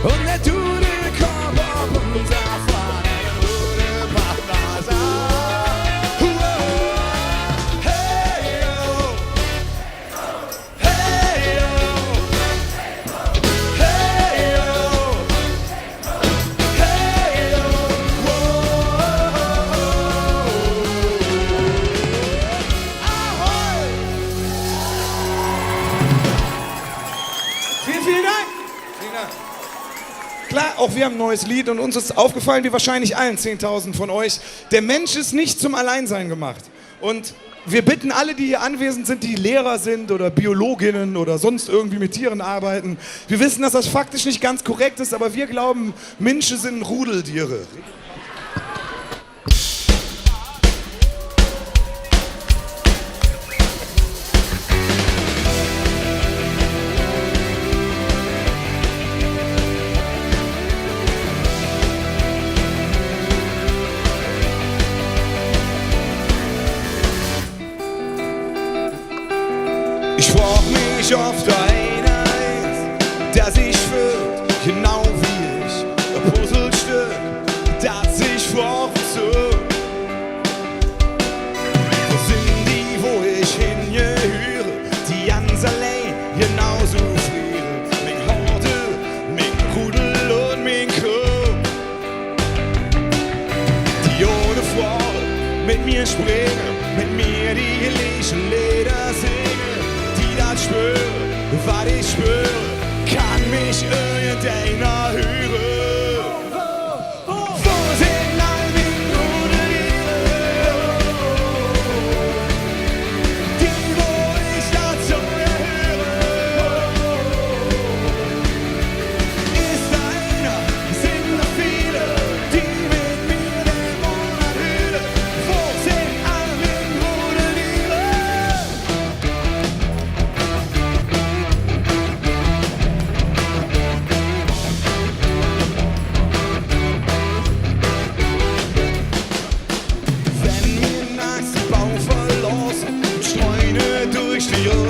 Und er tut den Kopf ab und auf eine gute Parnasse. Hey yo, hey yo, hey yo, hey yo, Ahoi! Vielen, vielen Dank! Vielen Dank. Klar, auch wir haben ein neues Lied und uns ist aufgefallen, wie wahrscheinlich allen 10.000 von euch, der Mensch ist nicht zum Alleinsein gemacht. Und wir bitten alle, die hier anwesend sind, die Lehrer sind oder Biologinnen oder sonst irgendwie mit Tieren arbeiten. Wir wissen, dass das faktisch nicht ganz korrekt ist, aber wir glauben, Menschen sind Rudeltiere. Ich frag mich oft einer, der sich fühlt, genau wie ich. Ein Puzzlestück, das sich vorverzog. Wo sind die, wo ich hingehöre? Die ganz allein genauso friere. Mein Horde, mein Rudel und mein Krug. Die ohne Freude mit mir springen, mit mir die gleichen Lieder singen. Das spüre, was ich spüre, kann mich irgendeiner hören. Wo sind all die Rudeltiere, die, wo ich dazu gehöre? Ist da einer, sind da viele, die mit mir den Monat hüten? Wo sind all die Rudeltiere?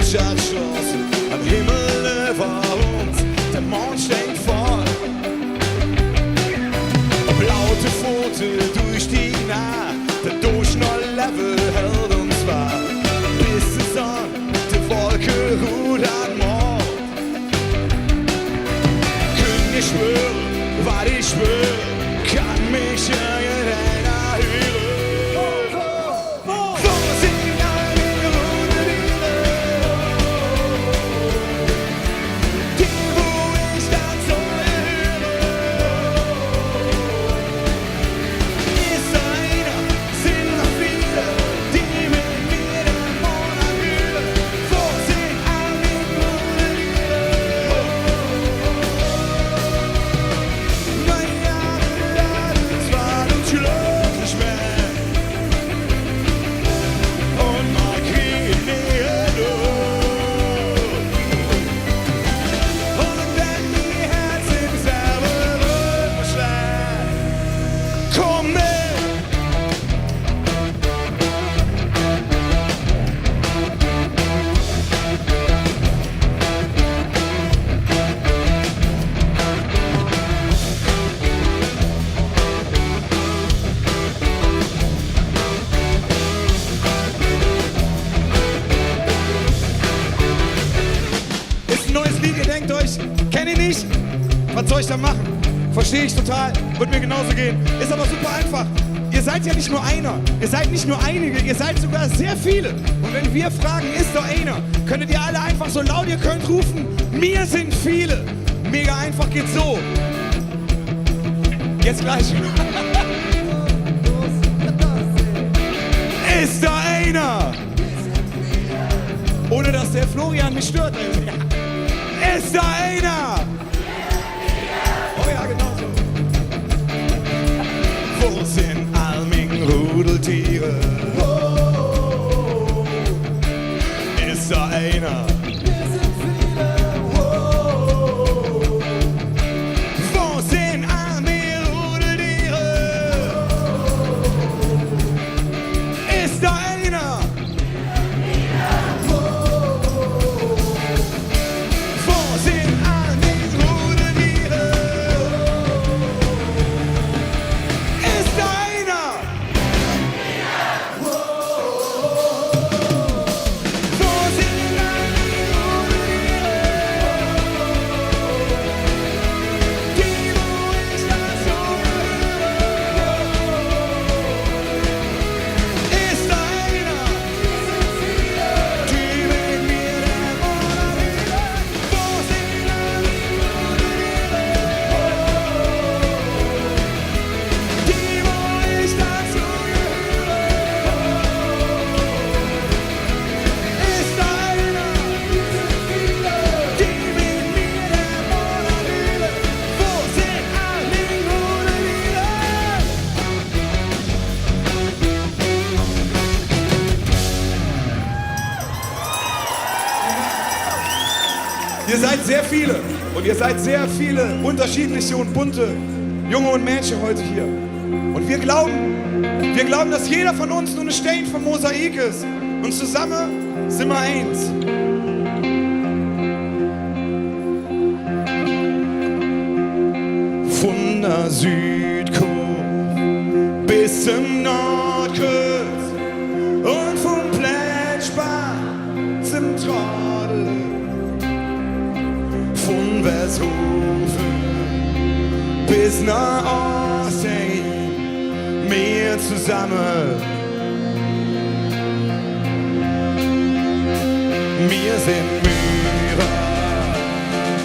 Stadtstraße, am Himmel über uns, der Mond steht voll. Ob laute Pfote durch die Nacht, der Durchschnall-Level hält uns wahr. Bis die Sonne, die Wolke ruht an Mord. Können ich schwören, was ich schwöre, kann mich irgendeiner hören. Was soll ich da machen? Verstehe ich total, wird mir genauso gehen. Ist aber super einfach. Ihr seid ja nicht nur einer, ihr seid nicht nur einige, ihr seid sogar sehr viele. Und wenn wir fragen, ist da einer, könntet ihr alle einfach so laut ihr könnt rufen, wir sind viele. Mega einfach geht's so. Jetzt gleich. Ist da einer? Ohne dass der Florian mich stört. Ist da einer? Oh ja, genau so. Wo sind Alming-Rudeltiere? Ist da einer? Wo sind Alming-Rudeltiere? Ist da einer? Wo sind Alming-Rudeltiere? Ist da einer? Wo sind Alming-Rudeltiere? Die, wo ich das so höre. Ist da einer? Die mit mir der Monat reden. Wo sind Alming-Rudeltiere? Die, wo ich das so höre. Ist da einer? Die mit mir der Monat reden. Wo sind Alming-Rudeltiere? Ihr seid sehr viele und ihr seid sehr viele unterschiedliche und bunte Junge und Mädchen heute hier. Und wir glauben, dass jeder von uns nur eine Stein vom Mosaik ist. Und zusammen sind wir eins. Von der Südkurve bis zum Nordkreuz und vom Plätschbach zum Tradel. Von Westhofen bis nach Ostsee, wir zusammen. Wir sind Myra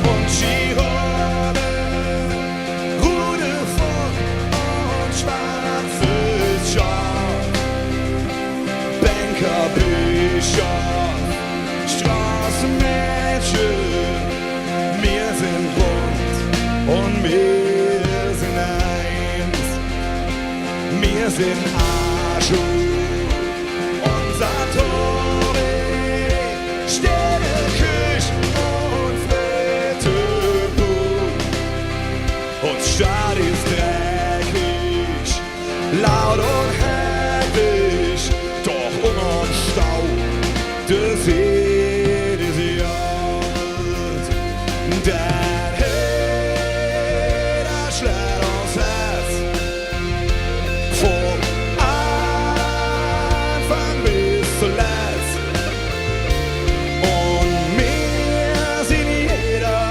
und Girone, Ruderfunk und schwarzes Schaf, Banker, Bischof, Straßenmädchen. Wir sind bunt und wir sind eins. Wir sind Arschu und Satori, Städte, Küch und Flettebuch. Und Stadt ist dreckig, laut und hektisch, doch unterm Stau des See ist Jahres. Der Heder schlägt uns Herz vom Anfang bis zuletzt. Und wir sind jeder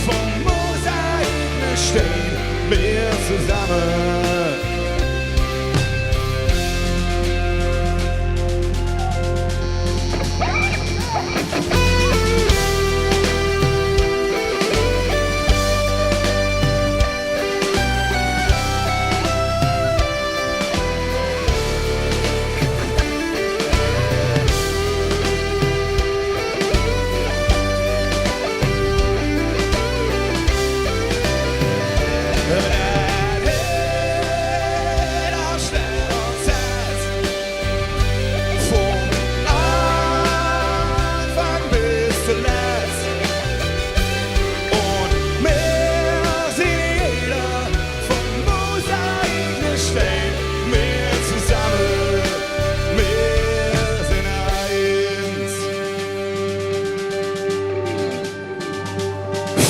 vom Mosaik stehen wir zusammen.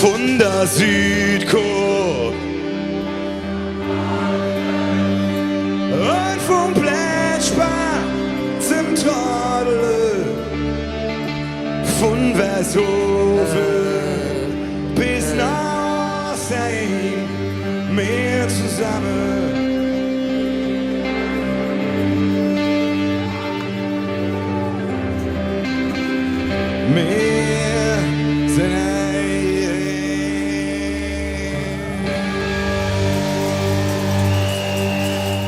Von der Südkurve und vom Plätschbach zum Tradel, von Westhofen bis nach Ostsee. zusammen. Wir sind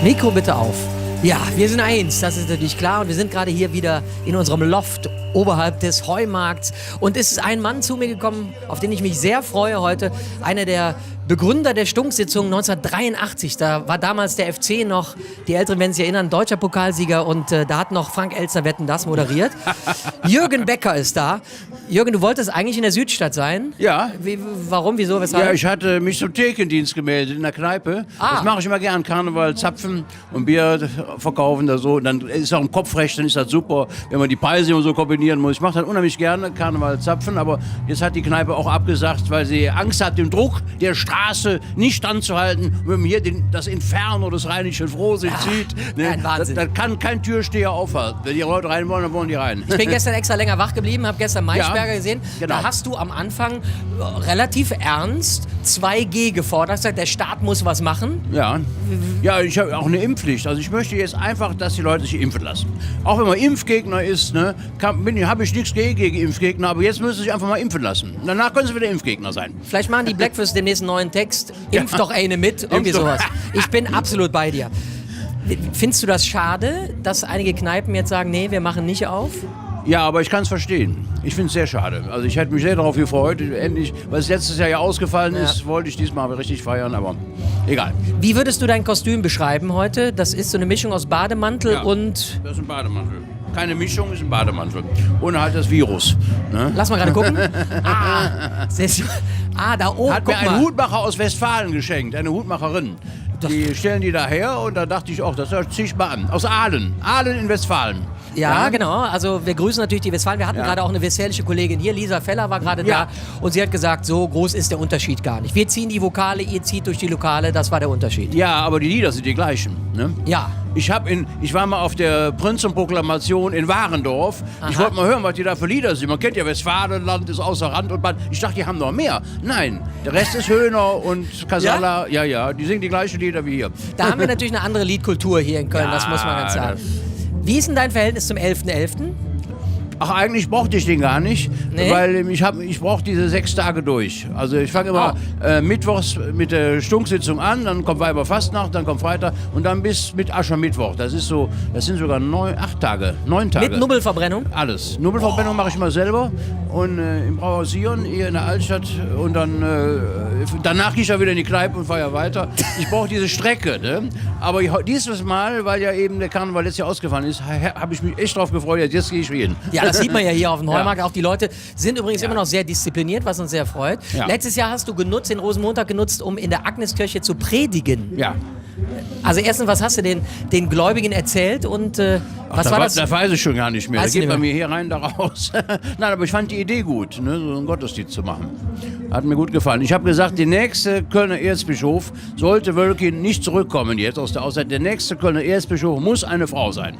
Mikro bitte auf. Ja, wir sind eins, das ist natürlich klar. Und wir sind gerade hier wieder in unserem Loft oberhalb des Heumarkts. Und es ist ein Mann zu mir gekommen, auf den ich mich sehr freue heute. Einer der Begründer der Stunksitzung 1983. Da war damals der FC noch, die Älteren werden sich erinnern, deutscher Pokalsieger. Und da hat noch Frank Elster Wetten, das moderiert. Jürgen Becker ist da. Jürgen, du wolltest eigentlich in der Südstadt sein? Ja. Warum, wieso, weshalb? Ja, ich hatte mich zum Thekendienst gemeldet in der Kneipe. Das mache ich immer gern, Karneval zapfen und Bier verkaufen da so. Und dann ist auch im Kopf recht, dann ist das super, wenn man die Preise immer so kombinieren muss. Ich mache das unheimlich gerne, Karneval zapfen, aber jetzt hat die Kneipe auch abgesagt, weil sie Angst hat, dem Druck der Straße nicht standzuhalten, wenn man hier das Inferno des rheinischen Frohsinn zieht. Ne? Ein Wahnsinn. Da kann kein Türsteher aufhalten. Wenn die Leute rein wollen, dann wollen die rein. Ich bin gestern extra länger wach geblieben, habe gestern Maischberger gesehen. Genau. Da hast du am Anfang relativ ernst 2G gefordert. Hast gesagt, der Staat muss was machen. Ja, ich habe auch eine Impfpflicht. Also ich möchte jetzt einfach, dass die Leute sich impfen lassen. Auch wenn man Impfgegner ist, ne, habe ich nichts gegen Impfgegner, aber jetzt müssen sie sich einfach mal impfen lassen. Danach können sie wieder Impfgegner sein. Vielleicht machen die Blackfist demnächst einen neuen Text. Impf doch eine mit, irgendwie sowas. Ich bin absolut bei dir. Findest du das schade, dass einige Kneipen jetzt sagen, nee, wir machen nicht auf? Ja, aber ich kann es verstehen. Ich finde es sehr schade. Also ich hätte mich sehr darauf gefreut. Endlich, weil es letztes Jahr ja ausgefallen ist, wollte ich diesmal richtig feiern, aber egal. Wie würdest du dein Kostüm beschreiben heute? Das ist so eine Mischung aus Bademantel und... Das ist ein Bademantel. Keine Mischung, ist ein Bademantel. Ohne halt das Virus. Ne? Lass mal gerade gucken. Da oben, hat mir ein Hutmacher aus Westfalen geschenkt, eine Hutmacherin. Die stellen die daher und da dachte ich auch, das ziehe ich mal an. Aus Aalen. Aalen in Westfalen. Ja, genau. Also wir grüßen natürlich die Westfalen. Wir hatten gerade auch eine westfälische Kollegin hier, Lisa Feller war gerade da. Und sie hat gesagt, so groß ist der Unterschied gar nicht. Wir ziehen die Vokale, ihr zieht durch die Lokale, das war der Unterschied. Ja, aber die Lieder sind die gleichen. Ne? Ja. Ich war mal auf der Prinzenproklamation in Warendorf. Ich wollte mal hören, was die da für Lieder sind. Man kennt ja Westfalenland, ist außer Rand und Band. Ich dachte, die haben noch mehr. Nein, der Rest ist Höhner und Casalla. Ja, die singen die gleichen Lieder wie hier. Da haben wir natürlich eine andere Liedkultur hier in Köln, das muss man ganz sagen. Wie ist denn dein Verhältnis zum 11.11.? Ach, eigentlich brauchte ich den gar nicht, weil ich brauche diese 6 Tage durch. Also ich fange immer mittwochs mit der Stunksitzung an, dann kommt Weiberfastnacht, dann kommt Freitag und dann bis mit Aschermittwoch. Das sind sogar 9 Tage. Mit Nubbelverbrennung? Alles. Nubbelverbrennung mache ich mal selber und im Brauhaus Sion hier in der Altstadt und dann danach gehe ich ja wieder in die Kneipe und fahre ja weiter. Ich brauche diese Strecke, ne? Aber dieses Mal, weil ja eben der Karneval letztes Jahr ausgefallen ist, habe ich mich echt drauf gefreut, jetzt gehe ich hin. Ja, das sieht man ja hier auf dem Heumarkt. Auch die Leute sind übrigens immer noch sehr diszipliniert, was uns sehr freut. Ja. Letztes Jahr hast du den Rosenmontag genutzt, um in der Agneskirche zu predigen. Ja. Also erstens, was hast du den Gläubigen erzählt und was war das? Da weiß ich schon gar nicht mehr. Da geht bei mir hier rein, da raus. Nein, aber ich fand die Idee gut, ne, so einen Gottesdienst zu machen. Hat mir gut gefallen. Ich habe gesagt, der nächste Kölner Erzbischof, sollte Wölkin nicht zurückkommen jetzt aus der Auszeit, der nächste Kölner Erzbischof muss eine Frau sein.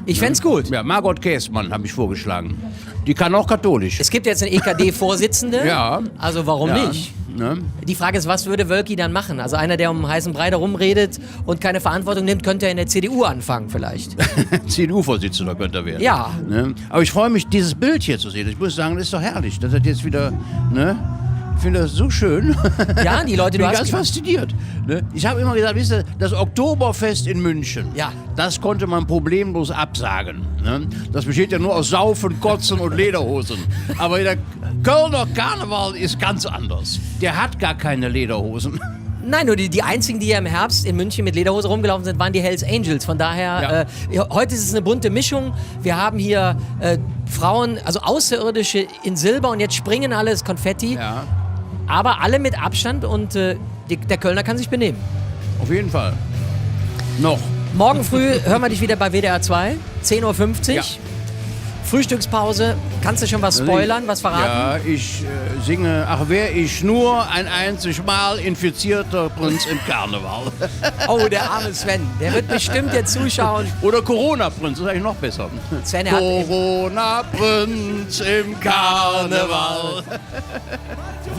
Ich fänd's gut. Ja, Margot Käßmann habe ich vorgeschlagen. Die kann auch katholisch. Es gibt jetzt eine EKD-Vorsitzende. Ja. Also warum nicht? Ne? Die Frage ist, was würde Wölki dann machen? Also einer, der um heißen Brei herumredet und keine Verantwortung nimmt, könnte er in der CDU anfangen vielleicht. CDU-Vorsitzender könnte er werden. Ja. Ne? Aber ich freue mich, dieses Bild hier zu sehen. Ich muss sagen, das ist doch herrlich. Das hat jetzt wieder... Ne? Ich finde das so schön. Ja, die Leute, ich bin ganz fasziniert. Ne? Ich habe immer gesagt, wisst ihr, das Oktoberfest in München, das konnte man problemlos absagen. Ne? Das besteht ja nur aus Saufen, Kotzen und Lederhosen. Aber der Kölner Karneval ist ganz anders. Der hat gar keine Lederhosen. Nein, nur die einzigen, die ja im Herbst in München mit Lederhose rumgelaufen sind, waren die Hells Angels. Von daher, heute ist es eine bunte Mischung. Wir haben hier Frauen, also Außerirdische in Silber und jetzt springen alles Konfetti. Ja. Aber alle mit Abstand und der Kölner kann sich benehmen. Auf jeden Fall. Noch. Morgen früh hören wir dich wieder bei WDR 2, 10.50 Uhr. Ja. Frühstückspause. Kannst du schon was spoilern, was verraten? Ja, ich singe, ach, wär ich nur ein einzig Mal infizierter Prinz im Karneval. Oh, der arme Sven, der wird bestimmt jetzt zuschauen. Oder Corona-Prinz, das ist eigentlich noch besser. Sven, Corona-Prinz im Karneval.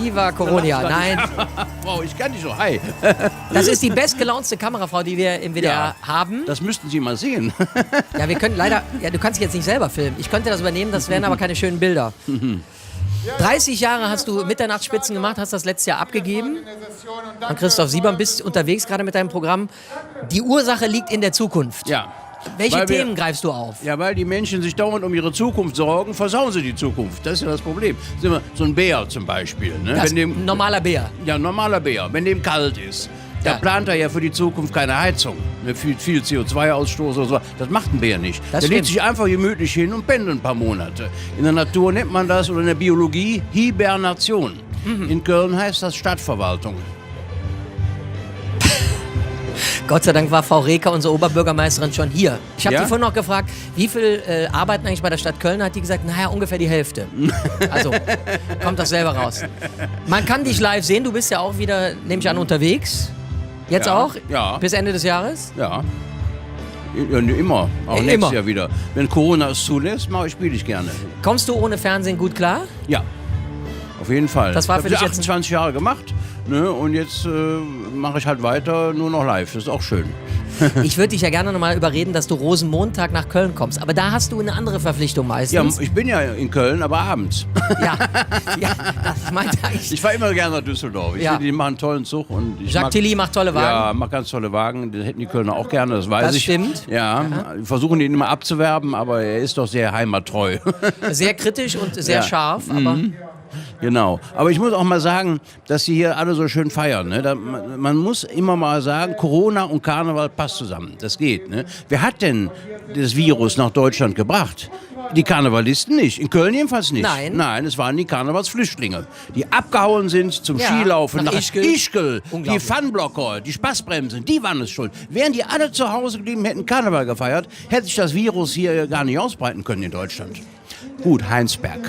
Viva Coronia. Nein. Wow, ich kann dich so. Hi. Das ist die bestgelaunte Kamerafrau, die wir im WDR haben. Das müssten Sie mal sehen. Ja, wir können leider... Ja, du kannst dich jetzt nicht selber filmen. Ich könnte das übernehmen, das wären aber keine schönen Bilder. 30 Jahre hast du Mitternachtsspitzen gemacht, hast das letztes Jahr abgegeben. Und Christoph Siebern, bist unterwegs gerade mit deinem Programm. Die Ursache liegt in der Zukunft. Ja. Welche Themen greifst du auf? Ja, weil die Menschen sich dauernd um ihre Zukunft sorgen, versauen sie die Zukunft. Das ist ja das Problem. So ein Bär zum Beispiel. Ne? Ein normaler Bär. Ja, ein normaler Bär. Wenn dem kalt ist, da plant er ja für die Zukunft keine Heizung. Viel CO2-Ausstoß oder so. Das macht ein Bär nicht. Der legt sich einfach gemütlich hin und pennt ein paar Monate. In der Natur nennt man das, oder in der Biologie, Hibernation. In Köln heißt das Stadtverwaltung. Gott sei Dank war Frau Reker, unsere Oberbürgermeisterin, schon hier. Ich habe Ja? die vorhin noch gefragt, wie viel arbeiten eigentlich bei der Stadt Köln? Hat die gesagt, naja, ungefähr die Hälfte. Also, kommt das selber raus. Man kann dich live sehen, du bist ja auch wieder, nehme ich an, unterwegs. Jetzt Ja, auch? ja. Bis Ende des Jahres? Ja. Ja, immer. Auch nächstes immer. Jahr wieder. Wenn Corona es zulässt, spiele ich gerne. Kommst du ohne Fernsehen gut klar? Ja. Auf jeden Fall. Das war Ich für habe dich jetzt 28 Jahre gemacht, ne, und jetzt mache ich halt weiter nur noch live. Das ist auch schön. Ich würde dich ja gerne nochmal überreden, dass du Rosenmontag nach Köln kommst. Aber da hast du eine andere Verpflichtung Ja, meistens. ich bin ja in Köln, aber abends. Ja, das meinte ich. Ich fahre immer gerne nach Düsseldorf. Ja. Die machen einen tollen Zug. Und ich Jacques Tilly macht tolle Wagen. Ja, macht ganz tolle Wagen. Das hätten die Kölner auch gerne, das weiß Das ich. stimmt. Ja, wir versuchen ihn immer abzuwerben, aber er ist doch sehr heimattreu. Sehr kritisch und sehr Ja. scharf, aber... Genau. Aber ich muss auch mal sagen, dass sie hier alle so schön feiern. Ne? Man muss immer mal sagen, Corona und Karneval passt zusammen. Das geht. Ne? Wer hat denn das Virus nach Deutschland gebracht? Die Karnevalisten nicht. In Köln jedenfalls nicht. Nein. Nein, es waren die Karnevalsflüchtlinge, die abgehauen sind zum Ja, Skilaufen nach Ischgl. Ischgl. Die Unglaublich. Funblocker, die Spaßbremsen, die waren es schuld. Wären die alle zu Hause geblieben, hätten Karneval gefeiert, hätte sich das Virus hier gar nicht ausbreiten können in Deutschland. Gut, Heinsberg.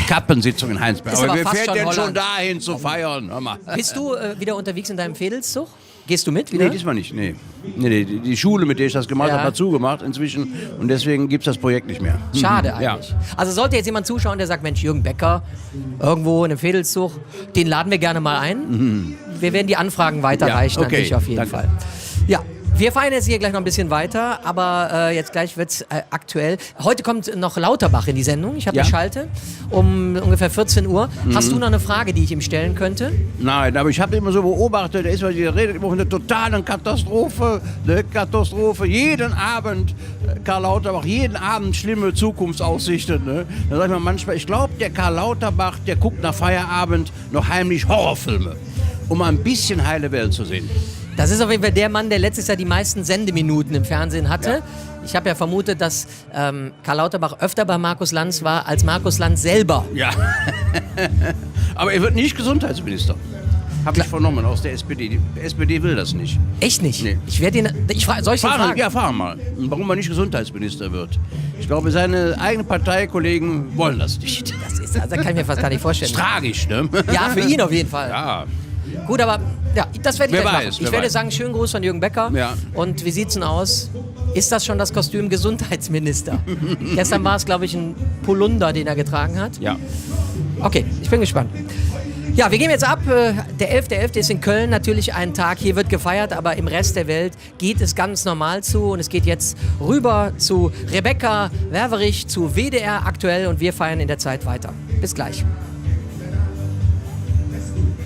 Kappensitzung in Heinsberg. Ist Aber aber wer fast fährt schon denn schon Holland. dahin zu feiern? Hör mal. Bist du wieder unterwegs in deinem Fädelszug? Gehst du mit wieder? Nee, diesmal nicht. Nee. Die Schule, mit der ich das gemacht Ja. habe, hat zugemacht inzwischen. Und deswegen gibt es das Projekt nicht mehr. Schade Ja. eigentlich. Also sollte jetzt jemand zuschauen, der sagt, Mensch, Jürgen Becker, irgendwo in einem Fädelszug, den laden wir gerne mal ein. Wir werden die Anfragen weiterreichen Ja, okay. an dich auf jeden Danke. Fall. Ja. Wir feiern jetzt hier gleich noch ein bisschen weiter, aber jetzt gleich wird es aktuell. Heute kommt noch Lauterbach in die Sendung. Ich habe Ja. eine Schalte um ungefähr 14 Uhr. Hast du noch eine Frage, die ich ihm stellen könnte? Nein, aber ich habe immer so beobachtet, der redet immer von einer totalen Katastrophe. Eine Katastrophe. Jeden Abend, Karl Lauterbach, jeden Abend schlimme Zukunftsaussichten. Ne? Da sag ich mir manchmal, ich glaube, der Karl Lauterbach, der guckt nach Feierabend noch heimlich Horrorfilme, um mal ein bisschen heile Welt zu sehen. Das ist auf jeden Fall der Mann, der letztes Jahr die meisten Sendeminuten im Fernsehen hatte. Ja. Ich habe ja vermutet, dass Karl Lauterbach öfter bei Markus Lanz war als Markus Lanz selber. Ja. Aber er wird nicht Gesundheitsminister. Habe ich vernommen aus der SPD. Die SPD will das nicht. Echt nicht? Nee. Ich werde ihn. Soll ich ihn fragen? Ja, fahren mal. Warum er nicht Gesundheitsminister wird. Ich glaube, seine eigenen Parteikollegen wollen das nicht. Das kann ich mir fast gar nicht vorstellen. Ist tragisch, ne? Ja, für ihn auf jeden Fall. Ja. Gut, aber ja, das werde ich Wer gleich weiß, machen. wer Ich werde weiß. sagen, schönen Gruß von Jürgen Becker. Ja. Und wie sieht's denn aus? Ist das schon das Kostüm Gesundheitsminister? Gestern war es, glaube ich, ein Polunder, den er getragen hat. Ja. Okay, ich bin gespannt. Ja, wir gehen jetzt ab. Der 11.11. ist in Köln natürlich ein Tag. Hier wird gefeiert, aber im Rest der Welt geht es ganz normal zu. Und es geht jetzt rüber zu Rebecca Werverich, zu WDR aktuell. Und wir feiern in der Zeit weiter. Bis gleich.